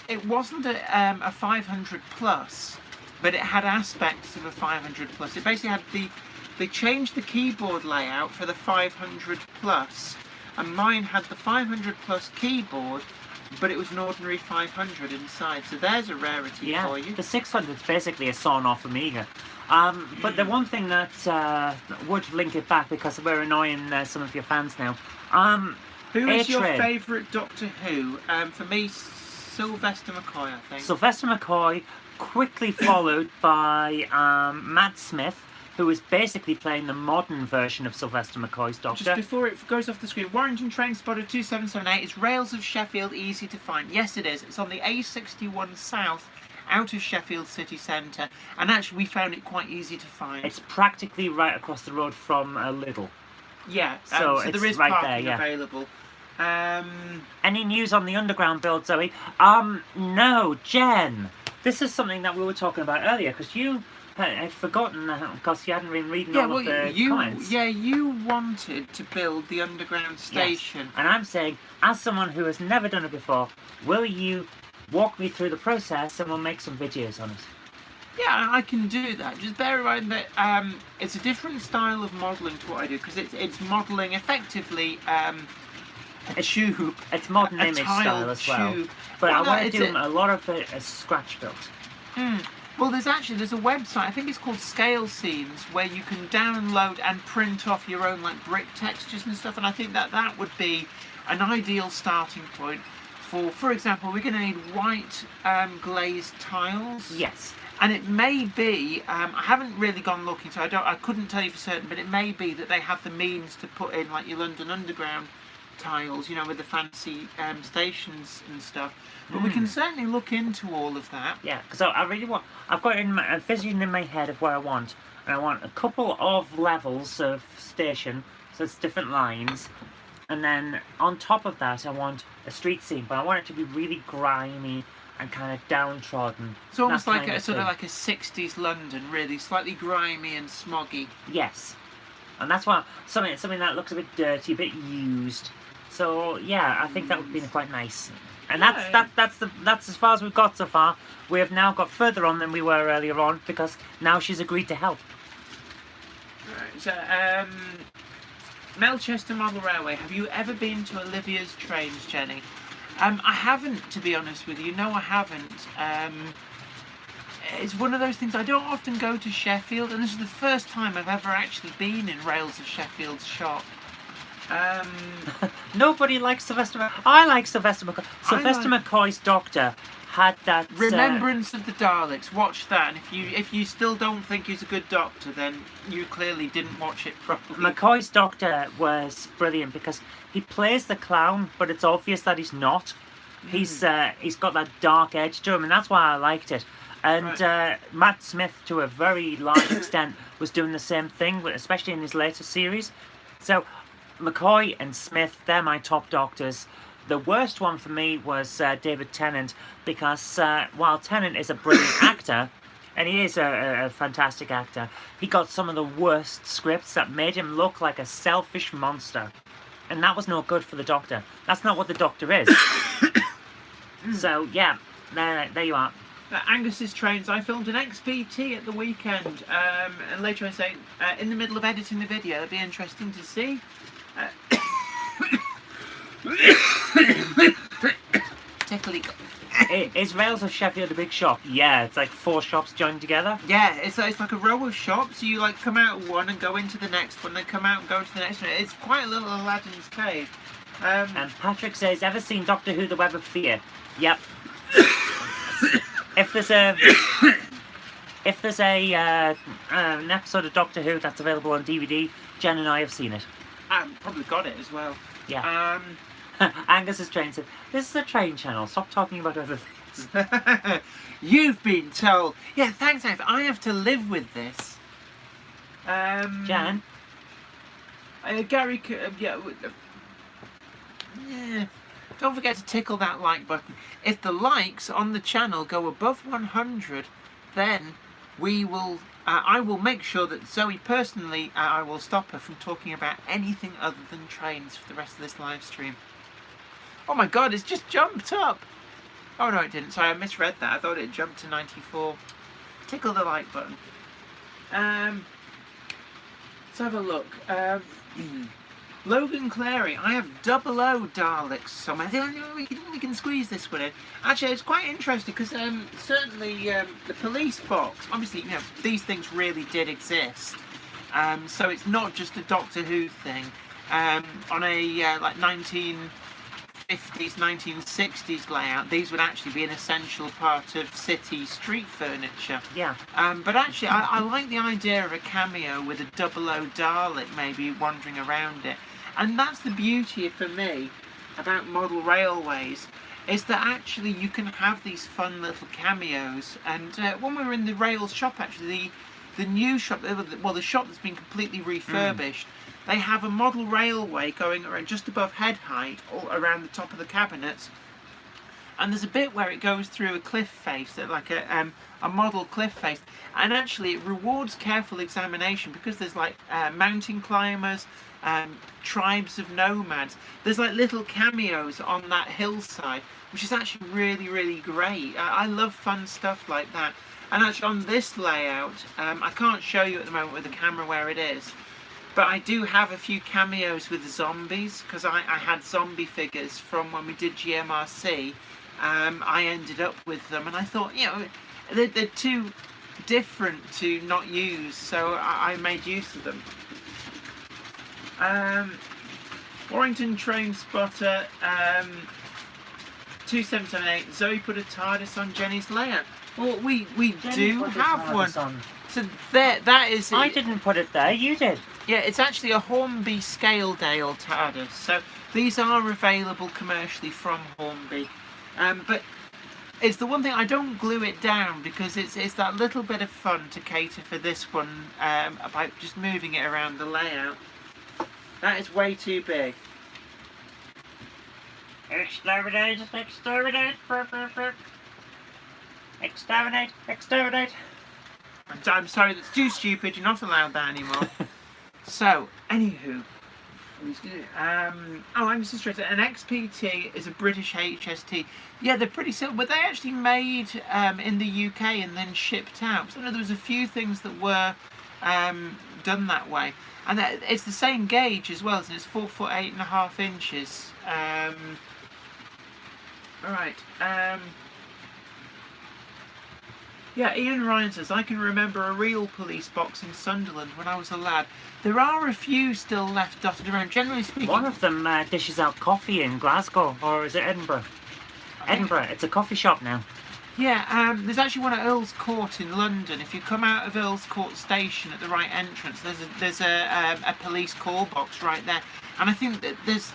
it wasn't a 500 plus, but it had aspects of a 500 plus. It basically had they changed the keyboard layout for the 500 plus, and mine had the 500 plus keyboard, but it was an ordinary 500 inside. So there's a rarity for you. The 600 is basically a sawn-off Amiga. But the one thing that would link it back, because we're annoying some of your fans now. Who is your favourite Doctor Who? For me, Sylvester McCoy, I think. Sylvester McCoy, quickly followed by Matt Smith, who is basically playing the modern version of Sylvester McCoy's Doctor. Just before it goes off the screen, Warrington Train Spotter 2778 is Rails of Sheffield easy to find? Yes, it is. It's on the A61 South, out of Sheffield city centre, and actually we found it quite easy to find. It's practically right across the road from Lidl. Yeah, so there is right parking there, available. Any news on the underground build, Zoe? No, Jen. This is something that we were talking about earlier, because you had forgotten, because you hadn't been reading all of the comments. Yeah, you wanted to build the underground station. Yes. And I'm saying, as someone who has never done it before, will you walk me through the process and we'll make some videos on it? Yeah, I can do that. Just bear in mind that it's a different style of modelling to what I do, because it's modelling effectively a tube. It's modern image style as well. Tube. But I want to do a lot of it as scratch built. Well, there's a website, I think it's called Scale Scenes, where you can download and print off your own like brick textures and stuff, and I think that would be an ideal starting point for example, we're going to need white glazed tiles. Yes. And it may be, I haven't really gone looking, so I couldn't tell you for certain, but it may be that they have the means to put in like your London Underground tiles, you know, with the fancy stations and stuff. But we can certainly look into all of that. Yeah, because I really want, I've got a vision in my head of what I want, and I want a couple of levels of station, so it's different lines, and then on top of that I want a street scene, but I want it to be really grimy and kind of downtrodden. It's almost like a sort of like a 60s London, really, slightly grimy and smoggy. Yes, and that's why something that looks a bit dirty, a bit used. So yeah, I think that would be quite nice. And that's as far as we've got so far. We have now got further on than we were earlier on, because now she's agreed to help. Right, so Melchester Model Railway. Have you ever been to Olivia's trains, Jenny? I haven't, to be honest with you. No, I haven't. It's one of those things. I don't often go to Sheffield, and this is the first time I've ever actually been in Rails of Sheffield's shop. Nobody likes Sylvester McCoy. I like Sylvester McCoy. Sylvester McCoy's Doctor had that Remembrance of the Daleks. Watch that, and if you still don't think he's a good doctor, then you clearly didn't watch it properly. McCoy's doctor was brilliant because he plays the clown, but it's obvious that he's not. He's got that dark edge to him, and that's why I liked it. And Matt Smith, to a very large extent, was doing the same thing, especially in his later series. So McCoy and Smith, they're my top doctors. The worst one for me was David Tennant, because while Tennant is a brilliant actor, and he is a fantastic actor, he got some of the worst scripts that made him look like a selfish monster. And that was no good for the Doctor. That's not what the Doctor is. So, yeah, there you are. Angus's trains. I filmed an XPT at the weekend, and later I say, in the middle of editing the video, it'd be interesting to see. Tickly. Is Rails of Sheffield a big shop? Yeah, it's like 4 shops joined together. Yeah, it's like a row of shops. You like come out of one and go into the next one, then come out and go into the next one. It's quite a little Aladdin's cave. And Patrick says, ever seen Doctor Who: The Web of Fear? Yep. If there's an episode of Doctor Who that's available on DVD, Jen and I have seen it. I've probably got it as well. Yeah. Angus's train said, "This is a train channel. Stop talking about other things." You've been told. Yeah, thanks, Dave. I have to live with this. Jan? Gary, yeah. Don't forget to tickle that like button. If the likes on the channel go above 100, then we will. I will make sure that Zoe personally, I will stop her from talking about anything other than trains for the rest of this live stream. Oh my god, it's just jumped up! Oh no, it didn't. Sorry, I misread that. I thought it jumped to 94. Tickle the like button. Let's have a look. Logan Clary, I have 00 Daleks somewhere. We can squeeze this one in. Actually, it's quite interesting because certainly the police box, obviously, these things really did exist. So it's not just a Doctor Who thing. On a like 1950s, 1960s layout, these would actually be an essential part of city street furniture. Yeah. But actually, I like the idea of a cameo with a 00 Dalek maybe wandering around it. And that's the beauty for me about model railways, is that actually you can have these fun little cameos. And when we were in the rail shop, actually, the new shop, well, the shop that's been completely refurbished, they have a model railway going around just above head height, all around the top of the cabinets. And there's a bit where it goes through a cliff face, like a model cliff face. And actually it rewards careful examination because there's like mountain climbers, tribes of nomads. There's like little cameos on that hillside, which is actually really, really great. I love fun stuff like that. And actually on this layout, I can't show you at the moment with the camera where it is, but I do have a few cameos with zombies, because I had zombie figures from when we did GMRC. I ended up with them, and I thought, they're too different to not use, so I made use of them. Warrington Train Spotter 2778. Zoe put a TARDIS on Jenny's layout. Well, we do have one. So that is. I didn't put it there. You did. Yeah, it's actually a Hornby Scaledale TARDIS. So these are available commercially from Hornby, but it's the one thing I don't glue it down because it's that little bit of fun to cater for this one by just moving it around the layout. That is way too big. Exterminate! Exterminate! Exterminate! Exterminate! I'm sorry, that's too stupid. You're not allowed that anymore. So, anywho, I'm just interested. An XPT is a British HST. Yeah, they're pretty simple, but they actually made in the UK and then shipped out. So there was a few things that were done that way, and it's the same gauge as well. So it's 4 foot 8.5 inches. All right. Yeah, Ian Ryan says, I can remember a real police box in Sunderland when I was a lad. There are a few still left dotted around, generally speaking. One of them dishes out coffee in Glasgow, or is it Edinburgh? Edinburgh. It's a coffee shop now. Yeah, there's actually one at Earl's Court in London. If you come out of Earl's Court station at the right entrance, there's a police call box right there. And I think that there's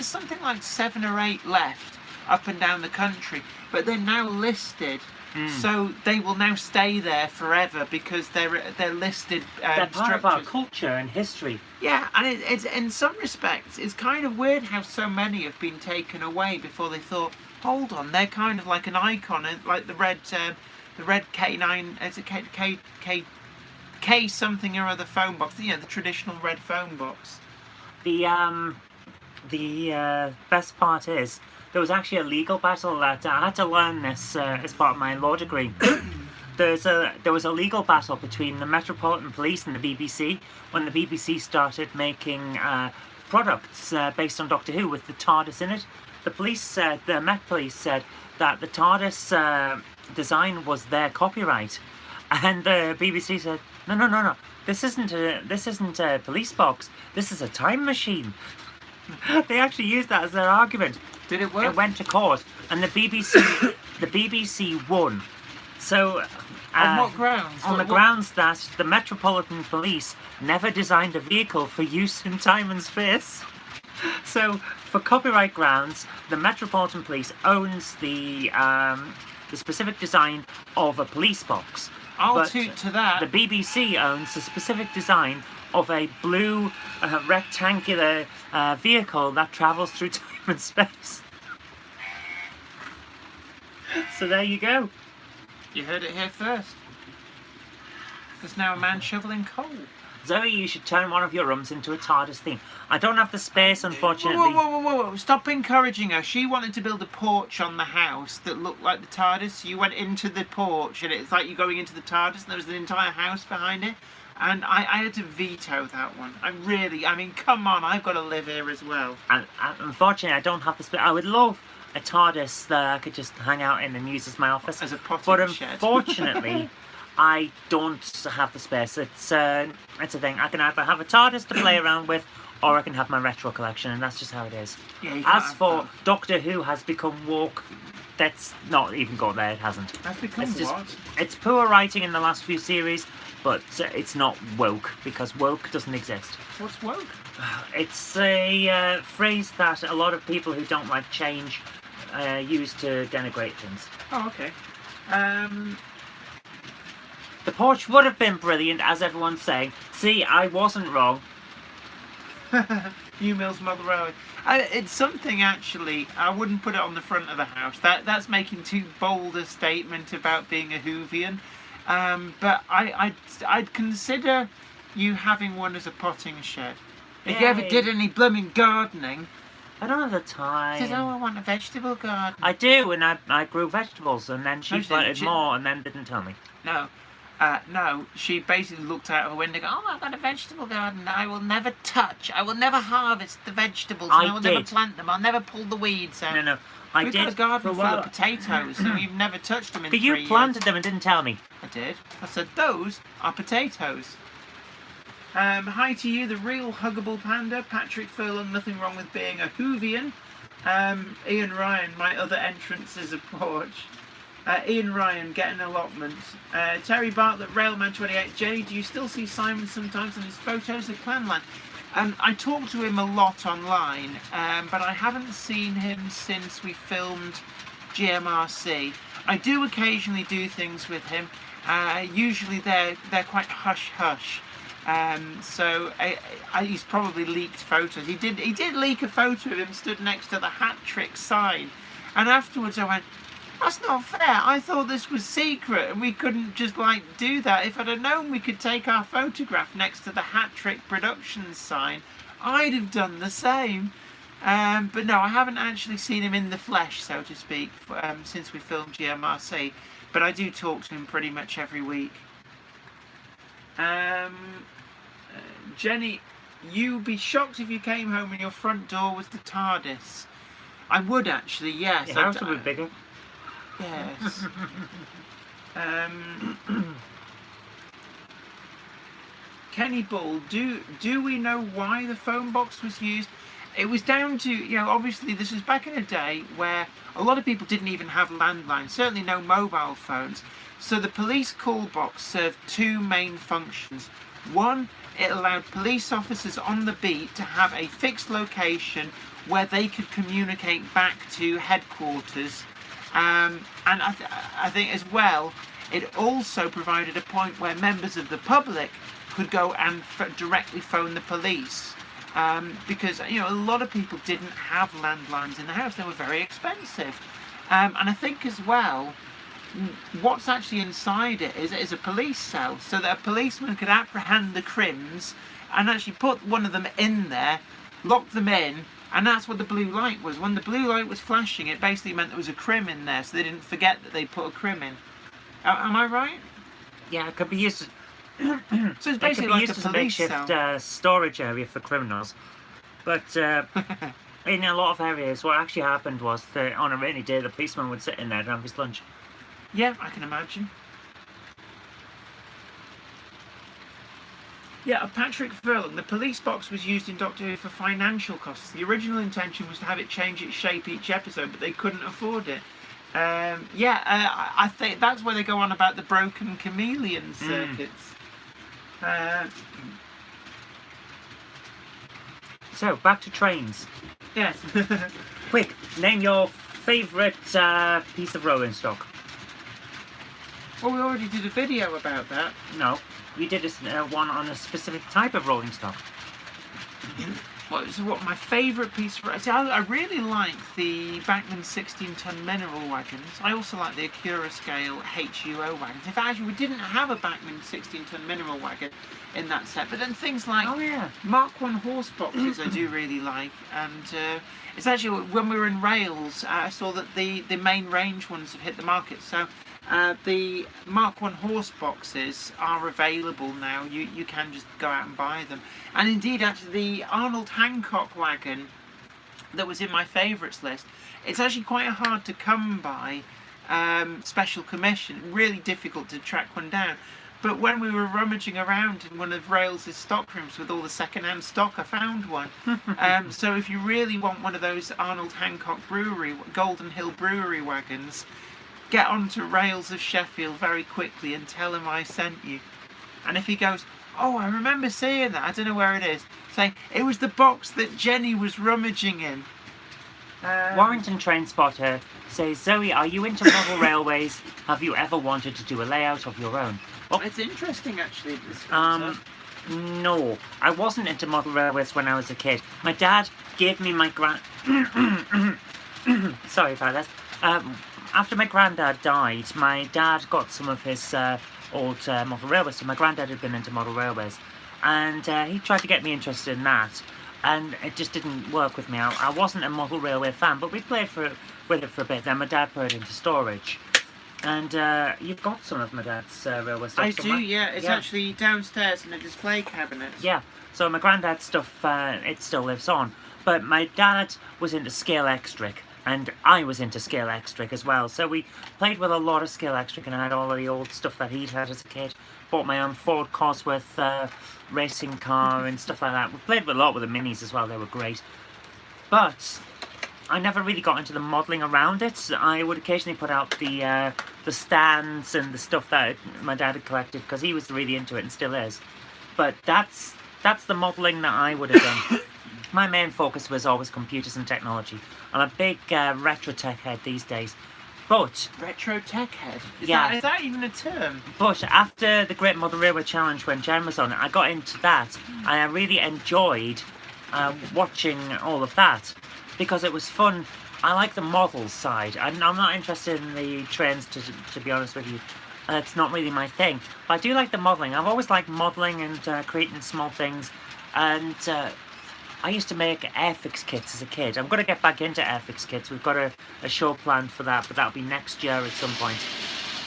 something like 7 or 8 left up and down the country, but they're now listed. So they will now stay there forever because they're listed. They're part of our structures. culture and history. Yeah, and it's in some respects it's kind of weird how so many have been taken away before they thought, hold on, they're kind of like an icon, like the red K9, is it K something or other phone box? You know, the traditional red phone box. The best part is there was actually a legal battle that I had to learn this as part of my law degree. There was a legal battle between the Metropolitan Police and the BBC when the BBC started making products based on Doctor Who with the TARDIS in it. The Met Police said that the TARDIS design was their copyright, and the BBC said, no, this isn't a police box. This is a time machine. They actually used that as their argument. Did it work? It went to court, and the BBC won. So, on what grounds? On the grounds that the Metropolitan Police never designed a vehicle for use in time and space. So, for copyright grounds, the Metropolitan Police owns the specific design of a police box. I'll toot to that. The BBC owns the specific design of a blue rectangular vehicle that travels through time and space. So there you go. You heard it here first. There's now a man shoveling coal. Zoe, you should turn one of your rooms into a TARDIS theme. I don't have the space, unfortunately. Whoa. Stop encouraging her. She wanted to build a porch on the house that looked like the TARDIS. You went into the porch and it's like you're going into the TARDIS and there was an entire house behind it. And I had to veto that one. I mean, come on, I've got to live here as well. And unfortunately, I don't have the space. I would love a TARDIS that I could just hang out in and use as my office. As a potting but shed. Unfortunately, I don't have the space. It's a thing. I can either have a TARDIS to play around with, or I can have my retro collection, and that's just how it is. Yeah, As for both. Doctor Who has become woke, that's not even got there. It hasn't. That's become it's just, what? It's poor writing in the last few series, but it's not woke because woke doesn't exist. What's woke? It's a phrase that a lot of people who don't like change use to denigrate things. Oh, okay. The porch would have been brilliant, as everyone's saying. See, I wasn't wrong. New Mills Mother Road. It's something actually. I wouldn't put it on the front of the house. That's making too bold a statement about being a Whovian. But I'd consider you having one as a potting shed. If you ever did any blooming gardening. I don't have the time. Says, oh, I want a vegetable garden. I do, and I grew vegetables, and then she planted more, and then didn't tell me. No, she basically looked out of her window and go, oh, I've got a vegetable garden that I will never touch. I will never harvest the vegetables. I will never plant them. I'll never pull the weeds out. No, We've got a garden full of potatoes and we've never touched them in 3 years. But you planted them and didn't tell me. I did. I said, those are potatoes. Hi to you, the real huggable panda. Patrick Furlong, nothing wrong with being a Whovian. Ian Ryan, my other entrance is a porch. Ian Ryan, get an allotment. Terry Bartlett, Railman 28. Jenny, do you still see Simon sometimes in his photos of Clanland? I talk to him a lot online, but I haven't seen him since we filmed GMRC. I do occasionally do things with him. Usually they're quite hush-hush. So he's probably leaked photos. He did leak a photo of him stood next to the hat trick sign. And afterwards I went, that's not fair. I thought this was secret and we couldn't just do that. If I'd have known we could take our photograph next to the Hat Trick Productions sign, I'd have done the same. But no, I haven't actually seen him in the flesh, so to speak, since we filmed GMRC. But I do talk to him pretty much every week. Jenny, you'd be shocked if you came home and your front door was the TARDIS. I would actually, yes. Your house would be bigger. Yes. Kenny Bull, do we know why the phone box was used? it was down to, you know, obviously this was back in a day where a lot of people didn't even have landlines, certainly no mobile phones. So the police call box served two main functions. One, it allowed police officers on the beat to have a fixed location where they could communicate back to headquarters. And I think as well, it also provided a point where members of the public could go and directly phone the police. Because, you know, a lot of people didn't have landlines in the house. They were very expensive. And I think as well, what's actually inside it is a police cell, so that a policeman could apprehend the crims and actually put one of them in there, lock them in, and that's what the blue light was. When the blue light was flashing, it basically meant there was a crim in there, so they didn't forget that they put a crim in. Am I right? Yeah, it could be used. So it's basically like a police cell. Storage area for criminals. But in a lot of areas, what actually happened was that on a rainy day, the policeman would sit in there and have his lunch. Yeah, I can imagine. Yeah, Patrick Furlong, the police box was used in Doctor Who for financial costs. The original intention was to have it change its shape each episode, but they couldn't afford it. I think that's where they go on about the broken chameleon circuits. So, back to trains. Yes. Quick, name your favourite piece of rolling stock. Well, we already did a video about that. No, we did one on a specific type of rolling stock. What my favourite piece of... See, I really like the Bachmann 16-ton mineral wagons. I also like the Acura scale HUO wagons. In fact, actually, we didn't have a Bachmann 16-ton mineral wagon in that set. But then things like Mark 1 horse boxes I do really like. And it's actually, when we were in Rails, I saw that the main range ones have hit the market. So the Mark 1 horse boxes are available now. You can just go out and buy them. And indeed, actually, the Arnold Hancock wagon that was in my favourites list, it's actually quite hard to come by, special commission. Really difficult to track one down. But when we were rummaging around in one of Rails' stock rooms with all the second-hand stock, I found one. So if you really want one of those Arnold Hancock Golden Hill Brewery wagons, get onto Rails of Sheffield very quickly and tell him I sent you. And if he goes, oh, I remember seeing that, I don't know where it is, say, it was the box that Jenny was rummaging in. Warrington Train Spotter says, Zoe, are you into model railways? Have you ever wanted to do a layout of your own? Oh, it's interesting, actually. No, I wasn't into model railways when I was a kid. My dad gave me my Sorry about that. After my granddad died, my dad got some of his old model railways. So my granddad had been into model railways, and he tried to get me interested in that, and it just didn't work with me. I wasn't a model railway fan, but we played with it for a bit. Then my dad put it into storage, and you've got some of my dad's railway stuff. I do, yeah. It's actually downstairs in a display cabinet. Yeah. So my granddad's stuff, it still lives on, but my dad was into scale extric. And I was into scale extric as well. So we played with a lot of scale extric, and I had all of the old stuff that he'd had as a kid. Bought my own Ford Cosworth racing car and stuff like that. We played with a lot with the minis as well. They were great. But I never really got into the modelling around it. I would occasionally put out the stands and the stuff that my dad had collected, because he was really into it and still is. But that's the modelling that I would have done. My main focus was always computers and technology. I'm a big retro tech head these days. But... Retro tech head? Is that even a term? But after the Great Model Railway Challenge, when Jen was on it, I got into that. And I really enjoyed watching all of that, because it was fun. I like the model side. I'm not interested in the trains, to be honest with you. It's not really my thing. But I do like the modelling. I've always liked modelling and creating small things. And... I used to make Airfix kits as a kid. I'm going to get back into Airfix kits. We've got a show planned for that, but that'll be next year at some point.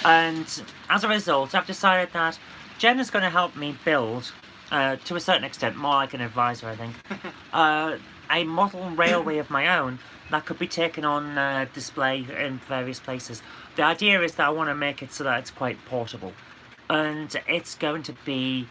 And as a result, I've decided that Jen is going to help me build, to a certain extent, more like an advisor, I think, a model railway of my own that could be taken on display in various places. The idea is that I want to make it so that it's quite portable. And it's going to be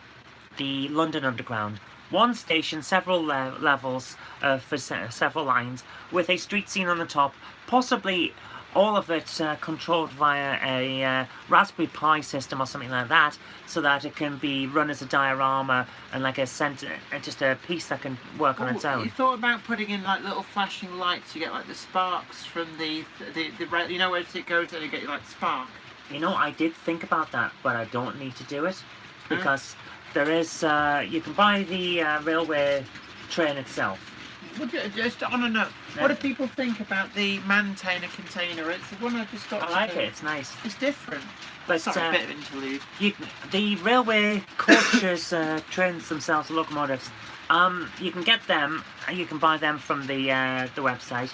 the London Underground. one station, several levels for several lines, with a street scene on the top, possibly all of it controlled via a Raspberry Pi system or something like that, so that it can be run as a diorama and like a center, just a piece that can work on its own. You thought about putting in like little flashing lights? You get like the sparks from the you know where it goes and you get like spark. You know, I did think about that, but I don't need to do it because there is. You can buy the railway train itself. Just on a note, what do people think about the maintainer container? It's the one I just got. I like it. It's nice. It's different. But sorry, a bit of interlude. The railway coaches, trains themselves, locomotives. You can get them. You can buy them from the website,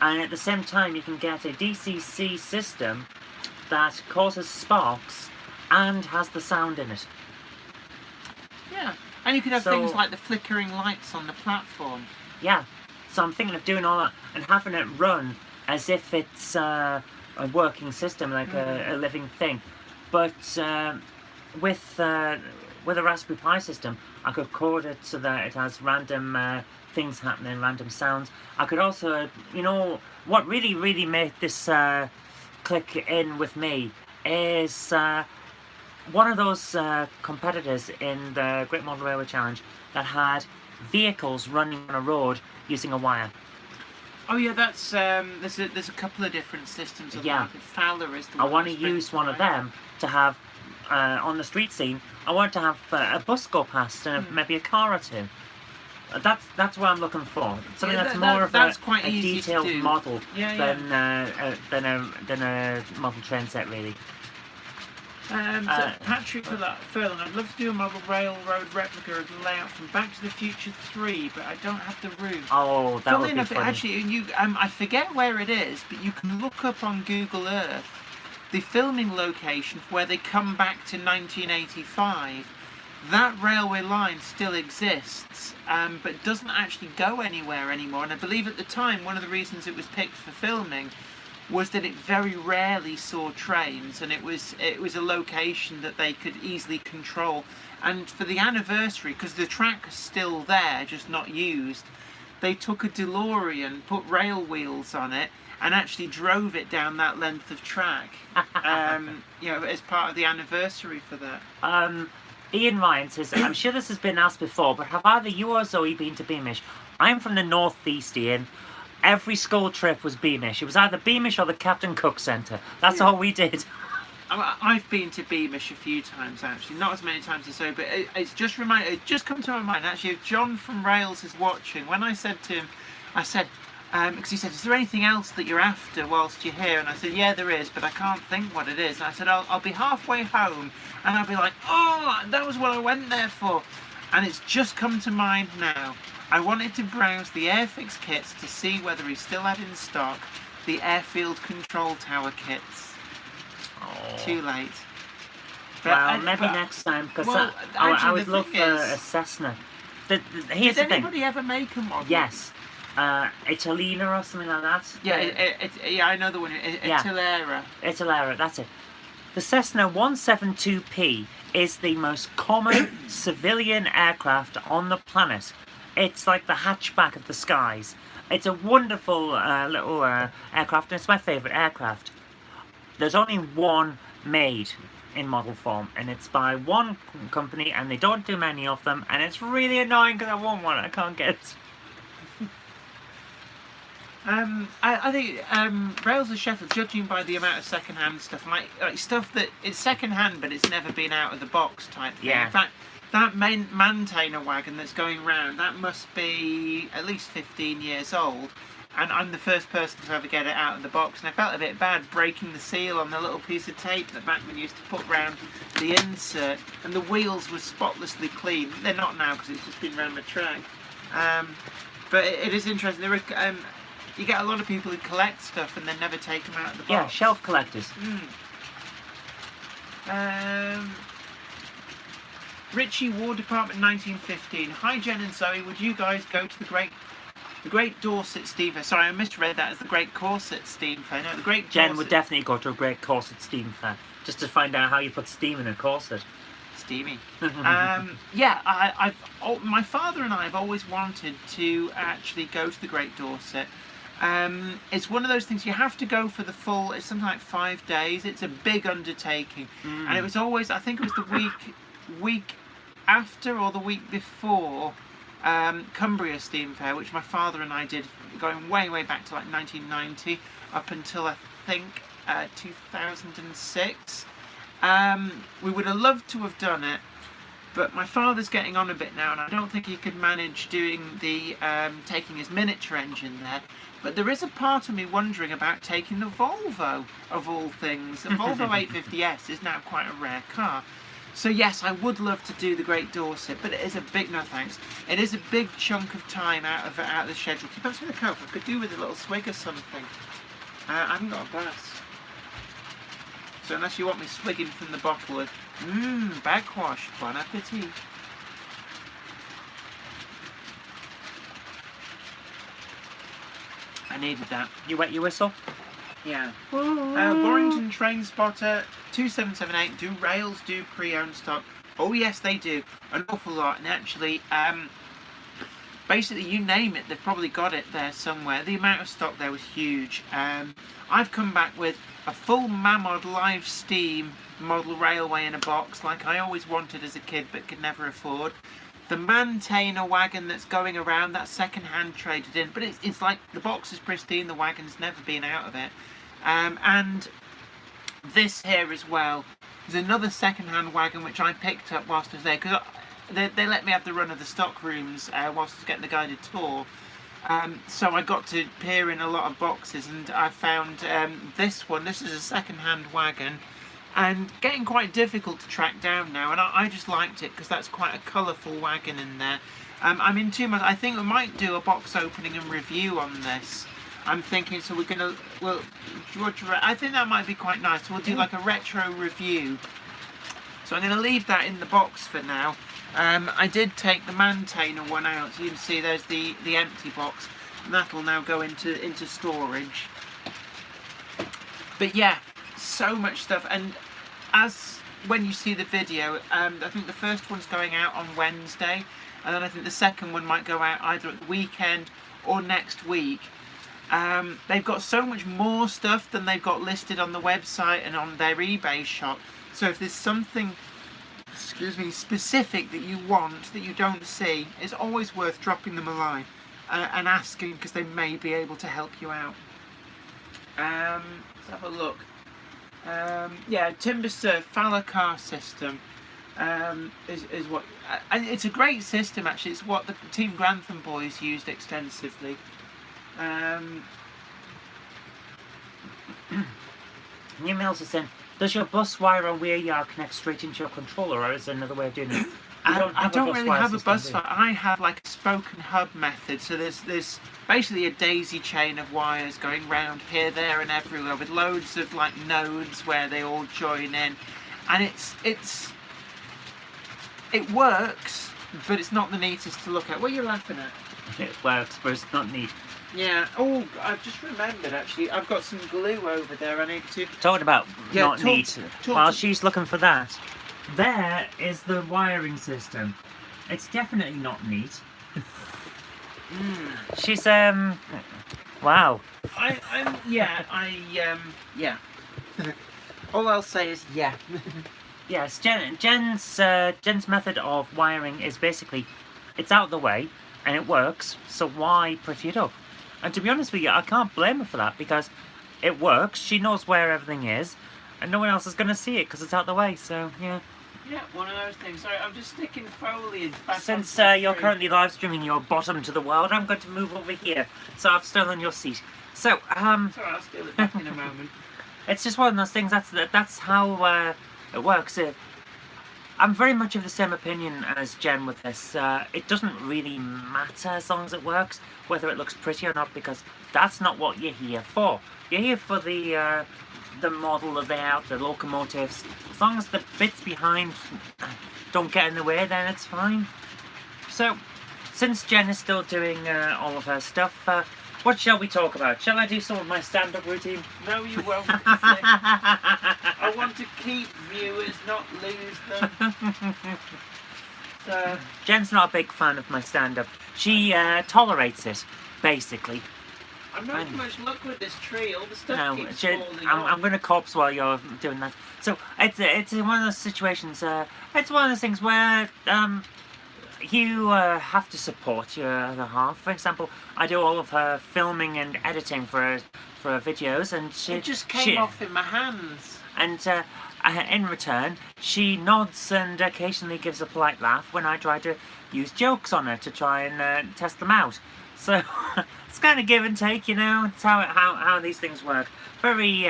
and at the same time, you can get a DCC system that causes sparks and has the sound in it. Yeah, and you can have things like the flickering lights on the platform. Yeah, so I'm thinking of doing all that and having it run as if it's a working system, like a living thing. But with a Raspberry Pi system, I could code it so that it has random things happening, random sounds. I could also, you know, what really made this click in with me is one of those competitors in the Great Model Railway Challenge that had vehicles running on a road using a wire. Oh yeah, that's there's a couple of different systems of that. Fowler is the one. I want to use one of them to have on the street scene. I want to have a bus go past and maybe a car or two. That's what I'm looking for. Something that's more of a detailed model than a model train set, really. So Patrick Furlong, I'd love to do a model railroad replica of the layout from Back to the Future 3, but I don't have the room. Oh, that would be funny. Actually, I forget where it is, but you can look up on Google Earth the filming location where they come back to 1985. That railway line still exists, but doesn't actually go anywhere anymore. And I believe at the time, one of the reasons it was picked for filming was that it very rarely saw trains, and it was a location that they could easily control. And for the anniversary, because the track is still there, just not used, they took a DeLorean, put rail wheels on it, and actually drove it down that length of track. You know, as part of the anniversary for that. Ian Ryan says, I'm sure this has been asked before, but have either you or Zoe been to Beamish? I'm from the northeast, Ian. Every school trip was Beamish. It was either Beamish or the Captain Cook Centre. That's all we did. I've been to Beamish a few times, actually. Not as many times as so, but it's just come to my mind, actually, if John from Rails is watching, when I said to him, I said, because he said, is there anything else that you're after whilst you're here? And I said, yeah, there is, but I can't think what it is. And I said, I'll be halfway home, and I'll be like, oh, that was what I went there for. And it's just come to mind now. I wanted to browse the Airfix kits to see whether he still had in stock the airfield control tower kits. Oh. Too late. Well, maybe next time, because I would love a Cessna. Here's did anybody ever make a model? Yes. Italina or something like that. Yeah, I know the one. Italera. Italera, that's it. The Cessna 172P is the most common civilian aircraft on the planet. It's like the hatchback of the skies. It's a wonderful little aircraft, and it's my favourite aircraft. There's only one made in model form, and it's by one company, and they don't do many of them, and it's really annoying because I want one, I can't get it. I think Rails of Sheffield, judging by the amount of second-hand stuff, like stuff that it's second-hand but it's never been out of the box type thing. Yeah. In fact, that maintainer wagon that's going round, that must be at least 15 years old, and I'm the first person to ever get it out of the box, and I felt a bit bad breaking the seal on the little piece of tape that Backman used to put round the insert, and the wheels were spotlessly clean. They're not now because it's just been round the track. But it is interesting. There are, you get a lot of people who collect stuff and then never take them out of the box. Yeah, shelf collectors. Ritchie War Department 1915. Hi Jen and Zoe, would you guys go to the Great Dorset Steam Fair? Sorry, I misread that as the Great Corset Steam Fair. No, the Great Jen would definitely go to a Great Corset Steam Fair just to find out how you put steam in a corset. Steamy. My father and I have always wanted to actually go to the Great Dorset. It's one of those things you have to go for the full. It's something like 5 days. It's a big undertaking, and it was always. I think it was the week after or the week before Cumbria Steam Fair, which my father and I did, going way back to like 1990 up until I think 2006. We would have loved to have done it, but my father's getting on a bit now, and I don't think he could manage doing the taking his miniature engine there. But there is a part of me wondering about taking the Volvo, of all things. The Volvo 850S is now quite a rare car. So yes, I would love to do the Great Dorset, but it is a big, no thanks, it is a big chunk of time out of the schedule. Keep us with a Coke. I could do with a little swig or something. I haven't got a glass. So unless you want me swigging from the bottle of backwash, bon appetit. I needed that. You wet your whistle? Yeah. Warrington Train Spotter 2778. Do rails do pre-owned stock? Oh yes, they do. An awful lot. And actually, basically, you name it, they've probably got it there somewhere. The amount of stock there was huge. I've come back with a full Mammoth live steam model railway in a box, like I always wanted as a kid but could never afford. The Maintainer wagon that's going around, that's second-hand traded in, but it's like the box is pristine, the wagon's never been out of it. And this here as well is another second-hand wagon which I picked up whilst I was there, because they let me have the run of the stock rooms whilst I was getting the guided tour. So I got to peer in a lot of boxes, and I found this one. This is a second-hand wagon, and getting quite difficult to track down now, and I just liked it because that's quite a colourful wagon in there. I'm in too much. I think we might do a box opening and review on this. I'm thinking, so we're gonna, well, I think that might be quite nice. So we'll do like a retro review. So I'm going to leave that in the box for now. I did take the Maintainer one out, so you can see there's the empty box, and that'll now go into storage. But yeah, so much stuff, and as when you see the video, I think the first one's going out on Wednesday, and then I think the second one might go out either at the weekend or next week. They've got so much more stuff than they've got listed on the website and on their eBay shop. So if there's something, specific that you want that you don't see, it's always worth dropping them a line and asking, because they may be able to help you out. Let's have a look. Yeah, Timber Surf Fowler car system is what, and it's a great system actually. It's what the Team Grantham boys used extensively. New Mills is saying, does your bus wire or weir yard connect straight into your controller, or is there another way of doing it? I don't really have a bus wire. I have like a spoken hub method. So there's basically a daisy chain of wires going round here, there, and everywhere, with loads of like nodes where they all join in, and it works, but it's not the neatest to look at. What are you laughing at? It works, but it's not neat. Yeah. Oh, I've just remembered actually. I've got some glue over there. I need to. Talking about not neat. While she's looking for that, there is the wiring system. It's definitely not neat. She's wow. Yeah. All I'll say is yeah. Yes, Jen's method of wiring is basically, it's out of the way and it works, so why pretty it up? And to be honest with you, I can't blame her for that, because it works, she knows where everything is, and no one else is going to see it because it's out of the way, so yeah. Yeah, one of those things. Sorry, I'm just sticking foliage back. Since you're currently live streaming your bottom to the world, I'm going to move over here, so I've stolen your seat. So, sorry, I'll steal it back in a moment. It's just one of those things, that's how it works. I'm very much of the same opinion as Jen with this. It doesn't really matter as long as it works, whether it looks pretty or not, because that's not what you're here for. You're here for the model, the layout, the locomotives. As long as the bits behind don't get in the way, then it's fine. So, since Jen is still doing all of her stuff, What shall we talk about? Shall I do some of my stand-up routine? No, you won't. I want to keep viewers, not lose them. So, Jen's not a big fan of my stand-up. She tolerates it, basically. I'm not having much luck with this tree. All the stuff No, keeps Jen, falling I'm off. going to corpse while you're doing that. So it's one of those situations. It's one of those things where you have to support your other half. For example, I do all of her filming and editing for her videos, and It just came off in my hands. And in return, she nods and occasionally gives a polite laugh when I try to use jokes on her to try and test them out. So it's kind of give and take, you know. It's how these things work. Very.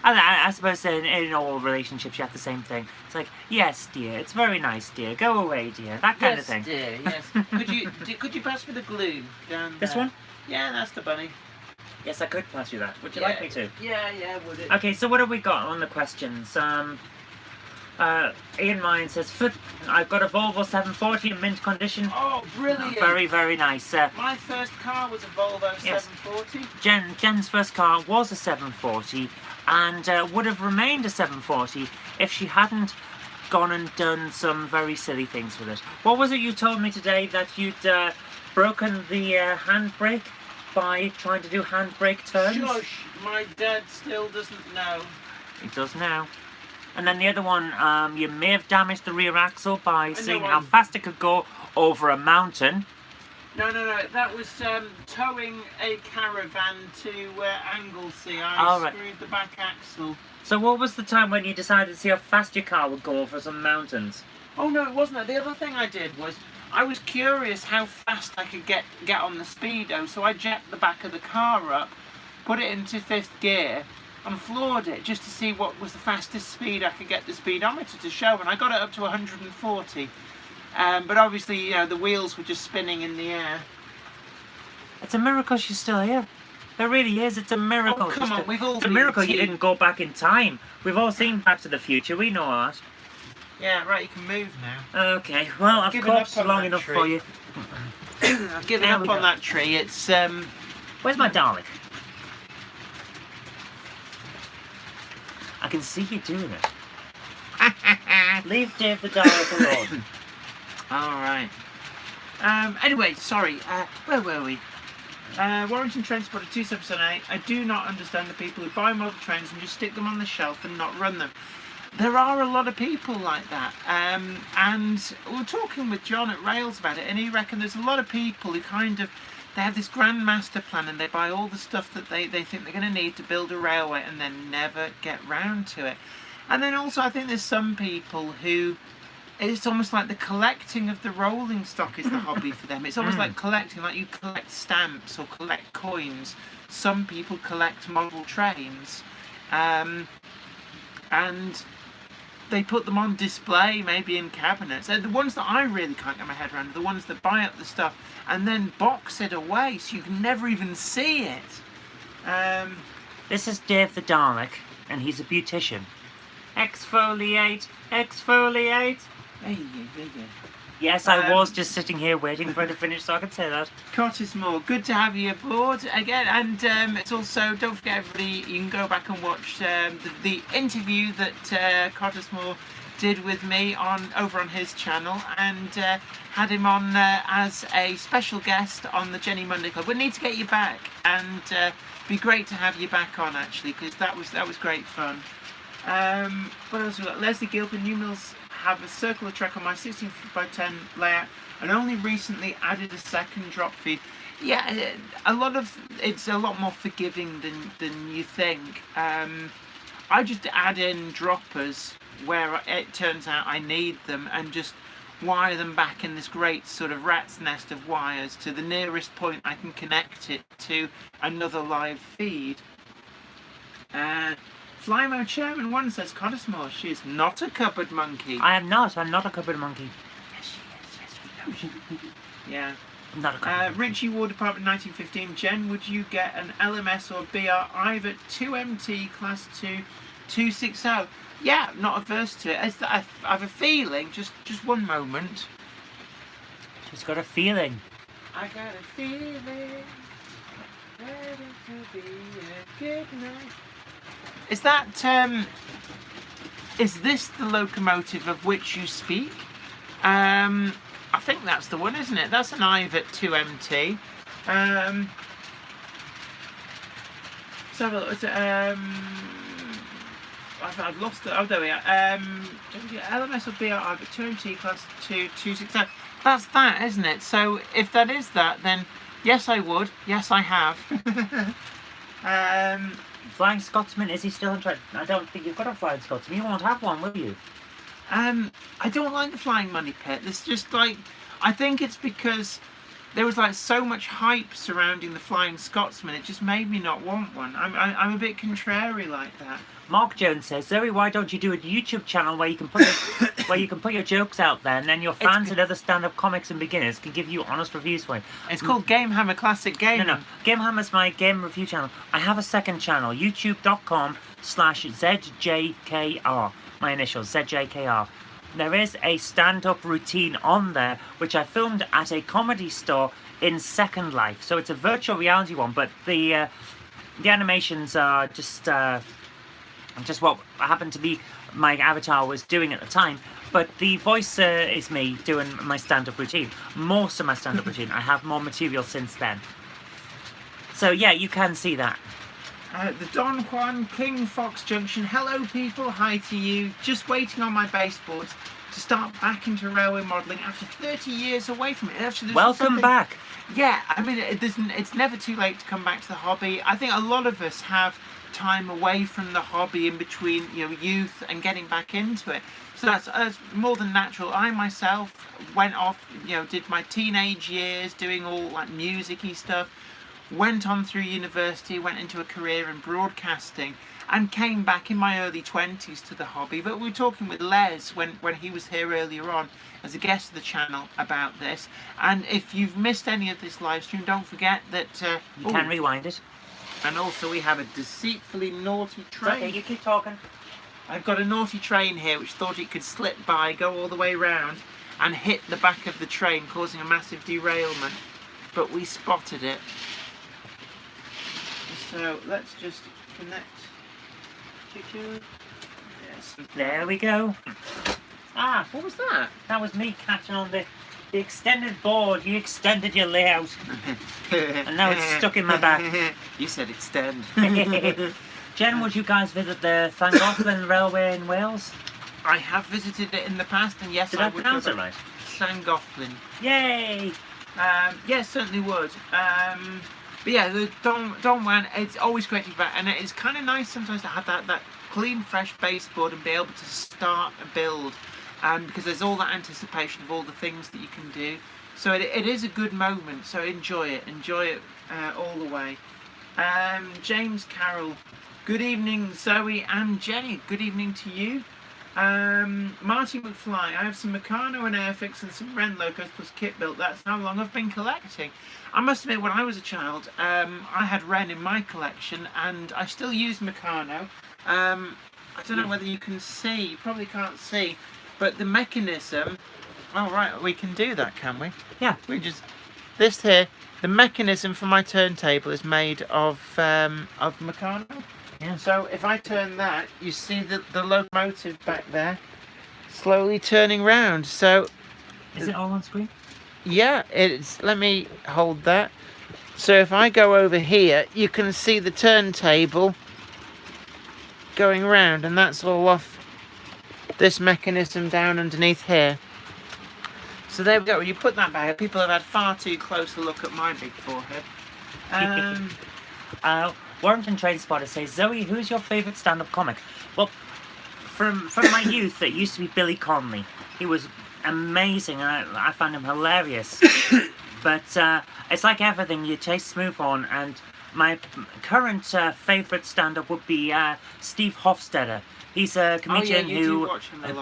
I suppose in all relationships you have the same thing. It's like, yes, dear, it's very nice, dear. Go away, dear. That kind of thing. Dear, yes. Could you pass me the glue down This there? one? Yeah, that's the bunny. Yes, I could pass you that. Would you like me to? Yeah, would it? Okay, so what have we got on the questions? Ian Ryan says, I've got a Volvo 740 in mint condition. Oh, brilliant. Very, very nice. My first car was a Volvo Yes. 740. Jen's first car was a 740 and would have remained a 740 if she hadn't gone and done some very silly things with it. What was it you told me today, that you'd broken the handbrake by trying to do handbrake turns? Shush, my dad still doesn't know. He does now. And then the other one, you may have damaged the rear axle by seeing how fast it could go over a mountain. No, that was towing a caravan to Anglesey. I All right. screwed the back axle. So what was the time when you decided to see how fast your car would go over some mountains? Oh no, it wasn't that. The other thing I did was I was curious how fast I could get on the speedo, so I jacked the back of the car up, put it into 5th gear, and floored it just to see what was the fastest speed I could get the speedometer to show, and I got it up to 140. But obviously, you know, the wheels were just spinning in the air. It's a miracle she's still here. It really is. It's a miracle. Oh, come on, we've all It's a been miracle you tea. didn't go back in time. We've all seen Back to the Future. We know that. Yeah, right, you can move now. Okay, well, I've Given up corpsed on long that enough tree. for you. I've given There up we on go. that tree. It's Where's my Dalek? I can see you doing it. Leave Dave the Dalek alone. Alright. Anyway, sorry, where were we? Warrington Transporter 2778. I do not understand the people who buy model trains and just stick them on the shelf and not run them. There are a lot of people like that. And we were talking with John at Rails about it, and he reckoned there's a lot of people who they have this grand master plan and they buy all the stuff that they think they're going to need to build a railway and then never get round to it. And then also I think there's some people who, it's almost like the collecting of the rolling stock is the hobby for them. It's almost like collecting, like you collect stamps or collect coins. Some people collect model trains. And they put them on display, maybe in cabinets. The ones that I really can't get my head around are the ones that buy up the stuff and then box it away so you can never even see it. This is Dave the Dalek, and he's a beautician. Exfoliate, exfoliate. There you go. Yes, I was just sitting here waiting for her to finish so I could say that. Cottesmore, good to have you aboard again. And it's also, don't forget everybody, you can go back and watch the interview that Cottesmore did with me over on his channel, and had him on as a special guest on the Jenny Monday Club. We need to get you back, and be great to have you back on actually, because that was great fun. What else we got? Leslie Gilpin, New Mills have a circular track on my 16x10 layout and only recently added a second drop feed. Yeah, it's a lot more forgiving than you think. I just add in droppers where it turns out I need them and just wire them back in this great sort of rat's nest of wires to the nearest point I can connect it to another live feed. Flymo Chairman 1 says, Cottesmore, she is not a cupboard monkey. I'm not a cupboard monkey. Yes, she is. Yes, we know she. Yeah. I'm not a cupboard monkey. Ritchie War Department 1915. Jen, would you get an LMS or BR either 2MT Class 2 260? Yeah, not averse to it. I have a feeling, just one moment. She's got a feeling. I got a feeling. Is that is this the locomotive of which you speak? I think that's the one, isn't it? That's an Ivet 2MT. Let's have a look. I've lost it. Oh, there we are. LMS or BR Ivet 2MT class 267. That's that, isn't it? So if that is that, then yes, I would. Yes, I have. Flying Scotsman, is he still in I don't think you've got a Flying Scotsman. You won't have one, will you? I don't like the Flying Money Pit. It's just like, I think it's because there was like so much hype surrounding the Flying Scotsman. It just made me not want one. I'm a bit contrary like that. Mark Jones says, Zoe, why don't you do a YouTube channel where you can put your jokes out there, and then your fans and other stand-up comics and beginners can give you honest reviews for it. It's called Game Hammer Classic Gaming. No, Game Hammer's my game review channel. I have a second channel, youtube.com/ZJKR. My initials, ZJKR. There is a stand-up routine on there, which I filmed at a comedy store in Second Life. So it's a virtual reality one, but the animations are just what happened to be my avatar was doing at the time. But the voice is me doing my stand-up routine. Most of my stand-up routine. I have more material since then. So yeah, you can see that. The Don Juan King Fox Junction. Hello people, hi to you. Just waiting on my baseboards to start back into railway modelling after 30 years away from it. Actually, welcome back. Yeah, I mean, it's never too late to come back to the hobby. I think a lot of us have time away from the hobby in between, youth and getting back into it. So that's more than natural. I myself went off, did my teenage years doing all like music-y stuff, went on through university, went into a career in broadcasting, and came back in my early 20s to the hobby. But we were talking with Les when he was here earlier on as a guest of the channel about this. And if you've missed any of this live stream, don't forget that you can rewind it. And also we have a deceitfully naughty train. Okay, you keep talking. I've got a naughty train here which thought it could slip by, go all the way round and hit the back of the train, causing a massive derailment. But we spotted it. So let's just connect. Yes. There we go. Ah, what was that? That was me catching on the extended board. You extended your layout. And now it's stuck in my back. You said extend. Jen, would you guys visit the Llangollen Railway in Wales? I have visited it in the past, and yes, Did I I would pronounce go it right? Llangollen. Yay! Yes, certainly would. But yeah, the Don Juan, it's always great to be back, and it's kind of nice sometimes to have that clean, fresh baseboard and be able to start a build, because there's all that anticipation of all the things that you can do. So it is a good moment, so enjoy it all the way. James Carroll, good evening Zoe and Jenny, good evening to you. Marty McFly, I have some Meccano and Airfix and some Wren locos plus kit built. That's how long I've been collecting. I must admit, when I was a child, I had Wren in my collection, and I still use Meccano. I don't know whether you can see, you probably can't see, but the mechanism, oh right, we can do that, can we? Yeah. This here, the mechanism for my turntable is made of Meccano. Yeah. So if I turn that, you see the locomotive back there slowly turning round. So is it all on screen? yeah, it's, let me hold that. So if I go over here, you can see the turntable going round, and that's all off this mechanism down underneath here. So there we go. When you put that back, people have had far too close a look at my big forehead. Warrington Train Spotter says, Zoe, who's your favourite stand-up comic? Well, from my youth, it used to be Billy Connolly. He was amazing, and I found him hilarious. But it's like everything, you taste move on, and my current favourite stand-up would be Steve Hofstadter. He's a comedian who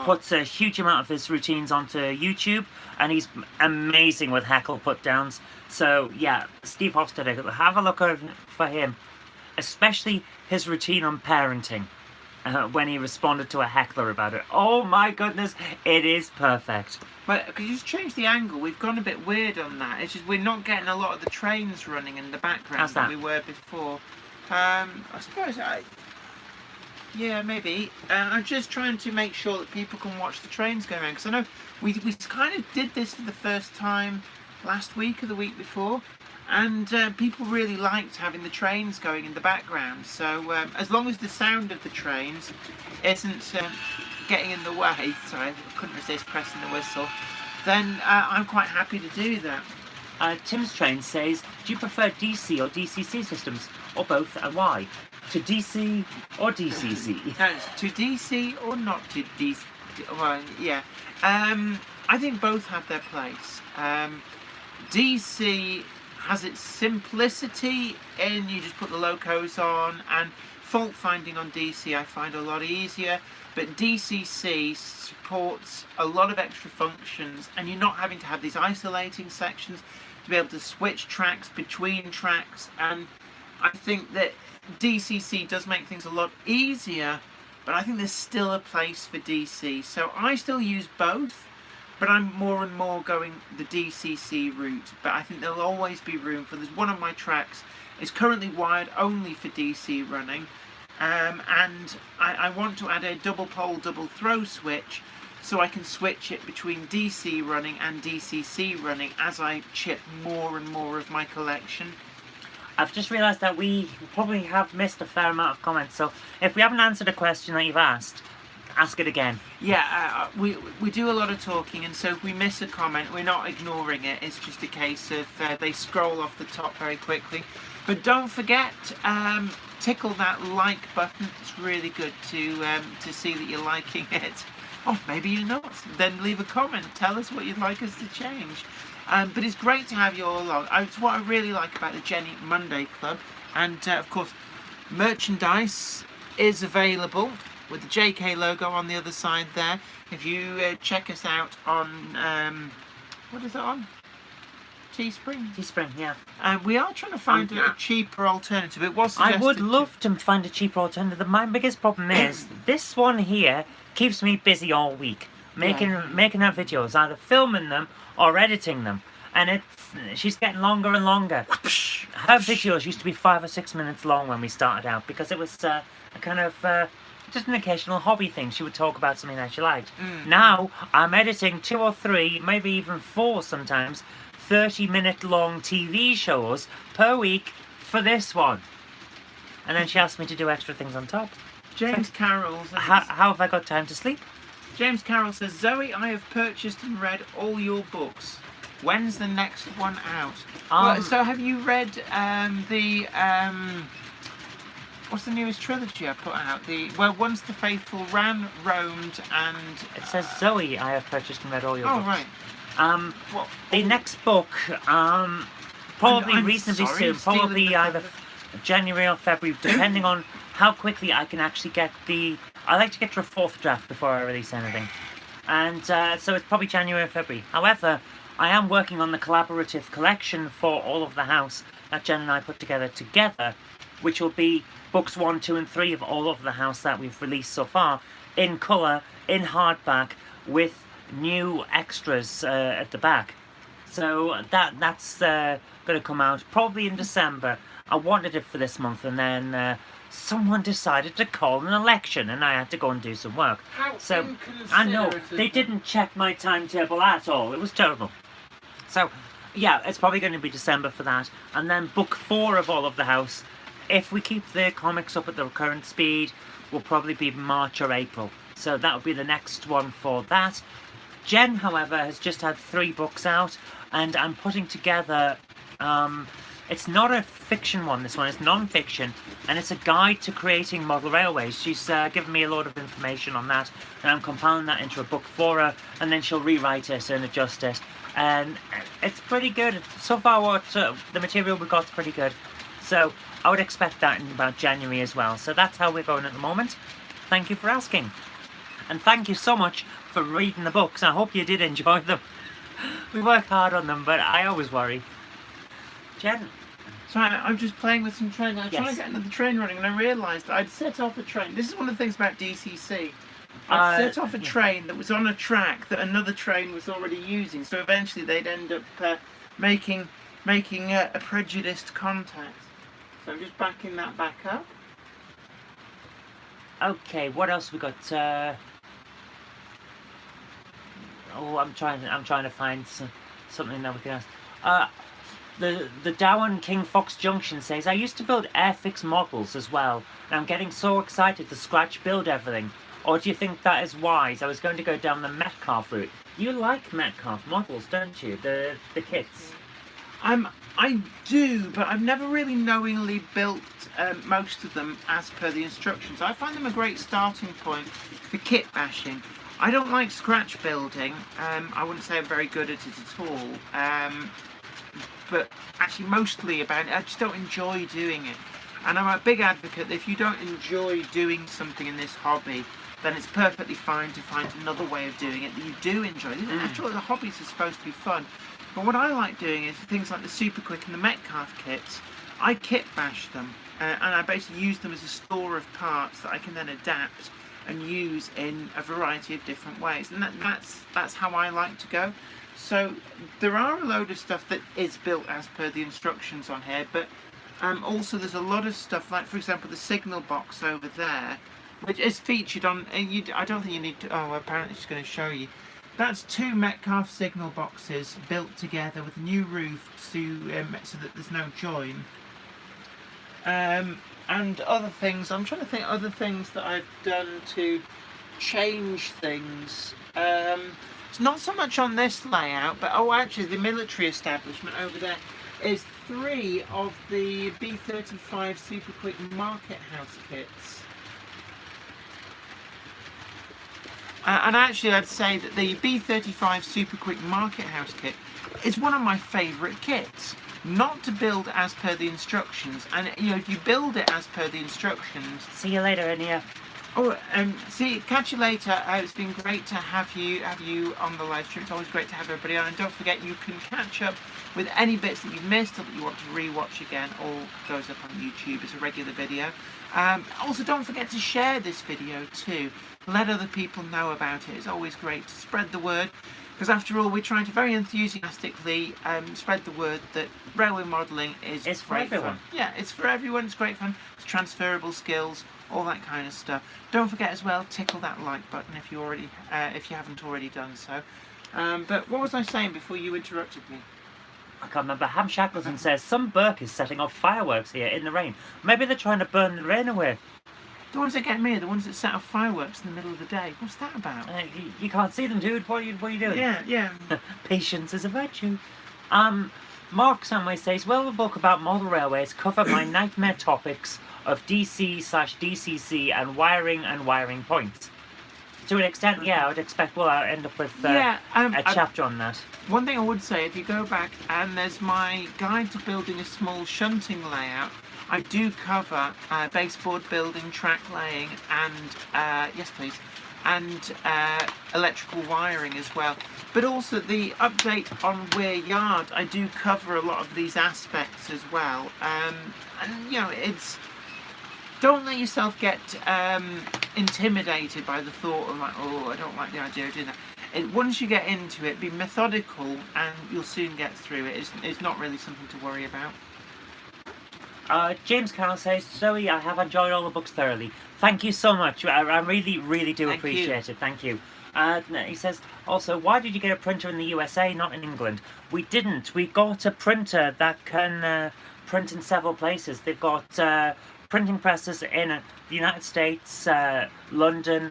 puts a huge amount of his routines onto YouTube, and he's amazing with heckle put-downs. So yeah, Steve Hofstadter, have a look over for him, especially his routine on parenting. when he responded to a heckler about it. Oh my goodness, it is perfect. But could you just change the angle? We've gone a bit weird on that. It's just we're not getting a lot of the trains running in the background How's that? we were before. I suppose yeah, maybe. I'm just trying to make sure that people can watch the trains going around, because I know we kind of did this for the first time last week or the week before, and people really liked having the trains going in the background. So as long as the sound of the trains isn't getting in the way, sorry, I couldn't resist pressing the whistle, then I'm quite happy to do that. Tim's Train says, do you prefer DC or DCC systems, or both, and why? To DC or DCC? No, to DC or not to DC? Well, yeah. I think both have their place. DC has its simplicity in you just put the locos on, and fault finding on DC I find a lot easier, but DCC supports a lot of extra functions, and you're not having to have these isolating sections to be able to switch tracks between tracks, and I think that DCC does make things a lot easier, but I think there's still a place for DC, so I still use both, but I'm more and more going the DCC route. But I think there'll always be room for this. One of my tracks is currently wired only for DC running, and I want to add a double pole double throw switch so I can switch it between DC running and DCC running as I chip more and more of my collection. I've just realised that we probably have missed a fair amount of comments, so if we haven't answered a question that you've asked, ask it again. Yeah, we do a lot of talking, and so if we miss a comment, we're not ignoring it. It's just a case of they scroll off the top very quickly. But don't forget, tickle that like button. It's really good to see that you're liking it. Oh, maybe you're not. Then leave a comment. Tell us what you'd like us to change. But it's great to have you all along. It's what I really like about the Jenny Monday Club. And of course, merchandise is available with the JK logo on the other side there. If you check us out on, what is it on? Teespring? Teespring, yeah. We are trying to find a cheaper alternative. It was I suggested would love to find a cheaper alternative. My biggest problem is this one here keeps me busy all week. Making her videos, either filming them or editing them. And she's getting longer and longer. Her videos used to be 5 or 6 minutes long when we started out, because it was a kind of just an occasional hobby thing. She would talk about something that she liked. Now I'm editing 2 or 3, maybe even 4 sometimes, 30-minute long TV shows per week for this one. And then she asked me to do extra things on top. James Carroll says, How have I got time to sleep? James Carroll says, Zoe, I have purchased and read all your books. When's the next one out? Well, so have you read what's the newest trilogy I put out? Once the Faithful Ran, Roamed, and it says Zoe, I have purchased and read all your books. Oh, right. The next book, probably I'm reasonably sorry, soon, probably stealing the either January or February, depending on how quickly I can actually get I like to get to a 4th draft before I release anything. And so it's probably January or February. However, I am working on the collaborative collection for all of the house that Jen and I put together, which will be books 1, 2 and 3 of all of the house that we've released so far, in colour, in hardback, with new extras at the back. So that's going to come out probably in December. I wanted it for this month, and then someone decided to call an election, and I had to go and do some work. So I know they didn't check my timetable at all. It was terrible. So yeah, it's probably going to be December for that, and then book 4 of all of the house, if we keep the comics up at the current speed, will probably be March or April. So that will be the next one for that. Jen, however, has just had 3 books out, and I'm putting together it's not a fiction one, this one, it's non-fiction, and it's a guide to creating model railways. She's given me a lot of information on that, and I'm compiling that into a book for her, and then she'll rewrite it and adjust it, and it's pretty good. So far what the material we got is pretty good, so I would expect that in about January as well. So that's how we're going at the moment. Thank you for asking, and thank you so much for reading the books. I hope you did enjoy them. We work hard on them, but I always worry. Jen? So I'm just playing with some trains. I'm trying Yes. to get another train running, and I realised I'd set off a train. This is one of the things about DCC. I'd set off a train that was on a track that another train was already using. So eventually they'd end up making a prejudiced contact. So I'm just backing that back up. Okay, what else we got? I'm trying to find something that we can ask. The Dowd King Fox Junction says, I used to build Airfix models as well, and I'm getting so excited to scratch build everything. Or do you think that is wise? I was going to go down the Metcalf route. You like Metcalf models, don't you? The kits. I do, but I've never really knowingly built most of them as per the instructions. I find them a great starting point for kit bashing. I don't like scratch building. I wouldn't say I'm very good at it at all. But actually mostly about it, I just don't enjoy doing it. And I'm a big advocate that if you don't enjoy doing something in this hobby, then it's perfectly fine to find another way of doing it that you do enjoy. After all, the hobbies are supposed to be fun. But what I like doing is things like the Super Quick and the Metcalf kits. I kit bash them, and I basically use them as a store of parts that I can then adapt and use in a variety of different ways. And that's how I like to go. So there are a load of stuff that is built as per the instructions on here, but also there's a lot of stuff, like for example the signal box over there, which is featured on, and I don't think you need to, apparently it's going to show you. That's 2 Metcalf signal boxes built together with a new roof so that there's no join. And other things, I'm trying to think other things that I've done to change things. It's not so much on this layout, but actually the military establishment over there is 3 of the B-35 Super Quick Market House kits. And actually I'd say that the B-35 Super Quick Market House kit is one of my favourite kits. Not to build as per the instructions, and you know, if you build it as per the instructions... See you later, Anya. Catch you later. It's been great to have you on the live stream. It's always great to have everybody on, and don't forget you can catch up with any bits that you've missed or that you want to re-watch again. All goes up on YouTube as a regular video. Also, don't forget to share this video too. Let other people know about it. It's always great to spread the word, because after all, we're trying to very enthusiastically spread the word that railway modelling is for great everyone. fun. Yeah, it's for everyone. It's great fun. It's transferable skills, all that kind of stuff. Don't forget as well, tickle that like button if you haven't already done so. But what was I saying before you interrupted me? I can't remember. Ham Shackleton says some Burke is setting off fireworks here in the rain. Maybe they're trying to burn the rain away. The ones that get me are the ones that set off fireworks in the middle of the day. What's that about? You can't see them, dude. What are you doing? Yeah. Patience is a virtue. Mark Samway says, will the book about model railways cover my nightmare topics of DC/DCC and wiring points? To an extent, yeah, I would expect we'll end up with a chapter on that. One thing I would say, if you go back and there's my guide to building a small shunting layout, I do cover baseboard building, track laying, and yes please, and electrical wiring as well. But also the update on Weir Yard, I do cover a lot of these aspects as well. And you know, don't let yourself get intimidated by the thought of like, oh, I don't like the idea of doing that. Once you get into it, be methodical and you'll soon get through it. It's not really something to worry about. James Carroll says, Zoe, I have enjoyed all the books thoroughly. Thank you so much. I really do appreciate it. Thank you. He says, also, why did you get a printer in the USA, not in England? We didn't. We got a printer that can print in several places. They've got printing presses in the United States, London.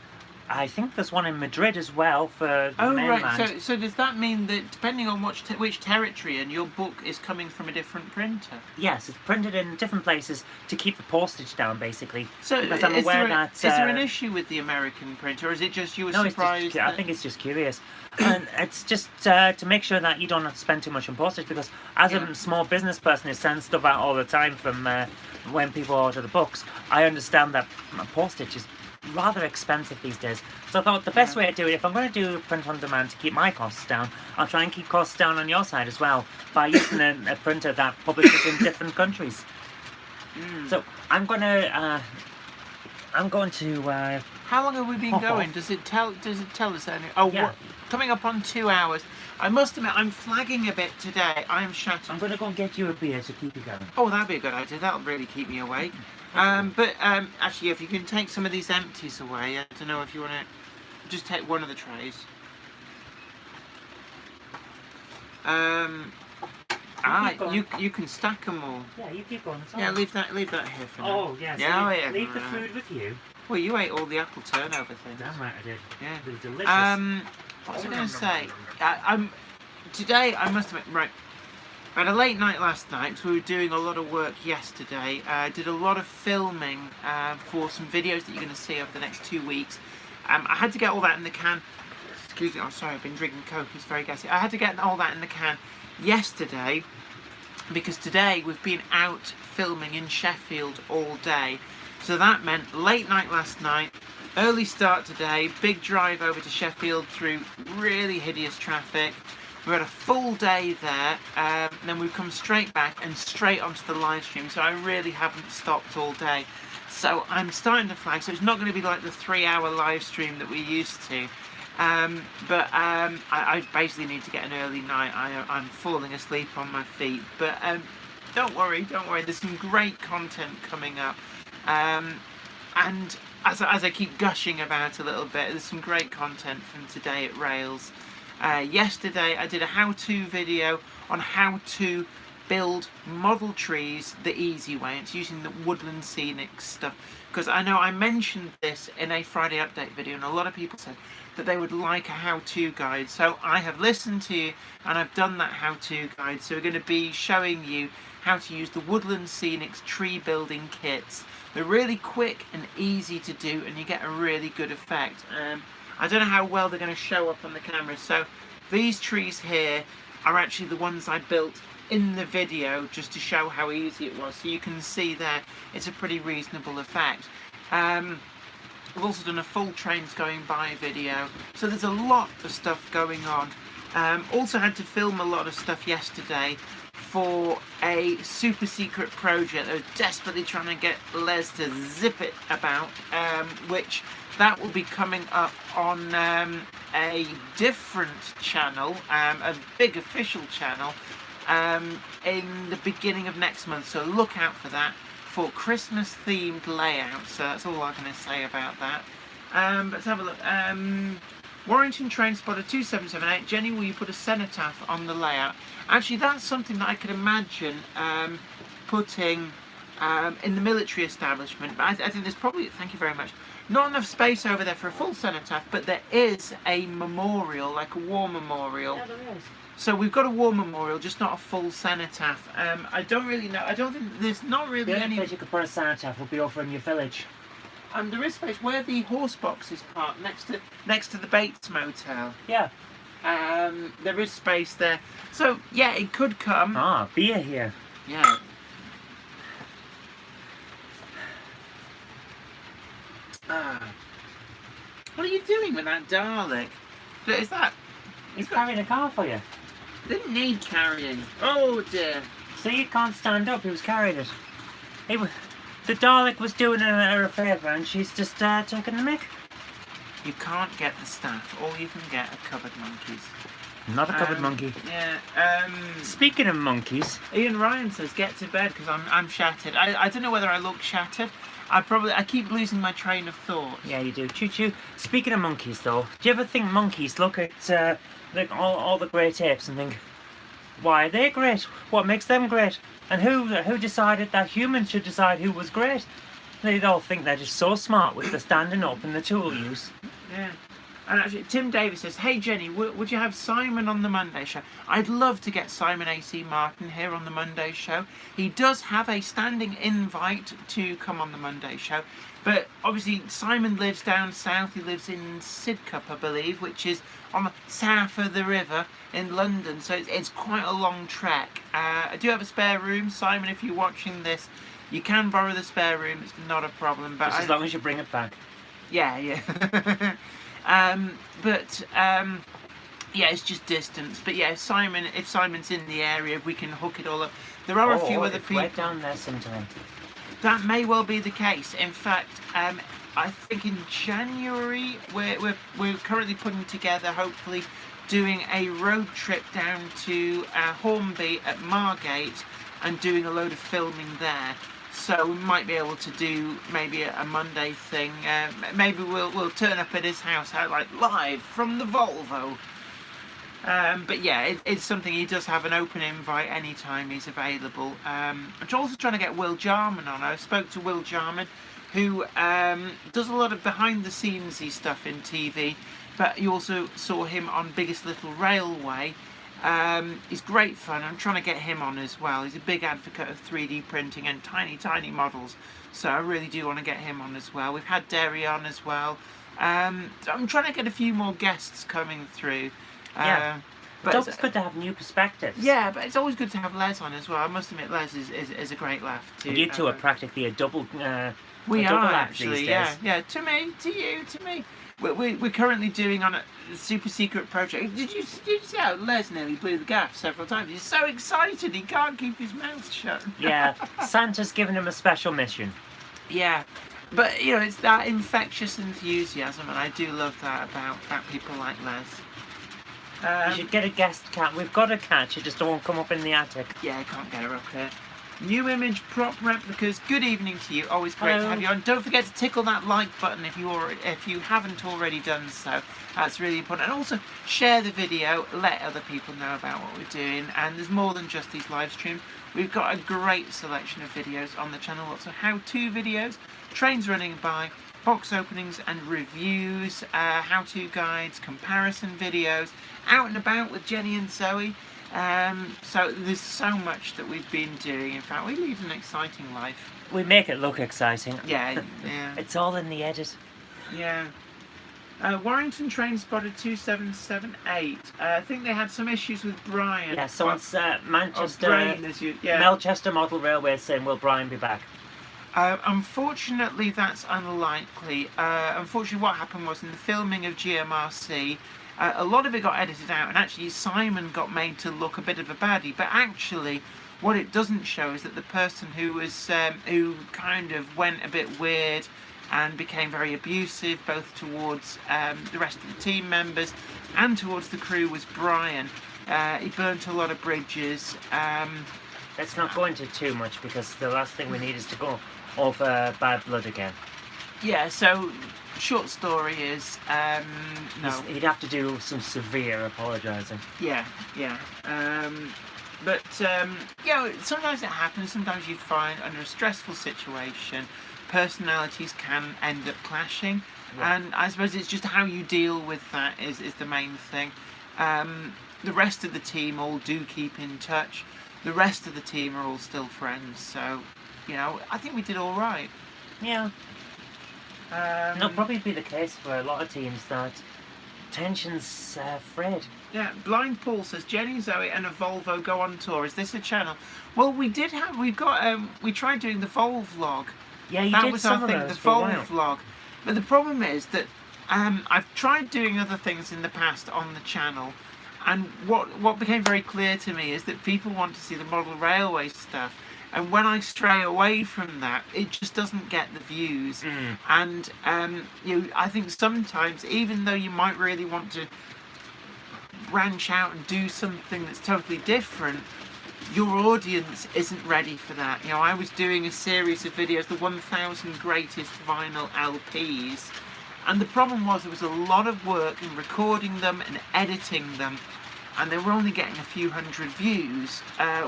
I think there's one in Madrid as well for the mainland. Right. So does that mean that depending on which territory, and your book is coming from a different printer? Yes, it's printed in different places to keep the postage down, basically. So because I'm aware that is there an issue with the American printer, or is it just you were surprised? I think it's just curious, and it's just to make sure that you don't have to spend too much on postage. Because as a small business person who sends stuff out all the time from when people order the books, I understand that postage is rather expensive these days. So I thought the best way to do it, if I'm going to do print on demand to keep my costs down, I'll try and keep costs down on your side as well by using a printer that publishes in different countries. So I'm going to How long have we been going? Does it tell us anything? Oh, Yeah. Coming up on 2 hours. I must admit, I'm flagging a bit today. I am shattered. I'm going to go and get you a beer to keep you going. Oh, that'd be a good idea. That'll really keep me awake. Actually, if you can take some of these empties away, I don't know if you want to just take one of the trays. You can stack them all. Yeah, you keep going. Yeah, leave that here for now. Oh, yes. Yeah, Yeah, yeah. leave the food with you. Well, you ate all the apple turnover things. Damn right I did. Yeah. They were delicious. What was I going to say? Today, I must admit, right. I had a late night last night, so we were doing a lot of work yesterday. I did a lot of filming for some videos that you're going to see over the next 2 weeks. I had to get all that in the can. Excuse me, I'm sorry, I've been drinking Coke, it's very gassy. I had to get all that in the can yesterday because today we've been out filming in Sheffield all day. So that meant late night last night, early start today, big drive over to Sheffield through really hideous traffic. We had a full day there, and then we've come straight back and straight onto the live stream, so I really haven't stopped all day. So I'm starting to flag, so it's not going to be like the 3-hour live stream that we used to. I basically need to get an early night. I'm falling asleep on my feet. But don't worry, there's some great content coming up. And as I keep gushing about a little bit, there's some great content from today at Rails. Yesterday I did a how-to video on how to build model trees the easy way. It's using the woodland scenic stuff, because I know I mentioned this in a Friday update video and a lot of people said that they would like a how-to guide. So I have listened to you and I've done that how-to guide. So we're going to be showing you how to use the woodland scenics tree building kits. They're really quick and easy to do and you get a really good effect. I don't know how well they're going to show up on the camera. So these trees here are actually the ones I built in the video just to show how easy it was. So you can see there it's a pretty reasonable effect. We've also done a full trains going by video. So there's a lot of stuff going on. Also had to film a lot of stuff yesterday for a super secret project. I was desperately trying to get Les to zip it about, which that will be coming up on a different channel, a big official channel, in the beginning of next month. So look out for that, for Christmas themed layouts. So that's all I'm going to say about that. Let's have a look. Warrington Train Spotter 2778. Jenny, will you put a cenotaph on the layout? Actually, that's something that I could imagine putting in the military establishment. But I think there's probably, thank you very much, not enough space over there for a full cenotaph, but there is a memorial, like a war memorial. Yeah, there is. So we've got a war memorial, just not a full cenotaph. I don't really know. I don't think there's not really The only any. place you could put a cenotaph would be over in your village. There is space where the horse box is parked, next to the Bates Motel. Yeah. There is space there. So yeah, it could come. Ah, beer here. Yeah. What are you doing with that Dalek? Is that? He's carrying a car for you. Didn't need carrying. Oh dear. So you can't stand up, he was carrying it. The Dalek was doing her a favour and she's just taking the mick. You can't get the staff. All you can get are cupboard monkeys. Not a cupboard monkey. Yeah. Speaking of monkeys, Ian Ryan says get to bed because I'm shattered. I don't know whether I look shattered. I keep losing my train of thought. yeah, you do. Choo choo. Speaking of monkeys, though, do you ever think monkeys look at like all the great apes and think, why are they great? What makes them great? And who decided that humans should decide who was great? They all think they're just so smart with the standing up and the tool use. Yeah. And actually, Tim Davis says, hey Jenny, would you have Simon on the Monday show? I'd love to get Simon A.C. Martin here on the Monday show. He does have a standing invite to come on the Monday show. But obviously, Simon lives down south. He lives in Sidcup, I believe, which is on the south of the river in London. So it's quite a long trek. I do have a spare room. Simon, if you're watching this, you can borrow the spare room. It's not a problem. But Just as long as you bring it back. Yeah, yeah. Yeah, it's just distance. But yeah, if Simon's in the area, if we can hook it all up. There are a few other people. We're down there sometime. That may well be the case. In fact, I think in January we're currently putting together, hopefully, doing a road trip down to Holmby at Margate and doing a load of filming there. So we might be able to do maybe a Monday thing. Maybe we'll turn up at his house, like live from the Volvo. But yeah, it's something. He does have an open invite anytime he's available. I'm also trying to get Will Jarman on. I spoke to Will Jarman, who does a lot of behind-the-scenes-y stuff in TV, but you also saw him on Biggest Little Railway. He's great fun. I'm trying to get him on as well. He's a big advocate of 3D printing and tiny models, so I really do want to get him on as well. We've had Derry on as well. So I'm trying to get a few more guests coming through. Yeah. But It's always good to have new perspectives. yeah, but it's always good to have Les on as well. I must admit, Les is a great laugh too. You two are practically a double. We a double are act actually, these yeah, days. yeah. To me, to you, to me. We're currently doing on a super secret project. Did you see how Les nearly blew the gaff several times? He's so excited he can't keep his mouth shut. Yeah, Santa's given him a special mission. Yeah, but you know, it's that infectious enthusiasm, and I do love that about people like Les. You should get a guest cat. We've got a cat, she just won't come up in the attic. Yeah, I can't get her up here. New image prop replicas. Good evening to you. Always great Hello. to have you on. Don't forget to tickle that like button if you haven't already done so. That's really important. And also share the video. Let other people know about what we're doing. And there's more than just these live streams. We've got a great selection of videos on the channel. Lots of how-to videos, trains running by, box openings and reviews, how-to guides, comparison videos, out and about with Jenny and Zoe. So there's so much that we've been doing. In fact, we lead an exciting life. We make it look exciting. Yeah, yeah, It's all in the edit. yeah. Warrington train spotted 2778. I think they had some issues with Brian. Yeah, someone's Manchester, Brian, as you, yeah. Melchester Model Railway saying, will Brian be back? Unfortunately, that's unlikely. Unfortunately, what happened was in the filming of GMRC, a lot of it got edited out, and actually Simon got made to look a bit of a baddie. But actually, what it doesn't show is that the person who was who kind of went a bit weird and became very abusive, both towards the rest of the team members and towards the crew, was Brian. He burnt a lot of bridges. Let's not go into too much, because the last thing we need is to go over bad blood again. Yeah, so short story is no. He'd have to do some severe apologising. Yeah, yeah. But you know, sometimes it happens. Sometimes you find under a stressful situation, personalities can end up clashing, Yeah. and I suppose it's just how you deal with that is the main thing. The rest of the team all do keep in touch. The rest of the team are all still friends. So, you know, I think we did all right. Yeah. It'll probably be the case for a lot of teams that tension's frayed. Yeah, Blind Paul says Jenny, Zoe, and a Volvo go on tour. Is this a channel? Well, we tried doing the Vol vlog. Yeah, you That did was some our of thing, those the for a Vol while. vlog. But the problem is that I've tried doing other things in the past on the channel, and what became very clear to me is that people want to see the model railway stuff. And when I stray away from that, it just doesn't get the views. And I think sometimes, even though you might really want to branch out and do something that's totally different, your audience isn't ready for that. You know, I was doing a series of videos, the 1000 greatest vinyl LPs, and the problem was there was a lot of work in recording them and editing them, and they were only getting a few hundred views,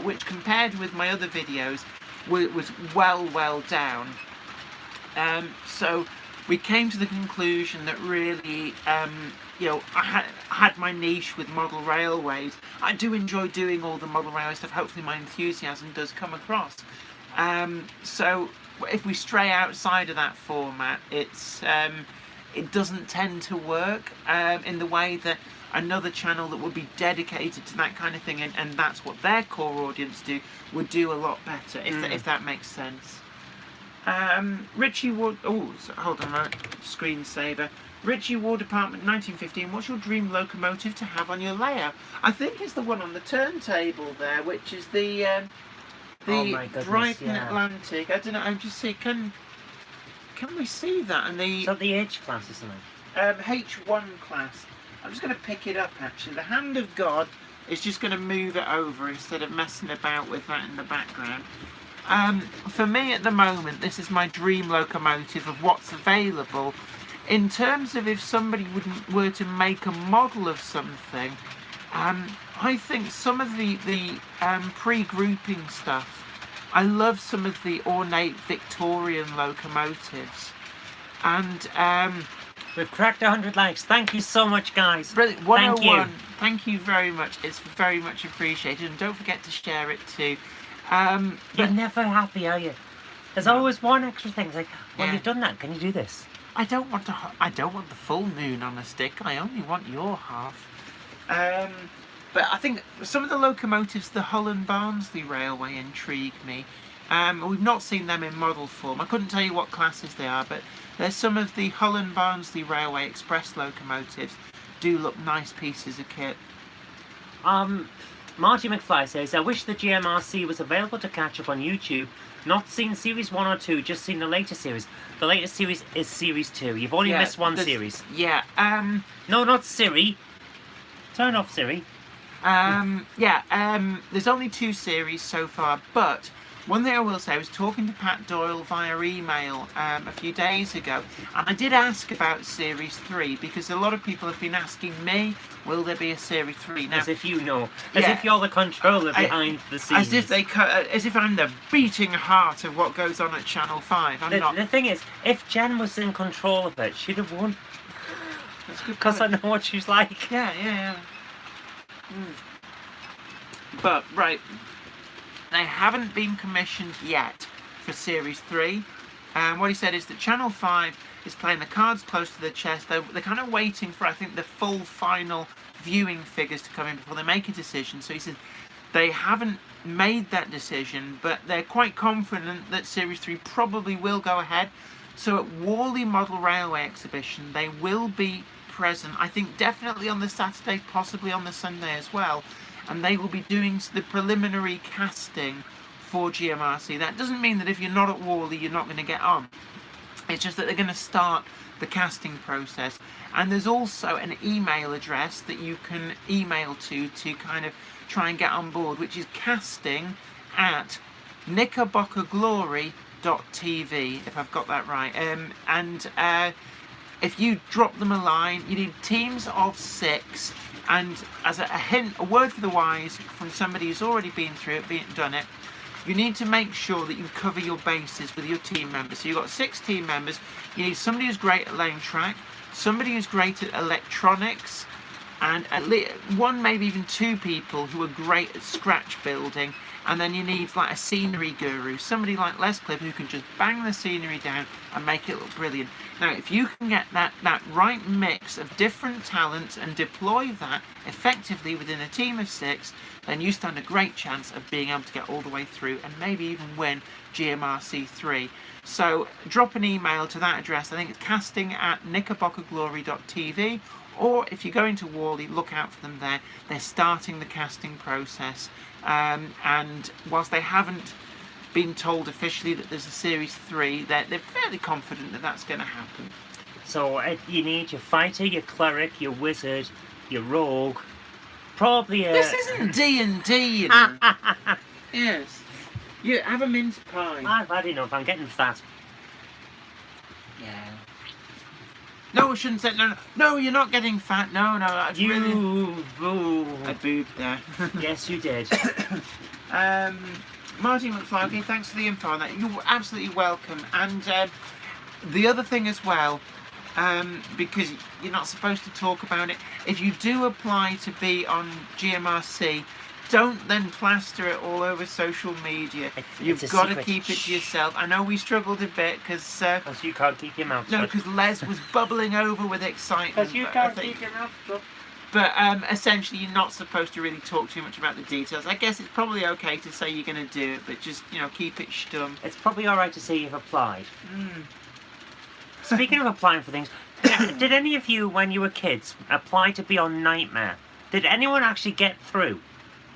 which compared with my other videos was well down. So we came to the conclusion that really, I had my niche with model railways. I do enjoy doing all the model railway stuff. Hopefully my enthusiasm does come across. So if we stray outside of that format, it doesn't tend to work in the way that another channel that would be dedicated to that kind of thing, and that's what their core audience would do a lot better, if that makes sense. Ritchie War. Oh, hold on, right. Screensaver. Ritchie War Department, 1915. What's your dream locomotive to have on your layout? I think it's the one on the turntable there, which is the Oh my goodness, Brighton yeah. Atlantic. I don't know. I'm just saying. Can we see that? And the So the H class or something. H1 class. I'm just going to pick it up. Actually, the hand of God is just going to move it over instead of messing about with that in the background. For me at the moment, this is my dream locomotive of what's available. In terms of if somebody were to make a model of something, I think some of the pre-grouping stuff, I love some of the ornate Victorian locomotives. And We've cracked 100 likes. Thank you so much, guys. brilliant, Thank you. 101, thank you very much. It's very much appreciated, and don't forget to share it too. You're never happy, are you? There's always one extra thing. It's like, well, Yeah. you've done that. Can you do this? I don't want the full moon on a stick. I only want your half. But I think some of the locomotives, the Hull and Barnsley Railway, intrigue me. We've not seen them in model form. I couldn't tell you what classes they are, but there's some of the Hull and Barnsley Railway Express locomotives. Do look nice pieces of kit. Marty McFly says, I wish the GMRC was available to catch up on YouTube. Not seen series 1 or 2, just seen the latest series. The latest series is series 2. You've only missed one there's- series. Yeah. No, not Siri. Turn off Siri. There's only 2 series so far, but one thing I will say, I was talking to Pat Doyle via email a few days ago, and I did ask about Series 3, because a lot of people have been asking me, will there be a Series 3? Now, As if you know. As Yeah. if you're the controller behind the scenes. as if I'm the beating heart of what goes on at Channel 5. I'm not. The thing is, if Jen was in control of it, she'd have won. That's a good Because I point. know what she's like. Yeah. But, right, they haven't been commissioned yet for Series 3. What he said is that Channel 5 is playing the cards close to their chest. They're kind of waiting for, I think, the full final viewing figures to come in before they make a decision. So he said they haven't made that decision, but they're quite confident that Series 3 probably will go ahead. So at Worley Model Railway Exhibition, they will be present, I think definitely on the Saturday, possibly on the Sunday as well, and they will be doing the preliminary casting for GMRC. That doesn't mean that if you're not at Worley, you're not going to get on. It's just that they're going to start the casting process. And there's also an email address that you can email to kind of try and get on board, which is casting@knickerbockerglory.tv, if I've got that right. If you drop them a line, you need teams of 6, and as a hint, a word for the wise from somebody who's already been through it, done it, you need to make sure that you cover your bases with your team members. So you've got 6 team members. You need somebody who's great at laying track, somebody who's great at electronics, and at least 1, maybe even 2 people who are great at scratch building. And then you need like a scenery guru, somebody like Les Cliff who can just bang the scenery down and make it look brilliant. Now, if you can get that right mix of different talents and deploy that effectively within a team of 6, then you stand a great chance of being able to get all the way through and maybe even win GMRC 3. So drop an email to that address. I think it's casting@knickerbockerglory.tv, or if you're going to Worley, look out for them there. They're starting the casting process. And whilst they haven't been told officially that there's a Series 3, they're fairly confident that that's going to happen. So you need your fighter, your cleric, your wizard, your rogue. Probably a... This isn't D&D, you know. Yes. You have a mince pie. I've had enough. I'm getting fat. Yeah. No, I shouldn't say no. No, you're not getting fat. No, that's really... I boobed there. Yes, you did. Martin McFly, okay, thanks for the info on that. You're absolutely welcome. And the other thing as well, because you're not supposed to talk about it, if you do apply to be on GMRC, don't then plaster it all over social media. You've it's a got to secret. keep it to yourself. I know we struggled a bit because... Because you can't keep your mouth no, shut. because Les was bubbling over with excitement. Because you but I can't think- keep your mouth shut. But essentially, you're not supposed to really talk too much about the details. I guess it's probably okay to say you're going to do it, but just, keep it stum. It's probably alright to say you've applied. Mm. Speaking of applying for things, did any of you, when you were kids, apply to be on Nightmare? Did anyone actually get through?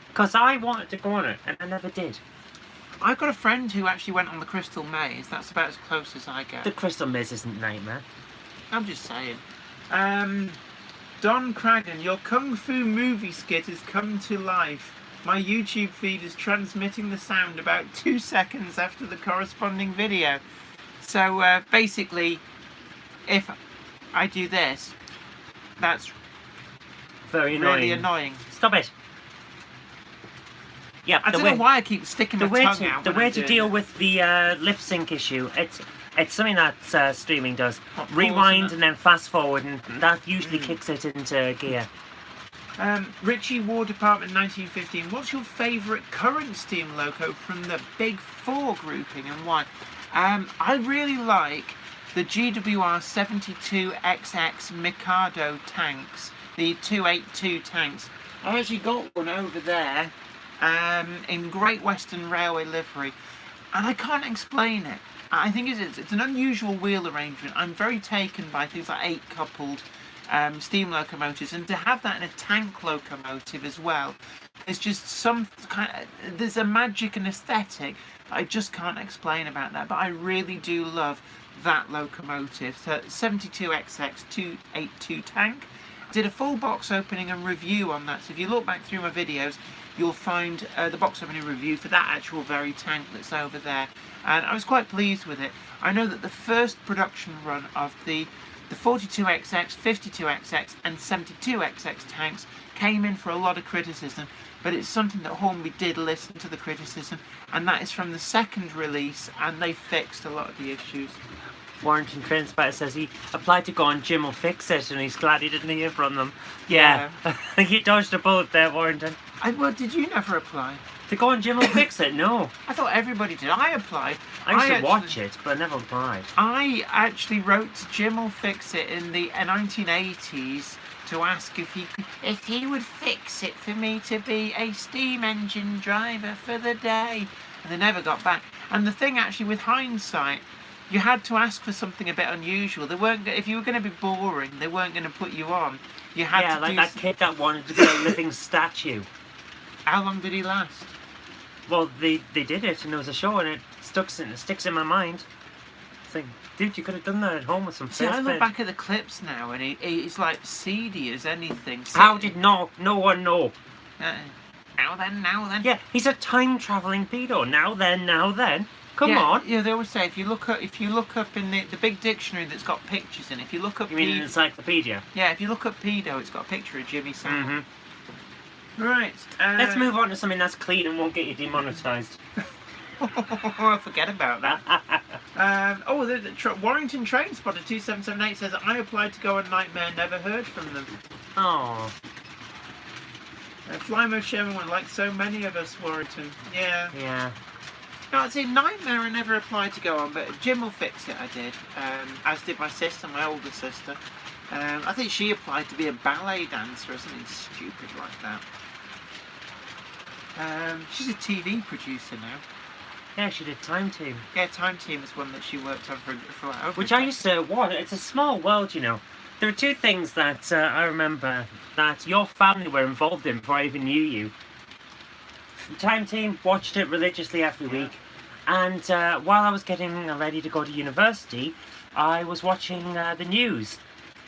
Because I wanted to go on it, and I never did. I've got a friend who actually went on the Crystal Maze. That's about as close as I get. The Crystal Maze isn't Nightmare. I'm just saying. Don Cragen, your Kung Fu movie skit has come to life. My YouTube feed is transmitting the sound about 2 seconds after the corresponding video. So basically, if I do this, that's Very annoying. really annoying. Stop it. Yeah, I don't know why I keep sticking my tongue out. The when way I'm to doing deal it. with the lip sync issue, it's something that streaming does. What, Rewind pausing and then fast forward, and that usually Mm. kicks it into gear. Ritchie War Department 1915. What's your favourite current Steam Loco from the Big Four grouping and why? I really like the GWR 72XX Mikado tanks, the 282 tanks. I've actually got one over there in Great Western Railway livery, and I can't explain it. I think it's an unusual wheel arrangement. I'm very taken by things like 8-coupled steam locomotives, and to have that in a tank locomotive as well, there's just some there's a magic and aesthetic I just can't explain about that. But I really do love that locomotive. So 72XX 282 tank. Did a full box opening and review on that. So if you look back through my videos, you'll find the box opening review for that actual very tank that's over there. And I was quite pleased with it. I know that the first production run of the 42XX, 52XX and 72XX tanks came in for a lot of criticism, but it's something that Holmby did listen to the criticism, and that is from the second release, and they fixed a lot of the issues. Warrington Train Spotter says he applied to go on Jim will fix it, and he's glad he didn't hear from them. Yeah. You dodged a bullet there, Warrington. Well, did you never apply? To go on Jim will fix it? No. I thought everybody did. I applied. I used to actually- watch it, but I never applied. I actually wrote to Jim will fix it in the 1980s to ask if he would fix it for me to be a steam engine driver for the day, and they never got back. And the thing actually, with hindsight, you had to ask for something a bit unusual. They weren't. If you were going to be boring, they weren't going to put you on. You had Yeah, to like do. that kid that wanted to be a living statue. How long did he last? Well, they did it, and there was a show, and it sticks in my mind. I think, dude, you could have done that at home with some See, face I look paint. back at the clips now, and he's like seedy as anything. How did no one know? Now then. Yeah, he's a time traveling pedo. Now then. Come Yeah, on. Yeah, they always say if you look up in the big dictionary that's got pictures in, if you look up You mean an encyclopedia? yeah, if you look up pedo, it's got a picture of Jimmy Savile. Mm-hmm. Right. Let's move on to something that's clean and won't get you demonetised. Forget about that. The Warrington Train Spotter 2778 says I applied to go on Nightmare, never heard from them. Oh. Flymo Sherman would like so many of us, Warrington. Yeah. Yeah. No, I'd say Nightmare I never applied to go on, but Jim will fix it. I did, as did my sister, my older sister. I think she applied to be a ballet dancer or something stupid like that. She's a TV producer now. Yeah, she did Time Team. Yeah, Time Team is one that she worked on for over. Which I used to watch. It's a small world, you know. There are two things that I remember that your family were involved in before I even knew you. Time Team, watched it religiously every week. And while I was getting ready to go to university, I was watching the news.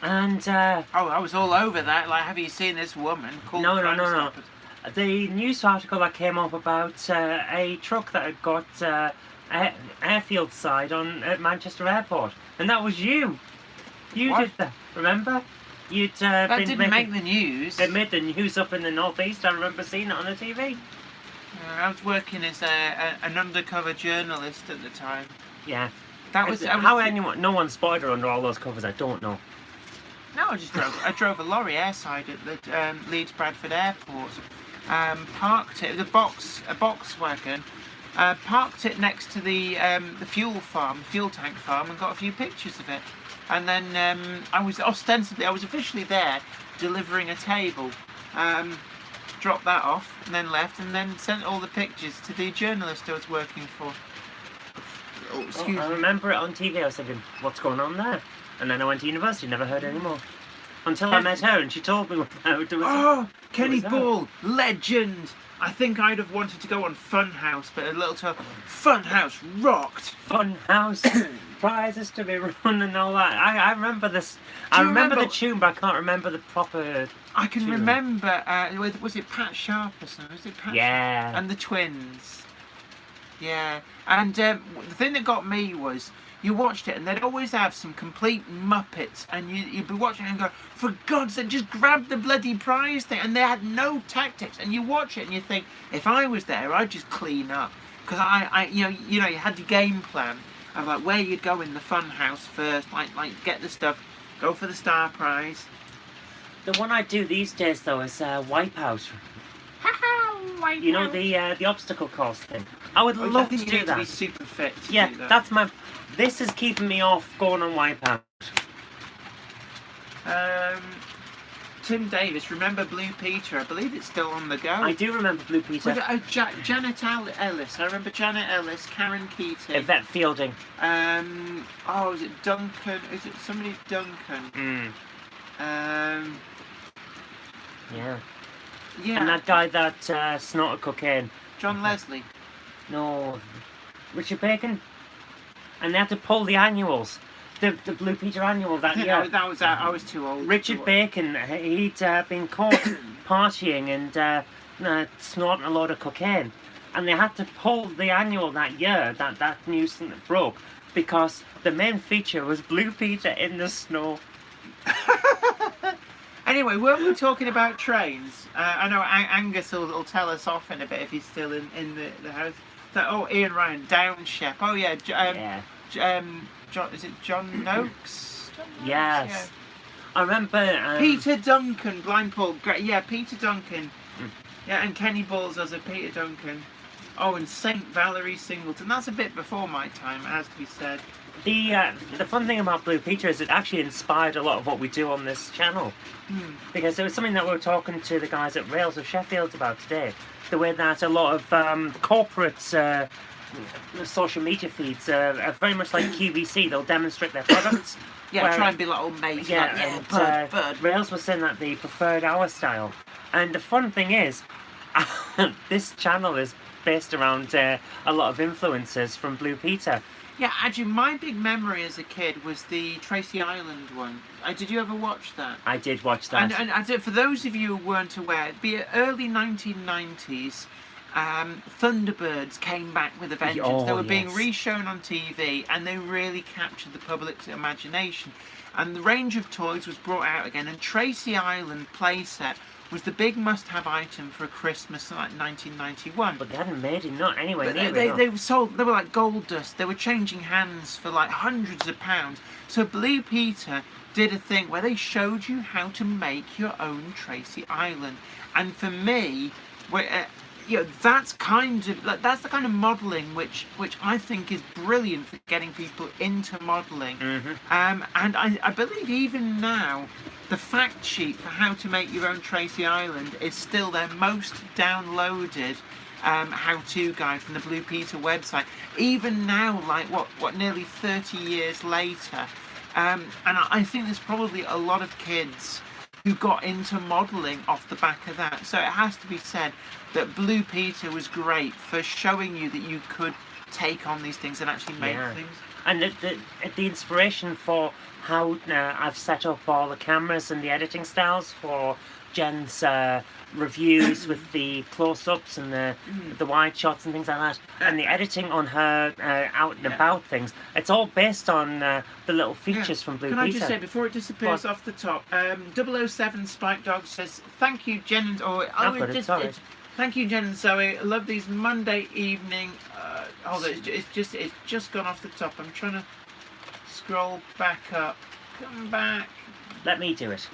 And I was all over that. Like, have you seen this woman called? No. Crime Stoppers? The news article that came up about a truck that had got airfield side on at Manchester Airport, and that was you. You What? did that. Remember? You'd That been didn't make the news. It made the news up in the northeast. I remember seeing it on the TV. I was working as an undercover journalist at the time. Yeah. That was How anyone? No one spotted her under all those covers. I don't know. No, I drove a lorry airside at the Leeds Bradford Airport. Parked it. A box wagon. Parked it next to the fuel tank farm, and got a few pictures of it. And then I was officially there delivering a table. Dropped that off and then left, and then sent all the pictures to the journalist I was working for. Oh, excuse I me. remember it on TV. I was thinking, what's going on there? And then I went to university, never heard any more. Until I met her and she told me about it. Oh, Kenny was that? Ball, legend! I think I'd have wanted to go on Funhouse, but a little tell Funhouse rocked! Funhouse, prizes to be run and all that. I remember this. I you remember the remember- tune, but I can't remember the proper. I can tune. remember, was it Pat Sharp or something? Was it Pat Yeah. And the Twins. Yeah. And the thing that got me was, you watched it and they'd always have some complete muppets, and you'd be watching it and go, for God's sake, just grab the bloody prize thing. And they had no tactics. And you watch it and you think, if I was there, I'd just clean up. Because you had your game plan of like where you'd go in the fun house first, like get the stuff, go for the star prize. The one I do these days though is Wipeout. Wipeout. You know the obstacle course thing. I would I love think to you do need to be that. super fit to Yeah, do that. that's my. This is keeping me off going on Wipeout. Tim Davis, remember Blue Peter? I believe it's still on the go. I do remember Blue Peter. With, Janet Ellis. I remember Janet Ellis, Karen Keating. Yvette Fielding. Is it Duncan? Is it somebody Duncan? Yeah. Yeah. And that guy that snorted cocaine. John Leslie. No. Richard Bacon. And they had to pull the annuals. The Blue Peter annual that year. I was too old. Richard Bacon, he'd been caught partying and snorting a load of cocaine. And they had to pull the annual that year, that news thing that broke, because the main feature was Blue Peter in the snow. Anyway, weren't we talking about trains? I know Angus will tell us off in a bit if he's still in the house. So, Ian Ryan, Downship. Oh yeah, John, is it John Noakes? Yes. Yeah. I remember... Peter Duncan, Blind Paul. Great. Yeah, Peter Duncan. Yeah, and Kenny Balls as a Peter Duncan. Oh, and St. Valerie Singleton. That's a bit before my time, it has to be said. The fun thing about Blue Peter is it actually inspired a lot of what we do on this channel. Because it was something that we were talking to the guys at Rails of Sheffield about today. The way that a lot of corporate social media feeds are very much like QVC. They'll demonstrate their products. Yeah, try and be like old mates. Yeah, like, bird. Rails was saying that they preferred our style. And the fun thing is, this channel is based around a lot of influences from Blue Peter. Yeah, actually, my big memory as a kid was the Tracy Island one. Did you ever watch that? I did watch that. And for those of you who weren't aware, be it early 1990s, Thunderbirds came back with a vengeance. They were being re-shown on TV, and they really captured the public's imagination. And the range of toys was brought out again, and Tracy Island playset was the big must-have item for Christmas in like 1991. But they hadn't made it, not anyway. They were sold. They were like gold dust. They were changing hands for like hundreds of pounds. So Blue Peter did a thing where they showed you how to make your own Tracy Island, and for me, that's the kind of modelling which I think is brilliant for getting people into modelling. And I believe even now, the fact sheet for how to make your own Tracy Island is still their most downloaded how-to guide from the Blue Peter website. Even now, like what nearly 30 years later, and I think there's probably a lot of kids who got into modelling off the back of that. So it has to be said that Blue Peter was great for showing you that you could take on these things and actually make things. And the inspiration for how I've set up all the cameras and the editing styles for Jen's reviews with the close-ups and the wide shots and things like that, and the editing on her out and about things. It's all based on the little features from Blue Peter. Can I just say, before it disappears off the top, 007 Spike Dog says, thank you, Jen. Thank you, Jen and Zoe. I love these Monday evening. It's just gone off the top. I'm trying to scroll back up. Come back. Let me do it.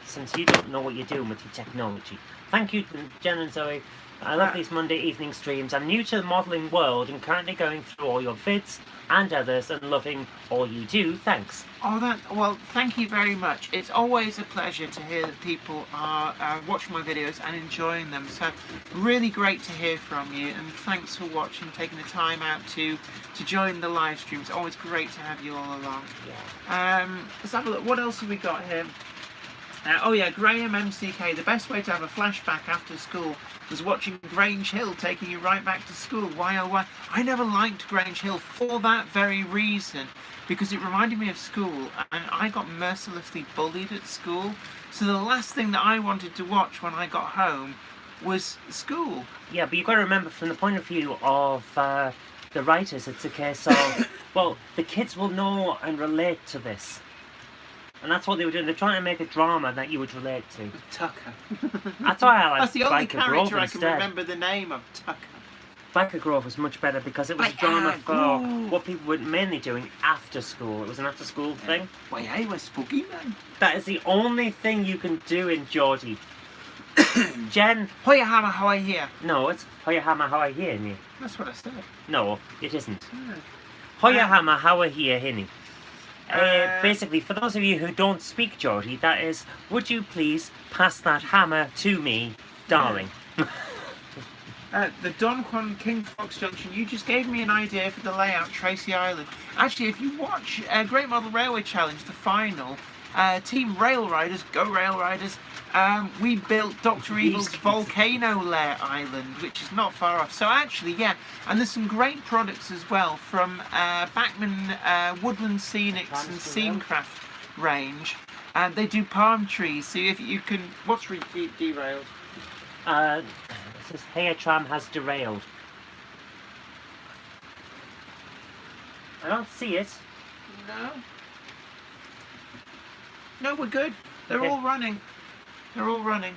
since you don't know what you're doing with your technology. Thank you to Jen and Zoe. I love these Monday evening streams. I'm new to the modelling world and currently going through all your vids and others and loving all you do. Thanks. Oh, well, thank you very much. It's always a pleasure to hear that people are watching my videos and enjoying them. So, really great to hear from you, and thanks for watching, taking the time out to join the live streams. Always great to have you all along. Yeah. Let's have a look. What else have we got here? Oh yeah, Graham MCK. The best way to have a flashback after school was watching Grange Hill, taking you right back to school. Why oh why? I never liked Grange Hill for that very reason, because it reminded me of school, and I got mercilessly bullied at school. So the last thing that I wanted to watch when I got home was school. Yeah, but you've got to remember, from the point of view of the writers, it's a case of, well, the kids will know and relate to this. And that's what they were doing. They're trying to make a drama that you would relate to. Tucker. That's why I like That's the only Biker Grove character I can instead. remember the name of, Tucker. Biker Grove was much better because it was a drama for what people were mainly doing after school. It was an after school thing. Why, I was spooky, man. That is the only thing you can do in Geordie. Jen. Hoya Hammer, how I hear. No, it's Hoya Hammer, how I hear me. That's what I said. No, it isn't. Hoya Hammer, how I hear hinny. Basically, for those of you who don't speak Geordie, that is, would you please pass that hammer to me, darling? The Don Juan King Fox Junction, you just gave me an idea for the layout, Tracy Island. Actually, if you watch Great Model Railway Challenge, the final, Team Rail Riders, go Rail Riders, we built Dr. Evil's Volcano Lair Island, which is not far off. So actually, yeah, and there's some great products as well from Bachman Woodland Scenics and Scenecraft range. And they do palm trees, so if you can... What's derailed? It says, hey, a tram has derailed. I don't see it. No. No, we're good. They're Okay. all running. They're all running.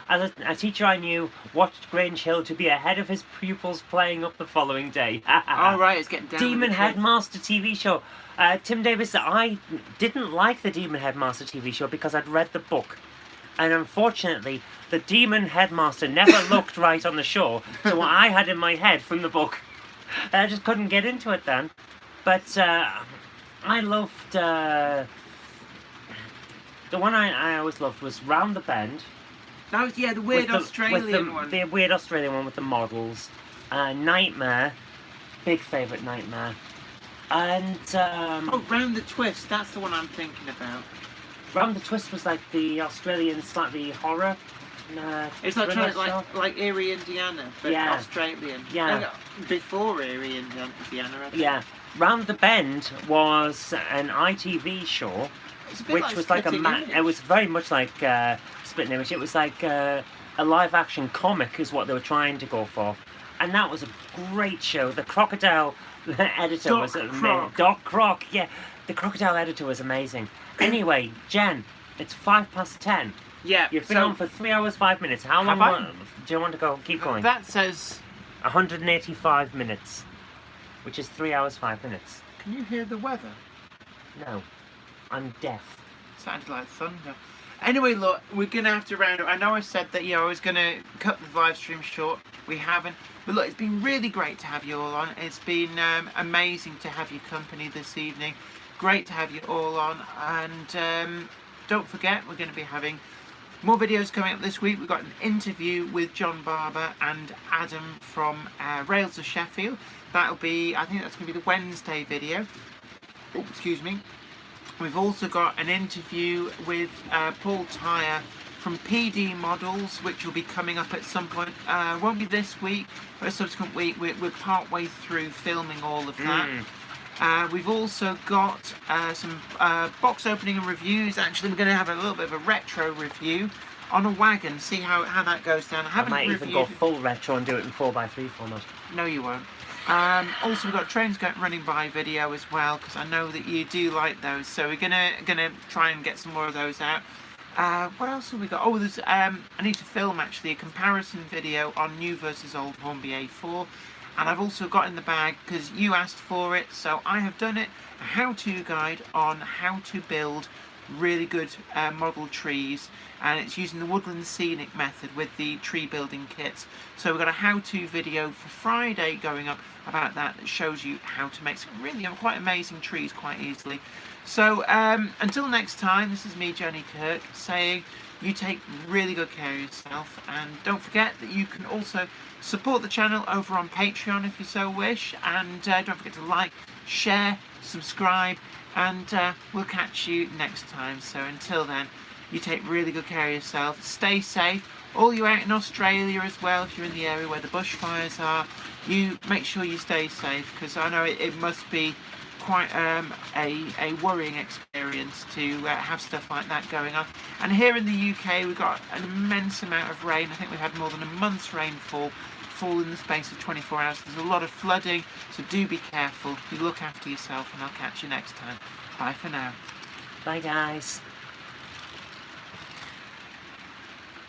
As a teacher I knew watched Grange Hill to be ahead of his pupils playing up the following day. All right, it's getting down. Demon with the Headmaster TV show. Tim Davis, I didn't like the Demon Headmaster TV show because I'd read the book. And unfortunately, the Demon Headmaster never looked right on the show to what I had in my head from the book. I just couldn't get into it then. But I loved... the one I always loved was Round the Bend. That was, yeah, the weird Australian one. The weird Australian one with the models. Nightmare. Big favourite Nightmare. And... oh, Round the Twist. That's the one I'm thinking about. Round the Twist was like the Australian slightly horror. It's like thriller trying show. like Erie, Indiana, but Yeah. Australian. Yeah. Before Erie, Indiana, I think. Yeah. Round the Bend was an ITV show, It's a bit which was like a Splitting Image. it was very much like Splitting Image. It was like a live action comic is what they were trying to go for, and that was a great show. The crocodile editor Doc was amazing. Croc. Doc Croc, yeah, the crocodile editor was amazing. Anyway, Jen, it's 10:05. Yeah. You've been so on for 3 hours 5 minutes. How long Have I? do you want to go? Keep going. That says. 185 minutes, which is 3 hours 5 minutes. Can you hear the weather? No, I'm deaf. Sounded like thunder. Anyway, look, we're going to have to round up. I know I said that, I was going to cut the live stream short. We haven't. But look, it's been really great to have you all on. It's been amazing to have your company this evening. Great to have you all on. And don't forget, we're going to be having more videos coming up this week. We've got an interview with John Barber and Adam from Rails of Sheffield. I think that's going to be the Wednesday video. Oh, excuse me. We've also got an interview with Paul Tyre from PD Models, which will be coming up at some point. Won't be this week, but a subsequent week. We're part way through filming all of that. We've also got some box opening and reviews. Actually, we're going to have a little bit of a retro review on a wagon, see how that goes down. I might even go full retro and do it in 4x3 format. No, you won't. Also, we've got trains running by video as well, because I know that you do like those. So we're gonna try and get some more of those out. What else have we got? Oh, there's I need to film actually a comparison video on new versus old Hornby A4, and I've also got in the bag, because you asked for it, so I have done it, a how-to guide on how to build really good model trees, and it's using the woodland scenic method with the tree building kits. So we've got a how-to video for Friday going up about that shows you how to make some really quite amazing trees quite easily. So until next time, this is me, Johnny Kirk, saying you take really good care of yourself, and don't forget that you can also support the channel over on Patreon if you so wish, and don't forget to like, share, subscribe, and we'll catch you next time. So until then, you take really good care of yourself, stay safe. All you out in Australia as well, if you're in the area where the bushfires are, you make sure you stay safe, because I know it must be quite a worrying experience to have stuff like that going on. And here in the UK, we've got an immense amount of rain. I think we've had more than a month's rainfall fall in the space of 24 hours. There's a lot of flooding, so do be careful. You look after yourself, and I'll catch you next time. Bye for now. Bye guys.